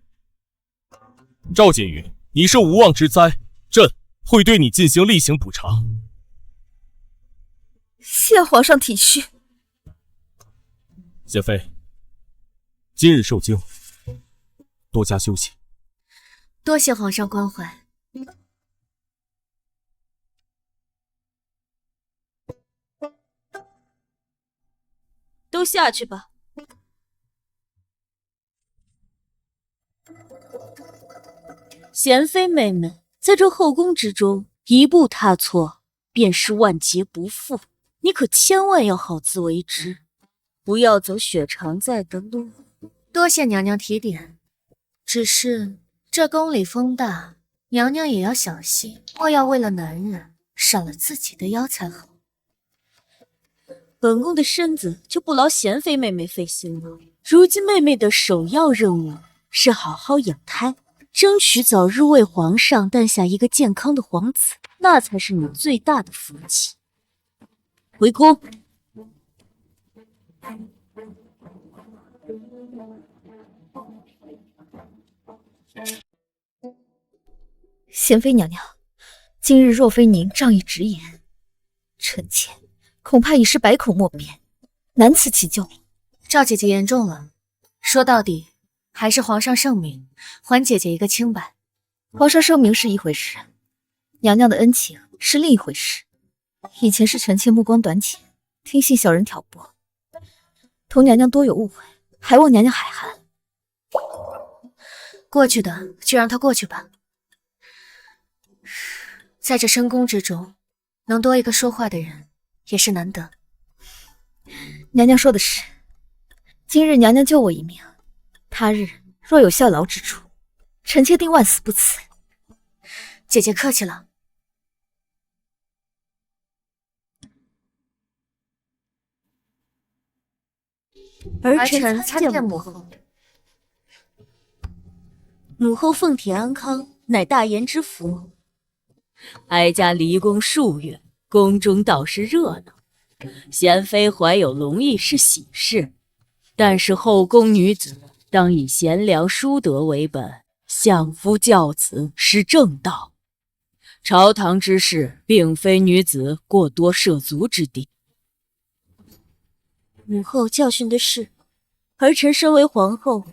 赵锦瑜，你是无妄之灾，朕会对你进行例行补偿。谢皇上体恤。贤妃，今日受惊，多加休息。多谢皇上关怀。都下去吧。贤妃妹妹，在这后宫之中，一步踏错，便是万劫不复。你可千万要好自为之，不要走雪常在的路。多谢娘娘提点，只是这宫里风大，娘娘也要小心，莫要为了男人伤了自己的腰才好。本宫的身子就不劳贤妃妹妹费心了。如今妹妹的首要任务是好好养胎，争取早日为皇上诞下一个健康的皇子，那才是你最大的福气。回宫。贤妃娘娘，今日若非您仗义直言，臣妾恐怕已是百口莫辩，难辞其咎。赵姐姐言重了，说到底还是皇上圣明，还姐姐一个清白。皇上圣明是一回事，娘娘的恩情是另一回事。以前是臣妾目光短浅，听信小人挑拨，同娘娘多有误会，还望娘娘海涵。过去的就让它过去吧。在这深宫之中，能多一个说话的人也是难得。娘娘说的是，今日娘娘救我一命，他日若有效劳之处，臣妾定万死不辞。姐姐客气了。儿臣参见母后。母后凤体安康，乃大言之福。哀家离宫数月，宫中倒是热闹。贤妃怀有龙翼是喜事，但是后宫女子当以贤良淑德为本，相夫教子是正道。朝堂之事，并非女子过多涉足之地。母后教训的是，儿臣身为皇后，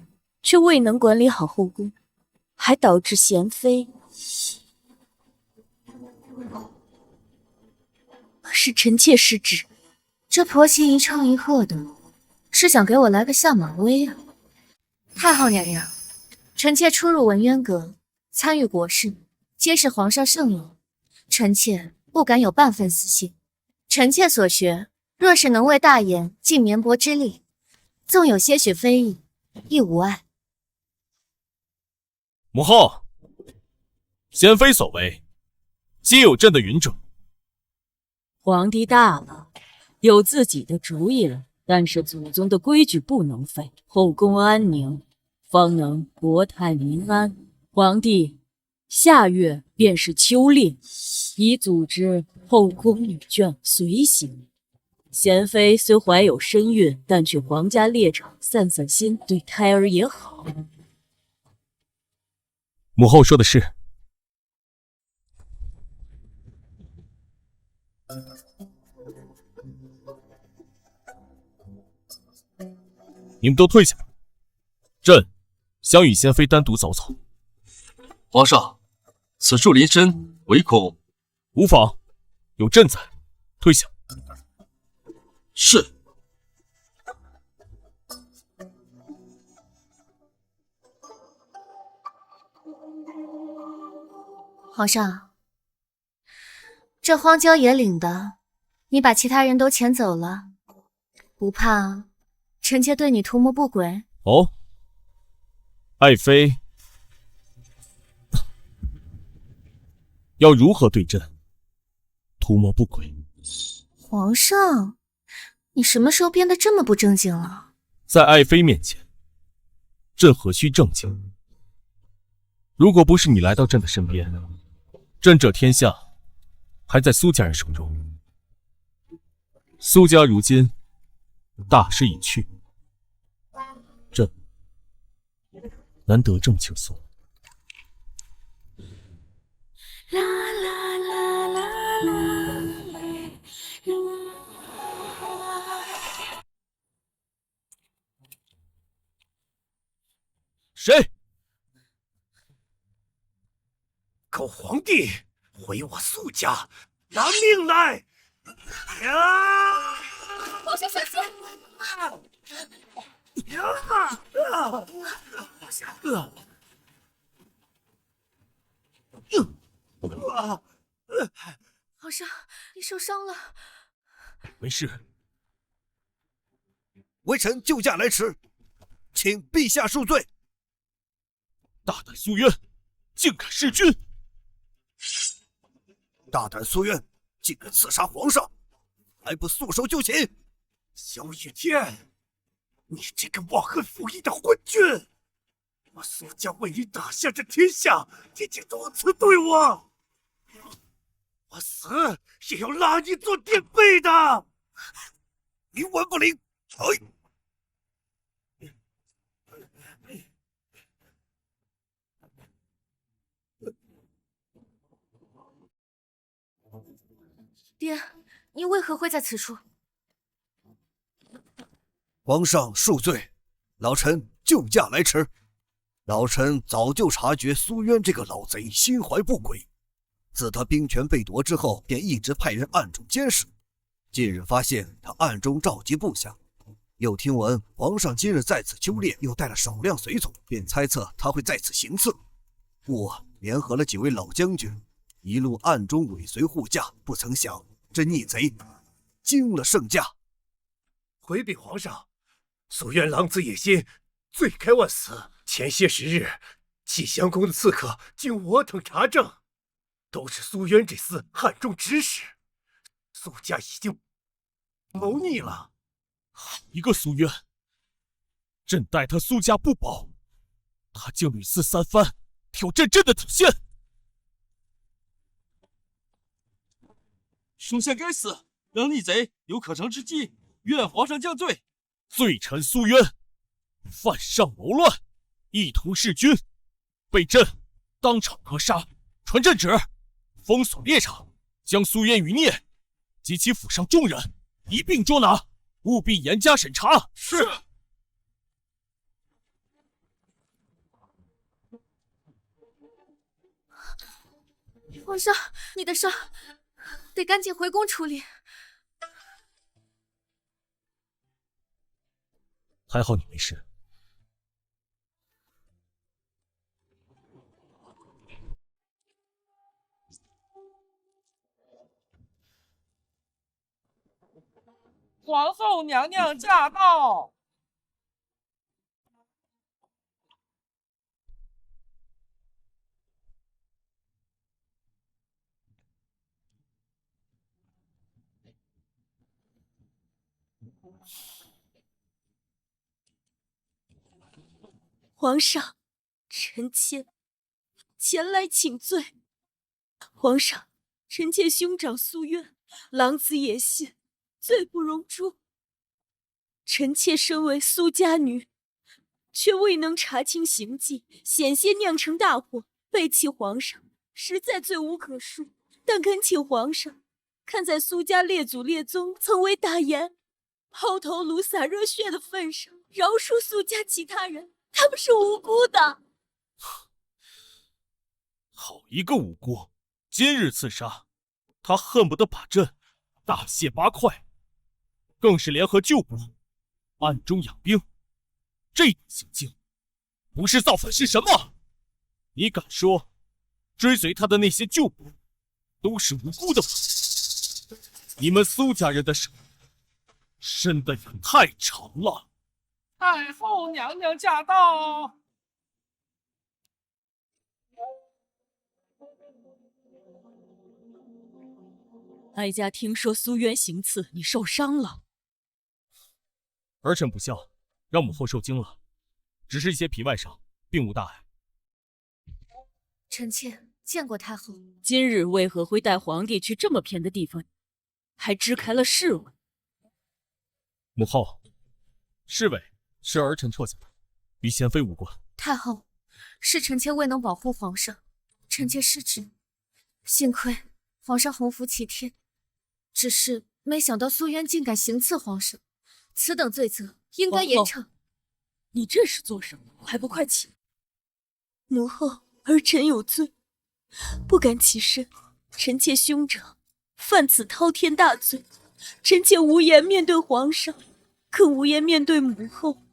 却未能管理好后宫，还导致贤妃是臣妾失职。这婆媳一唱一和的，是想给我来个下马威啊！太后娘娘，臣妾出入文渊阁，参与国事，皆是皇上圣意，臣妾不敢有半分私心。臣妾所学，若是能为大言尽绵薄之力，纵有些许非议，亦无碍。母后，贤妃所为，皆有朕的允者。皇帝大了，有自己的主意了，但是祖宗的规矩不能废，后宫安宁，方能国泰民安。皇帝下月便是秋令，已组织后宫女眷随行。贤妃虽怀有身孕，但去皇家猎场散散心，对胎儿也好。母后说的是。你们都退下，朕想与贤妃单独走走。皇上，此处临身，唯恐……无妨，有朕在，退下。是。皇上，这荒郊野岭的，你把其他人都遣走了，不怕臣妾对你图谋不轨？哦，爱妃要如何对朕图谋不轨？皇上，你什么时候变得这么不正经了？在爱妃面前，朕何须正经？如果不是你来到朕的身边，朕这天下还在苏家人手中。苏家如今大势已去，朕难得这么轻松。谁？狗皇帝，回我苏家，拿命来！呀！皇上小心！皇上，你受伤了。没事。微臣救驾来迟，请陛下恕罪。大胆苏渊，竟敢弑君！大胆苏渊，竟敢刺杀皇上，还不束手就擒！萧雨天，你这个忘恩负义的昏君！我苏家为你打下这天下，你竟如此对我！我死也要拉你做垫背的！冥顽不灵！哎！爹，你为何会在此处？皇上恕罪，老臣救驾来迟。老臣早就察觉苏渊这个老贼心怀不轨，自他兵权被夺之后，便一直派人暗中监视。近日发现他暗中召集部下，又听闻皇上今日在此秋猎，又带了少量随从，便猜测他会在此行刺。故联合了几位老将军，一路暗中尾随护驾，不曾想这逆贼惊了圣驾。回禀皇上，苏渊狼子野心，罪该万死。前些时日，济襄宫的刺客经我等查证，都是苏渊这厮暗中指使。苏家已经谋逆了。好一个苏渊！朕待他苏家不薄，他竟屡次三番挑战朕的底线。属下该死，让逆贼有可乘之机，愿皇上降罪。罪臣苏渊犯上谋乱，意图弑君，被朕当场格杀，传朕旨，封锁猎场，将苏渊余孽及其府上众人一并捉拿，务必严加审查。是。皇上，你的伤得赶紧回宫处理。还好你没事。皇后娘娘驾到！皇上，臣妾前来请罪。皇上，臣妾兄长诉冤，狼子野心，罪不容诛。臣妾身为苏家女，却未能查清行迹，险些酿成大祸，背弃皇上，实在罪无可恕。但恳请皇上看在苏家列祖列宗曾为大言抛头颅洒热血的份上，饶恕苏家其他人，他们是无辜的。好一个无辜！今日刺杀，他恨不得把朕大卸八块，更是联合旧部暗中养兵。这种行径，不是造反是什么？你敢说追随他的那些旧部都是无辜的吗？你们苏家人的手伸得也太长了。太后娘娘驾到！哀家听说苏渊行刺，你受伤了。儿臣不孝，让母后受惊了，只是一些皮外伤，并无大碍。臣妾见过太后。今日为何会带皇帝去这么偏的地方，还支开了侍卫？母后，侍卫是儿臣撤下的，与贤妃无关。太后，是臣妾未能保护皇上，臣妾失职，幸亏皇上洪福齐天，只是没想到苏渊竟敢行刺皇上，此等罪责应该严惩。你这是做什么？还不快起！母后，儿臣有罪，不敢起身。臣妾兄长犯此滔天大罪，臣妾无颜面对皇上，更无颜面对母后。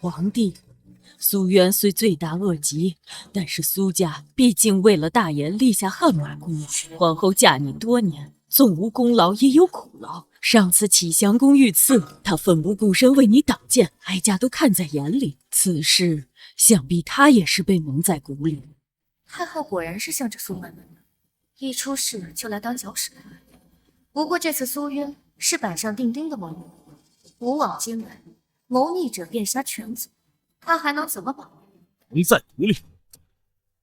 皇帝，苏渊虽罪大恶极，但是苏家毕竟为了大言立下汗马功劳。皇后嫁你多年，纵无功劳也有苦劳。上次启祥宫遇刺，她奋不顾身为你挡箭，哀家都看在眼里。此事想必她也是被蒙在鼓里。太后果然是向着苏门的，一出事就来当搅屎棍。不过这次苏渊是板上钉钉的谋逆，古往今来，谋逆者便杀全族，他还能怎么保？蒙在鼓里。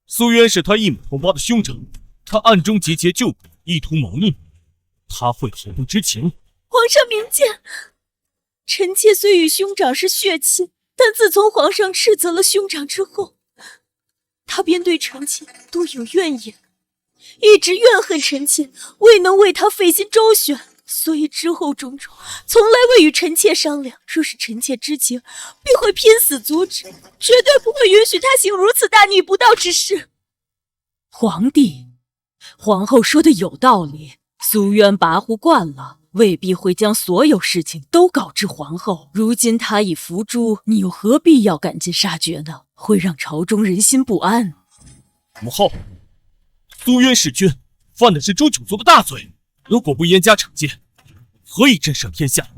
苏渊是他一母同胞的兄长，他暗中集结旧部，意图谋逆，他会毫不知情？皇上明鉴，臣妾虽与兄长是血亲，但自从皇上斥责了兄长之后，他便对臣妾多有怨言，一直怨恨臣妾未能为他费心周旋，所以之后种种从来未与臣妾商量。若是臣妾知情，必会拼死阻止，绝对不会允许他行如此大逆不道之事。皇帝，皇后说的有道理，苏渊跋扈惯了，未必会将所有事情都告知皇后。如今他已伏诛，你又何必要赶尽杀绝呢？会让朝中人心不安。母后，苏渊弑君，犯的是诛九族的大罪，如果不严加惩戒，何以震慑天下？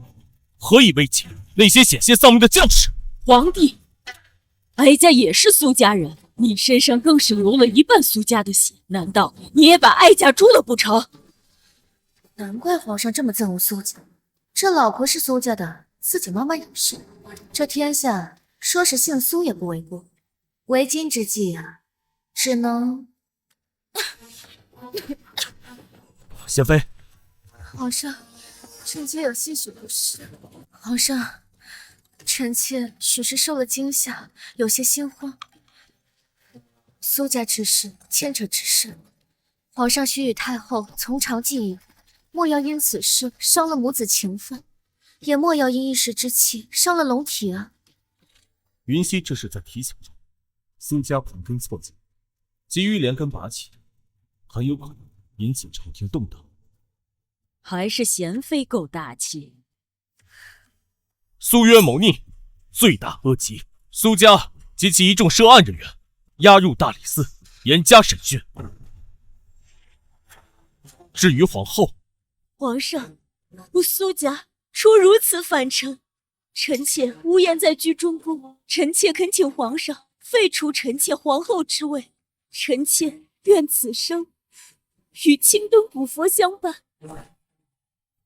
何以慰藉那些险些丧命的将士？皇帝，哀家也是苏家人，你身上更是流了一半苏家的血，难道你也把哀家诛了不成？难怪皇上这么憎恶苏家，这老婆是苏家的，自己妈妈也是，这天下说是姓苏也不为过。为今之计啊，只能……贤妃，皇上，臣妾有些许不适。皇上，臣妾许是受了惊吓，有些心慌。苏家之事牵扯至深，皇上需与太后从长计议，莫要因此事伤了母子情分，也莫要因一时之气伤了龙体啊。云溪这是在提醒着苏家盘根错节，急于连根拔起，很有可能引起朝廷动荡。还是贤妃够大气。苏渊谋逆，罪大恶极，苏家及其一众涉案人员押入大理寺，严加审讯。至于皇后，皇上，我苏家出如此反臣，臣妾无颜再居中宫，臣妾恳请皇上废除臣妾皇后之位，臣妾愿此生与青灯古佛相伴，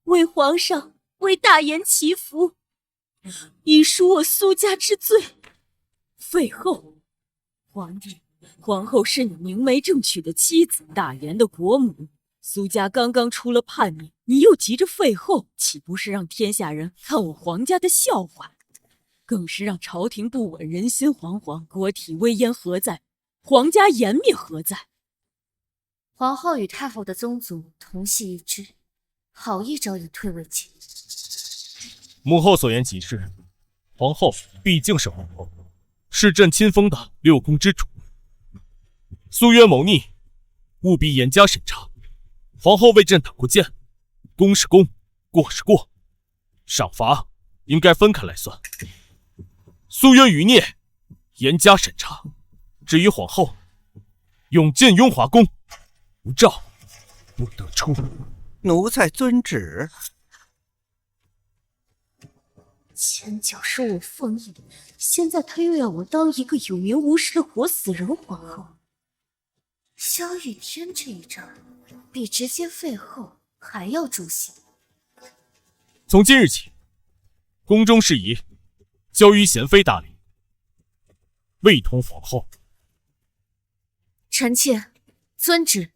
为皇上为大言祈福，以赎我苏家之罪。废后，皇后是你明媒正娶的妻子，大言的国母。苏家刚刚出了叛逆，你又急着废后，岂不是让天下人看我皇家的笑话？更是让朝廷不稳，人心惶惶，国体威严何在？皇家颜面何在？皇后与太后的宗族同系一支，好一招以退为进。母后所言极是，皇后毕竟是皇后，是朕亲封的6宫之主。苏渊谋逆，务必严加审查。皇后为朕打过剑，功是功，过是过，赏罚应该分开来算。苏渊余孽，严加审查。至于皇后，永进雍华宫，无诏不得出。奴才遵旨。前脚说我放逸，现在他又要我当一个有名无实的活死人皇后。萧雨天这一招，比直接废后还要诛心。从今日起，宫中事宜交于贤妃打理，未通皇后。臣妾遵旨。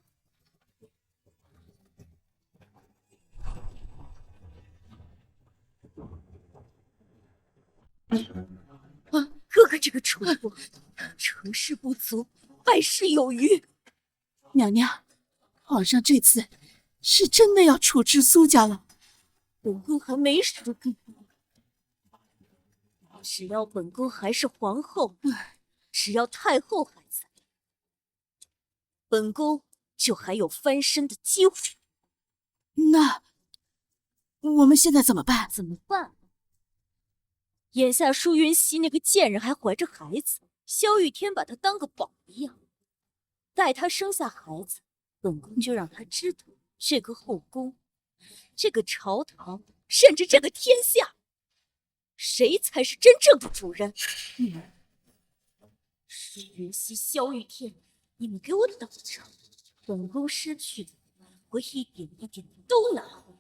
哥哥这个蠢货，成事不足，败事有余。娘娘，皇上这次是真的要处置苏家了。本宫还没说够，只要本宫还是皇后，只要太后还在，本宫就还有翻身的机会。那我们现在怎么办？怎么办？眼下舒云熙那个贱人还怀着孩子，萧雨天把她当个宝一样。待她生下孩子，本宫就让她知道这个后宫、这个朝堂，甚至这个天下，谁才是真正的主人。舒云熙、萧雨天，你们给我等着！本宫失去的，我一点一点都拿回来。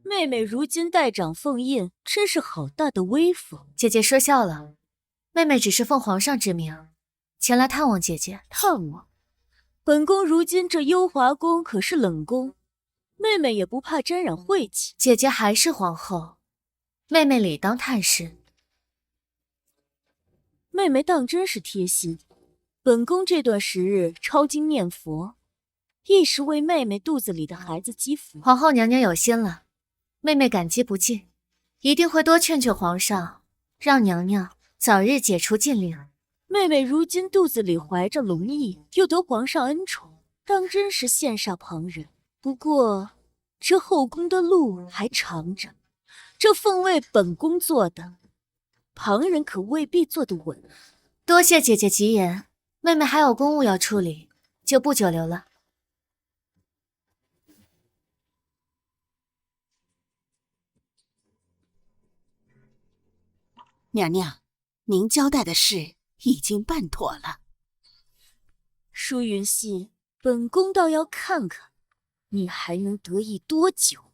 妹妹如今代长凤印，真是好大的威风。姐姐说笑了，妹妹只是奉皇上之命前来探望姐姐。探望？本宫如今这幽华宫可是冷宫，妹妹也不怕沾染晦气。姐姐还是皇后，妹妹理当探视。妹妹当真是贴心。本宫这段时日抄经念佛，亦是为妹妹肚子里的孩子积福。皇后娘娘有心了，妹妹感激不尽，一定会多劝劝皇上，让娘娘早日解除禁令。妹妹如今肚子里怀着龙翼，又得皇上恩宠，当真是羡煞旁人。不过这后宫的路还长着，这凤位本宫做的，旁人可未必做得稳。多谢姐姐吉言，妹妹还有公务要处理，就不久留了。娘娘，您交代的事已经办妥了。舒云熙，本宫倒要看看你还能得意多久。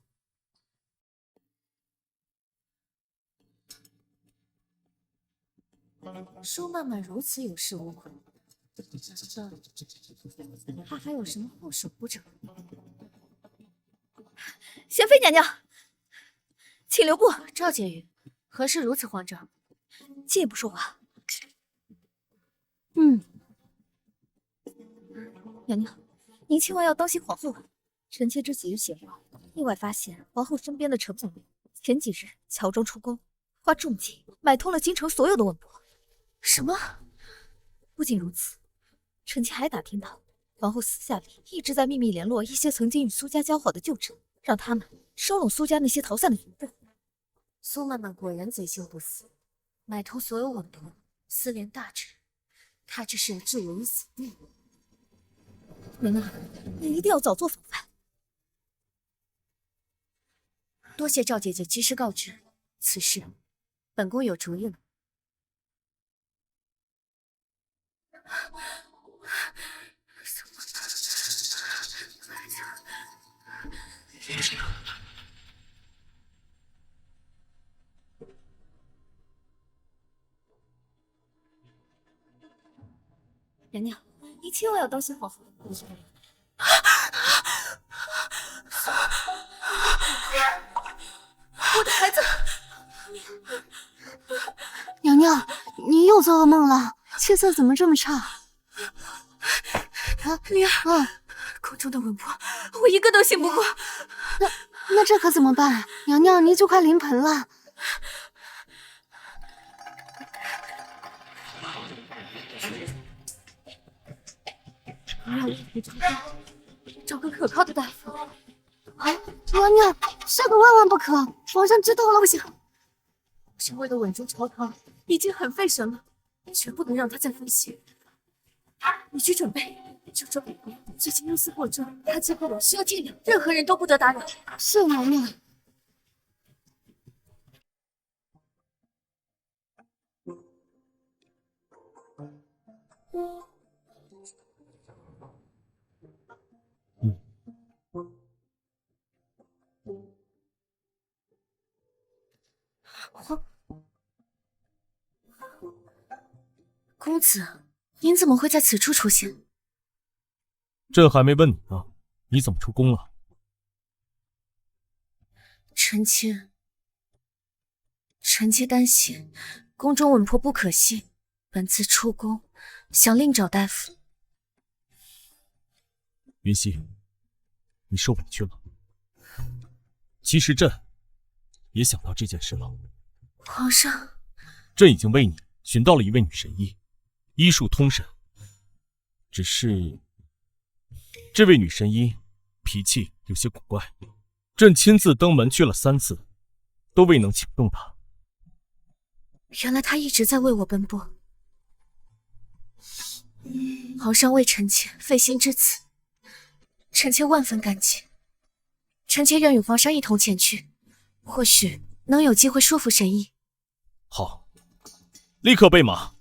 舒曼曼如此有恃无恐，她还有什么后手不成？贤妃娘娘，请留步。赵婕妤，何事如此慌张？进一步说话。娘娘，您千万要当心皇后啊！臣妾这几日闲聊，意外发现皇后身边的陈某前几日乔装出宫，花重金买通了京城所有的稳婆。什么？不仅如此，臣妾还打听到，皇后私下里一直在秘密联络一些曾经与苏家交好的旧臣，让他们收拢苏家那些逃散的族人。苏曼曼果然贼心不死，买通所有稳婆，私联大臣，她这是要置我于死地。娘娘，你一定要早做防范。多谢赵姐姐及时告知，此事本宫有主意了。娘娘，你千万要当心皇后。我的孩子！娘娘，你又做噩梦了，气色怎么这么差？灵儿，宫中的稳婆，我一个都信不过。那这可怎么办？娘娘，您就快临盆了。让我去找个可靠的大夫。娘娘，这个万万不可！皇上知道了，不行。是为了稳住朝堂，已经很费神了，绝不能让他再分心。你去准备，就说本宫最近忧思过重，他结婚需要静养，任何人都不得打扰。是娘娘。公子，您怎么会在此处出现？朕还没问你呢，你怎么出宫了？臣妾担心宫中稳婆不可信，本次出宫想另找大夫。云溪，你受委屈了。其实朕也想到这件事了。皇上，朕已经为你寻到了一位女神医，医术通神。只是这位女神医脾气有些古怪，朕亲自登门去了3次，都未能请动她。原来她一直在为我奔波。皇上为臣妾费心至此，臣妾万分感激。臣妾愿与皇上一同前去，或许能有机会说服神医。好，立刻备马，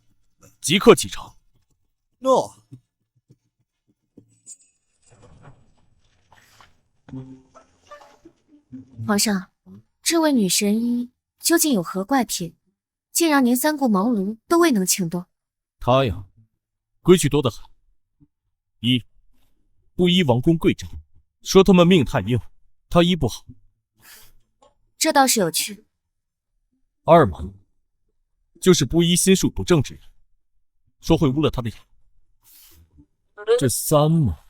即刻启程。诺。皇上，这位女神医究竟有何怪癖，竟让您3顾茅庐都未能请动？她呀，规矩多得很。一，不依王公贵胄，说他们命太硬，她医不好。这倒是有趣。二嘛，就是不依心术不正之人，说会污了他的眼。这3嘛，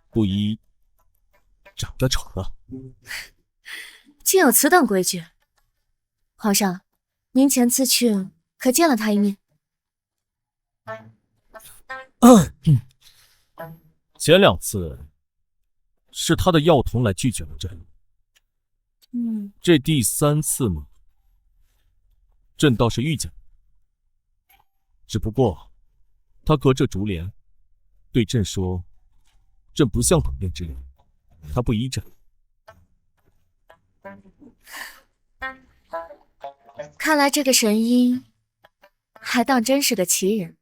不依长得丑的。竟有此等规矩。皇上，您前次去可见了他一面？前2次是他的药童来拒绝了朕。这第3次嘛，朕倒是遇见了，只不过他隔着竹帘对朕说，朕不像冷面之人，他不依朕。看来这个神医还当真是个奇人。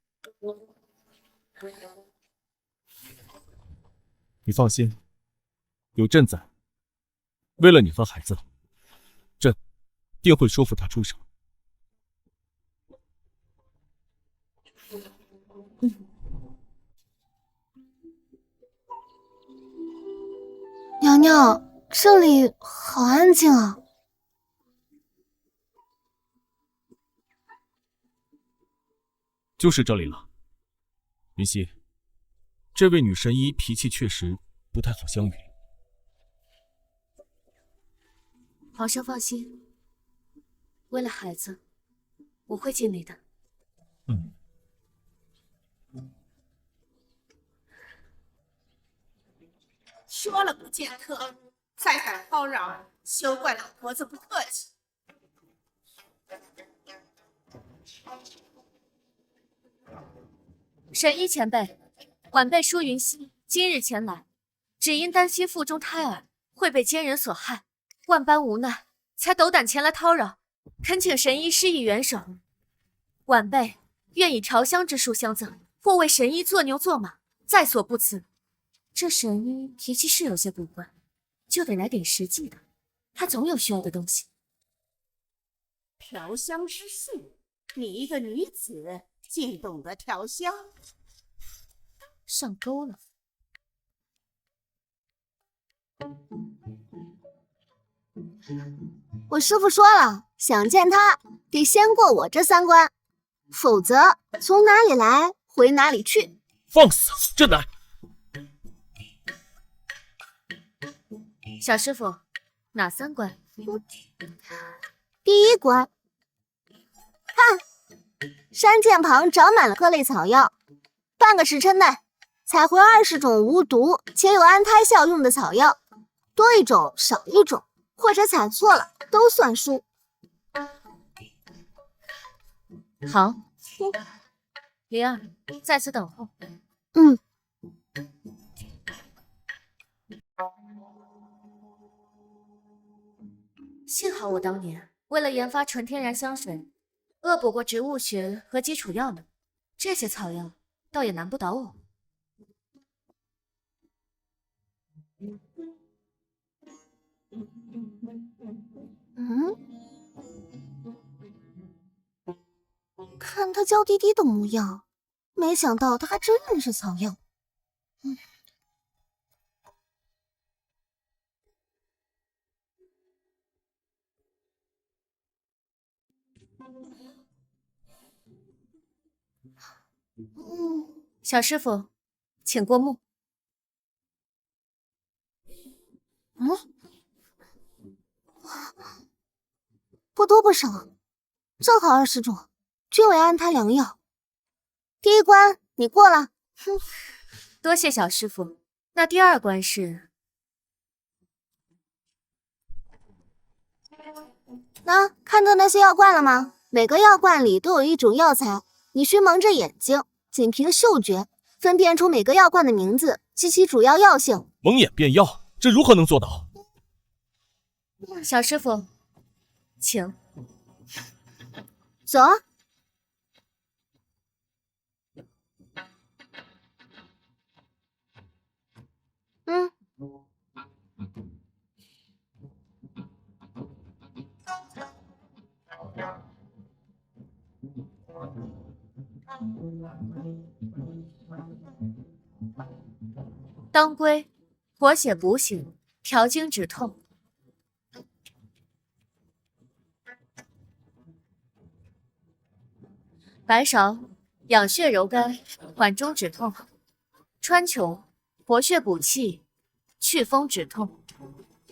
你放心，有朕在，为了你和孩子，朕定会说服他出手。娘娘，这里好安静啊。就是这里了。云溪，这位女神医脾气确实不太好相与。皇上放心，为了孩子，我会尽力的。说了不见客，再敢叨扰，休怪老婆子不客气。神医前辈，晚辈舒云溪今日前来，只因担心腹中胎儿会被奸人所害，万般无奈，才斗胆前来叨扰，恳请神医施以援手。晚辈愿以调香之术相赠，或为神医做牛做马，在所不辞。这神医脾气是有些古怪，就得来点实际的，他总有需要的东西。调香之术，你一个女子竟懂得调香？上钩了。我师傅说了，想见他得先过我这3关，否则从哪里来回哪里去。放肆！这乃……小师傅，哪3关？第1关，看，山涧旁长满了各类草药，半个时辰内采回20种无毒且有安胎效用的草药，多一种少一种，或者采错了都算输。好，灵儿在此等候。嗯。幸好我当年为了研发纯天然香水，恶补过植物学和基础药呢，这些草药倒也难不倒我。看他娇滴滴的模样，没想到他还真认识草药。小师傅，请过目。不多不少，正好20种，均为安胎良药。第1关你过了，多谢小师傅。那第2关是？看到那些药罐了吗？每个药罐里都有一种药材，你需蒙着眼睛，仅凭嗅觉分辨出每个药罐的名字及其主要药性。蒙眼辨药，这如何能做到？小师傅，请走啊。当归活血补血，调经止痛。白芍养血柔肝，缓中止痛。川穹活血补气，祛风止痛。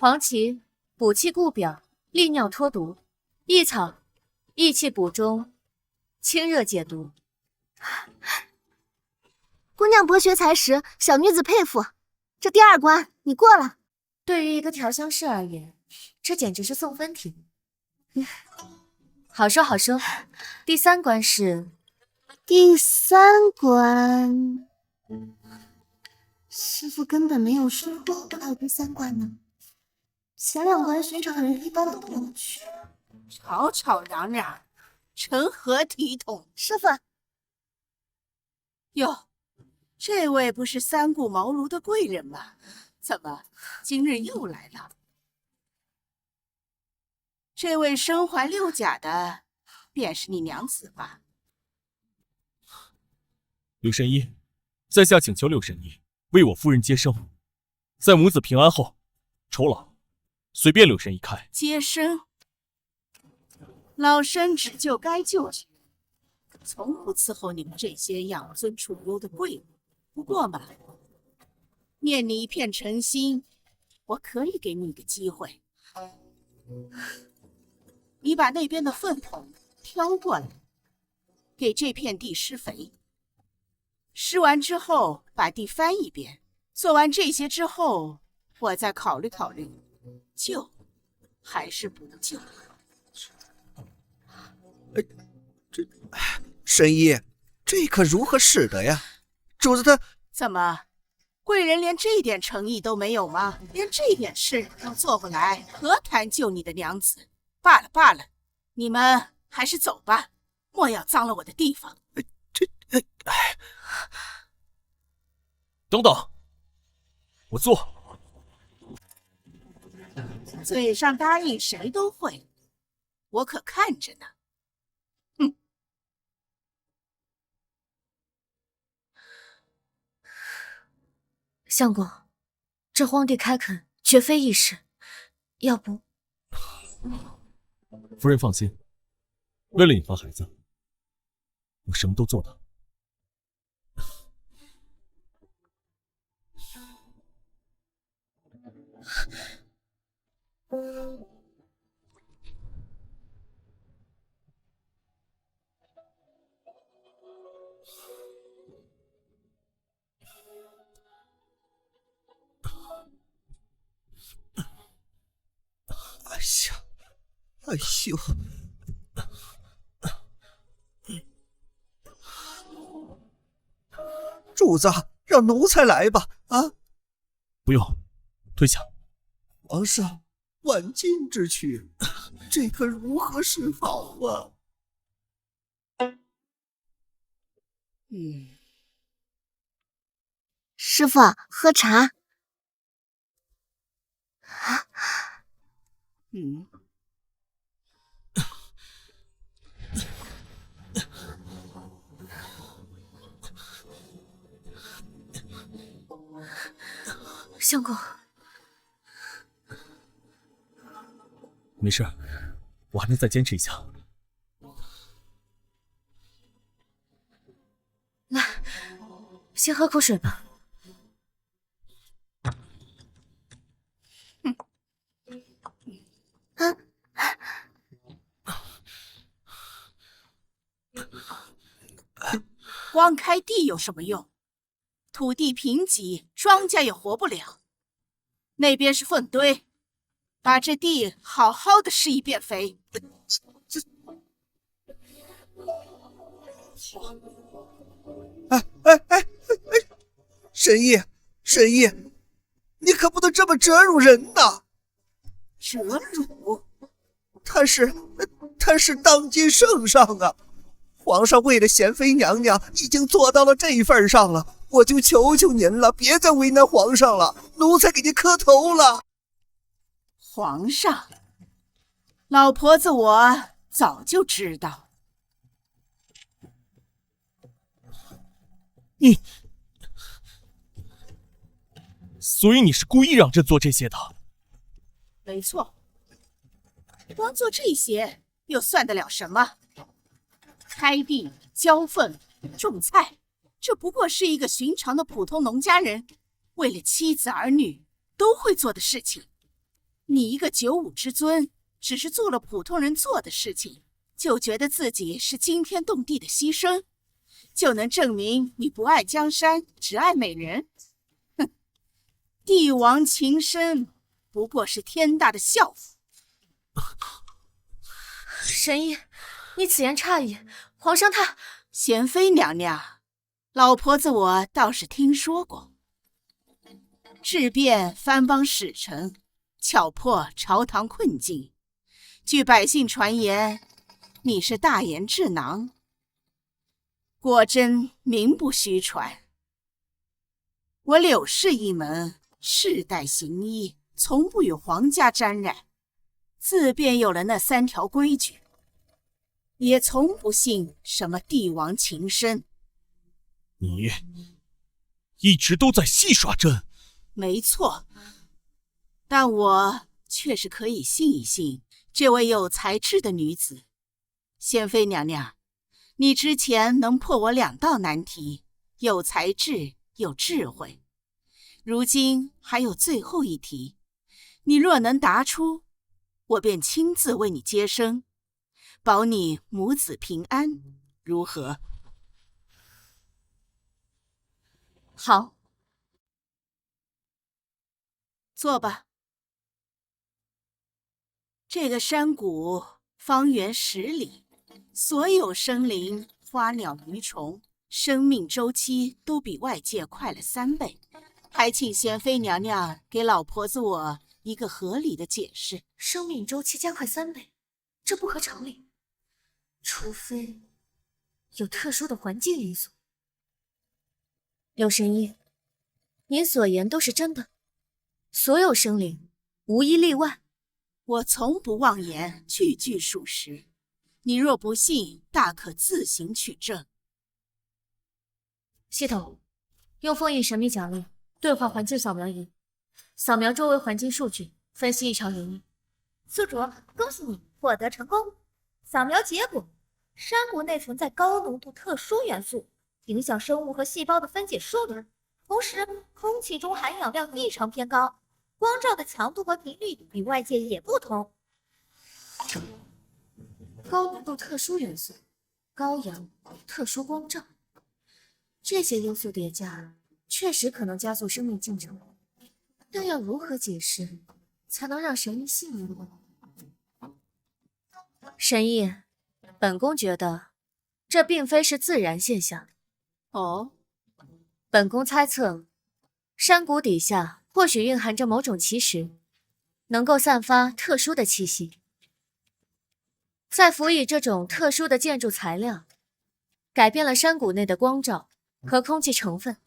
黄芪补气固表，利尿脱毒。益草益气补中，清热解毒。姑娘博学才识，小女子佩服。这第2关你过了。对于一个调香师而言，这简直是送分题。好说好说。第3关是？第3关，师傅根本没有说过还有第3关呢。前2关寻常人一般都不能去。吵吵嚷嚷，成何体统？师傅，哟，这位不是3顾茅庐的贵人吗？怎么今日又来了？这位身怀6甲的，便是你娘子吧？柳神医，在下请求柳神医为我夫人接生，在母子平安后，酬劳随便柳神医开。接生，老身只救该救之人，从不伺候你们这些养尊处优的贵妇。不过嘛，念你一片诚心，我可以给你一个机会。你把那边的粪桶挑过来，给这片地施肥。施完之后，把地翻一遍。做完这些之后，我再考虑考虑，救还是不救。神医，这可如何使得呀？主子他怎么，贵人连这点诚意都没有吗？连这点事都做不来，何谈救你的娘子？罢了罢了，你们还是走吧，莫要脏了我的地方。等等，我坐。嘴上答应谁都会，我可看着呢。哼！相公，这荒地开垦绝非易事，要不……夫人放心，为了你和孩子，我什么都做的。哎呦！主子，让奴才来吧。啊！不用，退下。皇上，晚进之躯，这可如何是好啊？师傅，喝茶。相公，没事，我还能再坚持一下。来，先喝口水吧。光开地有什么用？土地贫瘠，庄稼也活不了。那边是粪堆，把这地好好的施一遍肥。神医，神医，你可不能这么折辱人呐！折辱？他是当今圣上啊！皇上为了贤妃娘娘，已经做到了这一份上了，我就求求您了，别再为难皇上了，奴才给您磕头了。皇上，老婆子我早就知道。你，所以你是故意让朕做这些的？没错，光做这些又算得了什么？开地、浇粪、种菜，这不过是一个寻常的普通农家人为了妻子儿女都会做的事情。你一个95之尊，只是做了普通人做的事情，就觉得自己是惊天动地的牺牲，就能证明你不爱江山，只爱美人？哼！帝王情深，不过是天大的笑话。神医，你此言差矣，皇上他……贤妃娘娘，老婆子我倒是听说过，质变藩邦使臣，巧破朝堂困境。据百姓传言，你是大言智囊，果真名不虚传。我柳氏一门世代行医，从不与皇家沾染，自便有了那3条规矩，也从不信什么帝王情深。你一直都在戏耍朕。没错，但我却是可以信一信这位有才智的女子。贤妃娘娘，你之前能破我2道难题，有才智，有智慧。如今还有最后一题，你若能答出，我便亲自为你接生，保你母子平安，如何？好，坐吧。这个山谷方圆10里，所有生灵、花鸟鱼虫，生命周期都比外界快了3倍。还请贤妃娘娘给老婆子我一个合理的解释。生命周期加快3倍，这不合常理。除非有特殊的环境因素。柳神医，您所言都是真的，所有生灵无一例外。我从不妄言，句句属实。你若不信，大可自行取证。系统，用封印神秘奖励兑换环境扫描仪，扫描周围环境数据，分析异常原因。宿主，恭喜你获得成功。扫描结果：山谷内存在高浓度特殊元素，影响生物和细胞的分解速率。同时，空气中含氧量异常偏高，光照的强度和频率与外界也不同。高浓度特殊元素、高氧、特殊光照，这些因素叠加，确实可能加速生命进程。但要如何解释，才能让神医信任我？神医，本宫觉得这并非是自然现象。哦，本宫猜测，山谷底下或许蕴含着某种奇石，能够散发特殊的气息。再辅以这种特殊的建筑材料，改变了山谷内的光照和空气成分。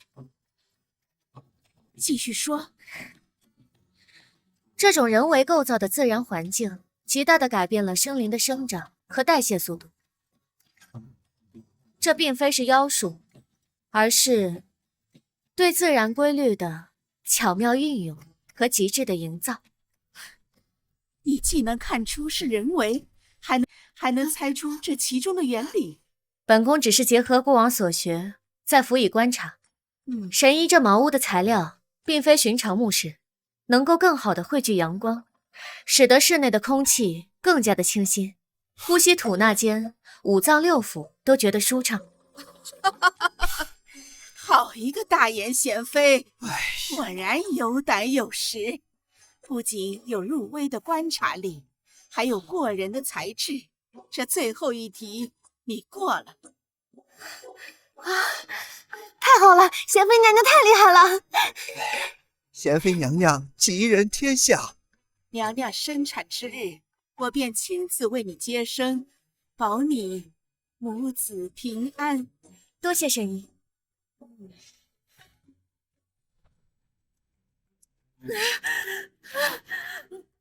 继续说。这种人为构造的自然环境，极大地改变了生灵的生长和代谢速度。这并非是妖术，而是对自然规律的巧妙运用和极致的营造。你既能看出是人为，还能猜出这其中的原理。本宫只是结合过往所学，再辅以观察。神医这茅屋的材料并非寻常木石，能够更好地汇聚阳光，使得室内的空气更加的清新，呼吸吐纳间，五脏六腑都觉得舒畅。好一个大言贤妃，果然有胆有识，不仅有入微的观察力，还有过人的才智。这最后一题你过了。太好了，贤妃娘娘太厉害了！贤妃娘娘吉人天下，娘娘生产之日，我便亲自为你接生，保你母子平安。多谢神医。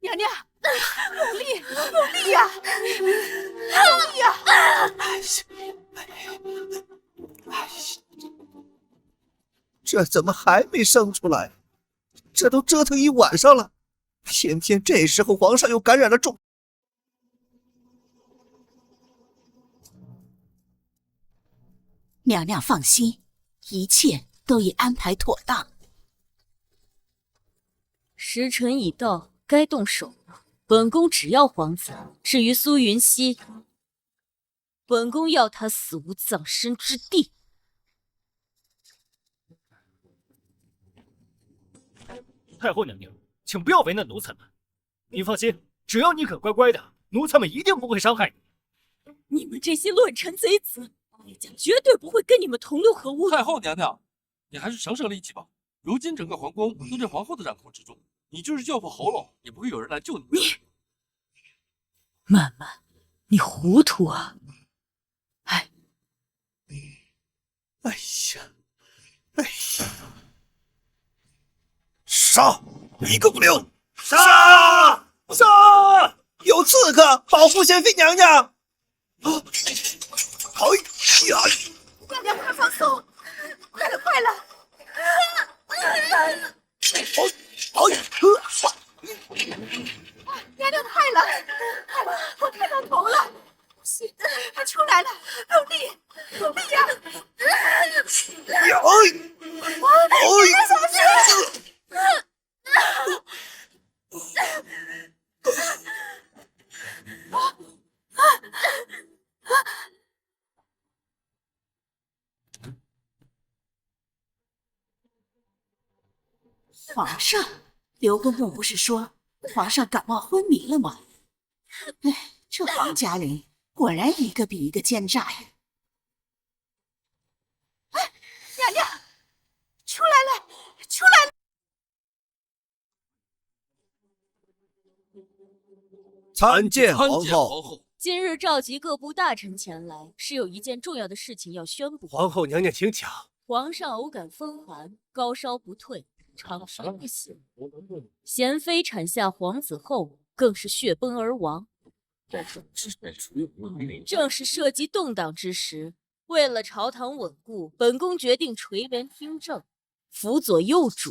娘娘，努力，努力呀，努力呀！这怎么还没生出来？这都折腾一晚上了，偏偏这时候皇上又感染了重。娘娘放心，一切都已安排妥当。时辰已到，该动手了。本宫只要皇子，至于苏云溪，本宫要他死无葬身之地。太后娘娘，请不要为难奴才们。你放心，只要你肯乖乖的，奴才们一定不会伤害你。你们这些乱臣贼子，哀家绝对不会跟你们同流合污。太后娘娘，你还是省省力气吧。如今整个皇宫都在皇后的掌控之中，你就是叫破喉咙，也不会有人来救你。曼曼，你糊涂啊！哎呀，杀！一个不留！杀！杀！有刺客保护贤妃娘娘！哎呀！娘娘快放松，快了，快了！娘娘快了，我看到头了，不行，他出来了，努力，努力呀！小心！皇上，刘公公不是说皇上感冒昏迷了吗？哎，这皇家人果然一个比一个奸诈呀！哎，娘娘，出来了，出来了！参见皇皇后。今日召集各部大臣前来，是有一件重要的事情要宣布。皇后娘娘，请讲。皇上偶感风寒，高烧不退，长睡不醒。贤妃产下皇子后，更是血崩而亡。正是涉及动荡之时，为了朝堂稳固，本宫决定垂帘听政，辅佐幼主。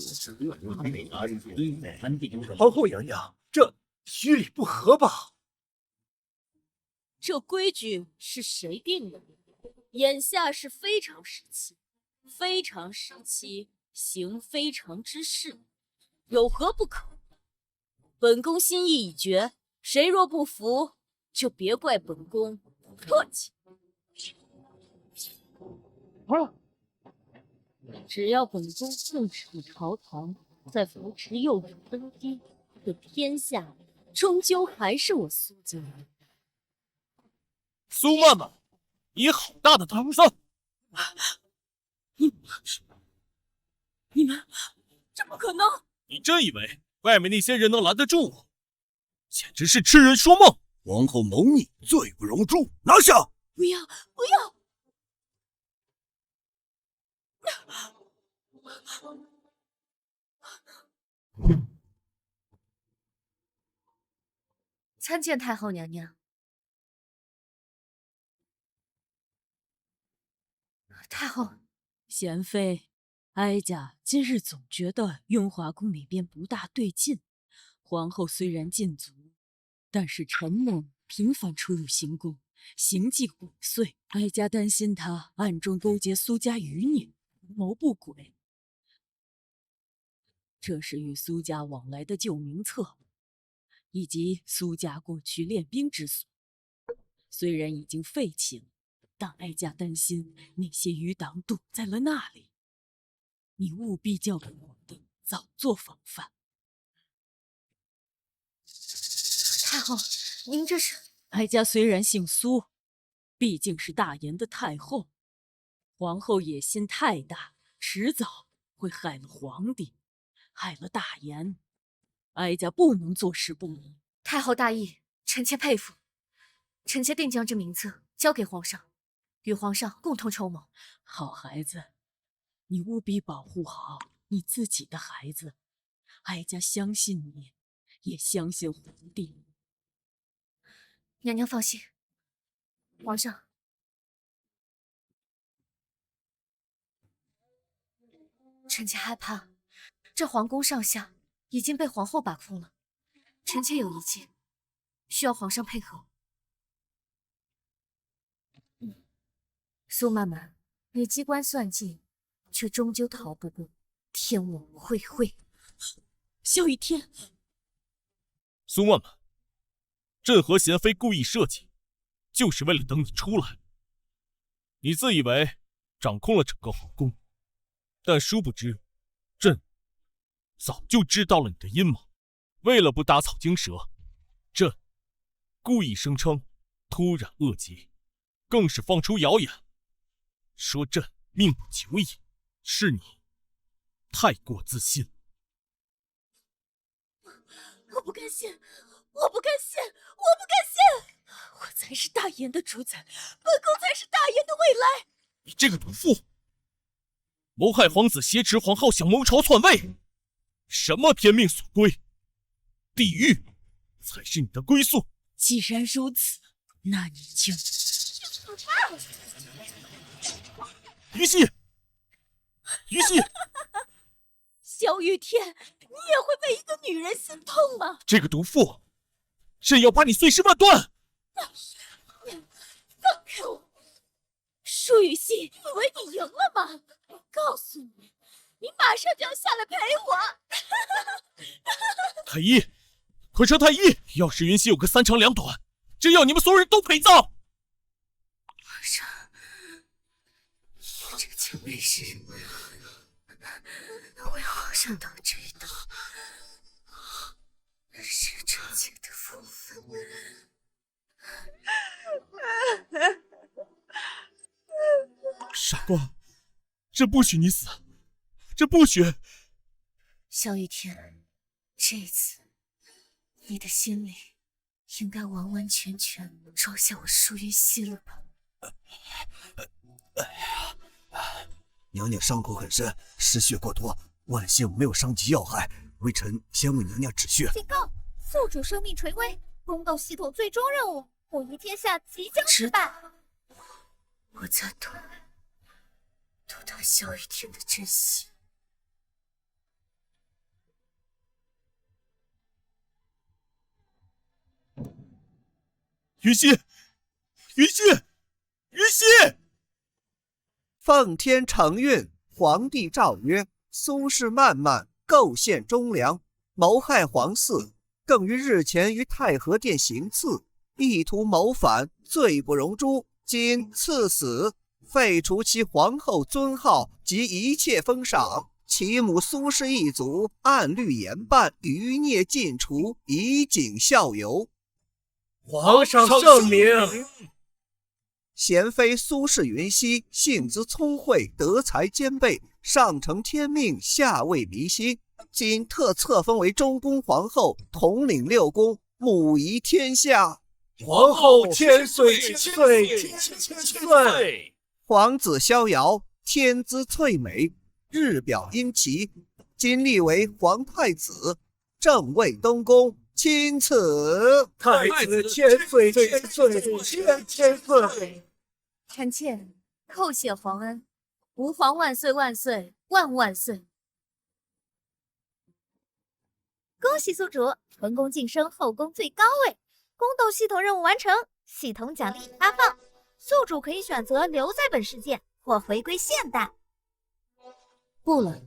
皇后娘娘，这虚礼不合吧？这规矩是谁定的？眼下是非常时期，非常时期行非常之事，有何不可？本宫心意已决，谁若不服，就别怪本宫不客气。只要本宫控制住朝堂，再扶持幼主登基，这天下终究还是我苏家人。苏曼曼，你好大的胆子！你们这不可能！你真以为外面那些人能拦得住我？简直是痴人说梦！皇后谋逆，罪不容诛，拿下！不要，不要！参见太后娘娘。太后，贤妃，哀家今日总觉得雍华宫里边不大对劲。皇后虽然禁足，但是陈梦频繁出入行宫，行迹鬼祟，哀家担心她暗中勾结苏家余孽，图谋不轨。这是与苏家往来的旧名册，以及苏家过去练兵之所，虽然已经废弃了，但哀家担心那些余党躲在了那里。你务必叫本皇帝早做防范。太后，您这是……哀家虽然姓苏，毕竟是大言的太后，皇后野心太大，迟早会害了皇帝，害了大言。哀家不能坐视不理。太后大义，臣妾佩服。臣妾定将这名册交给皇上，与皇上共同筹谋。好孩子，你务必保护好你自己的孩子。哀家相信你，也相信皇帝。娘娘放心，皇上，臣妾害怕，这皇宫上下已经被皇后把控了。臣妾有一计，需要皇上配合。苏曼曼，你机关算尽，却终究逃不过天网恢恢。萧雨天，苏曼曼，朕和贤妃故意设计，就是为了等你出来。你自以为掌控了整个皇宫，但殊不知，朕早就知道了你的阴谋。为了不打草惊蛇，朕故意声称突然恶疾，更是放出谣言，说朕命不久矣。是你太过自信。我不甘心，我不甘心，我不甘心！我才是大言的主宰，本宫才是大言的未来。你这个毒妇，谋害皇子，挟持皇后，想谋朝篡位，什么天命所归？地狱才是你的归宿。既然如此，那你就……于西，于西，萧雨天，你也会为一个女人心痛吗？这个毒妇，朕要把你碎尸万段！放开我！舒雨熙，你以为你赢了吗？我告诉你，你马上就要下来陪我。太医，快传太医！要是云溪有个3长2短，朕要你们所有人都陪葬！皇上，这竟为是为皇上动这一刀，是臣妾的福分。傻瓜，朕不许你死，朕不许！萧雨天，这一次你的心里应该完完全全招下我舒云熙了吧？娘娘伤口很深，失血过多，万幸没有伤及要害。微臣先为娘娘止血。警告！宿主生命垂危，宫斗系统最终任务母仪天下即将失败。我在赌他小一点的真心。云溪，云溪，云溪！奉天承运，皇帝诏曰：苏氏漫漫构陷忠良，谋害皇嗣，更于日前于太和殿行刺，意图谋反，罪不容诛，今赐死，废除其皇后尊号及一切封赏。其母苏氏一族按律严办，余孽尽除，以儆效尤。皇上圣明。贤妃苏氏云溪性子聪慧，德才兼备，上承天命，下为民心。今特册封为中宫皇后，统领6宫，母仪天下。皇后千岁千岁！皇子逍遥，天资翠美，日表英奇，今立为皇太子，正位东宫，钦此。太子千岁千岁！臣妾叩谢皇恩，吾皇万岁万岁万万岁！恭喜宿主成功晋升后宫最高位，宫斗系统任务完成，系统奖励发放。宿主可以选择留在本世界，或回归现代。不了，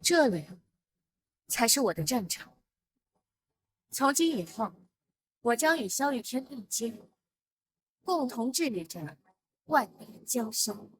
这里才是我的战场。从今以后，我将与萧雨天并肩，共同治理着万年江山。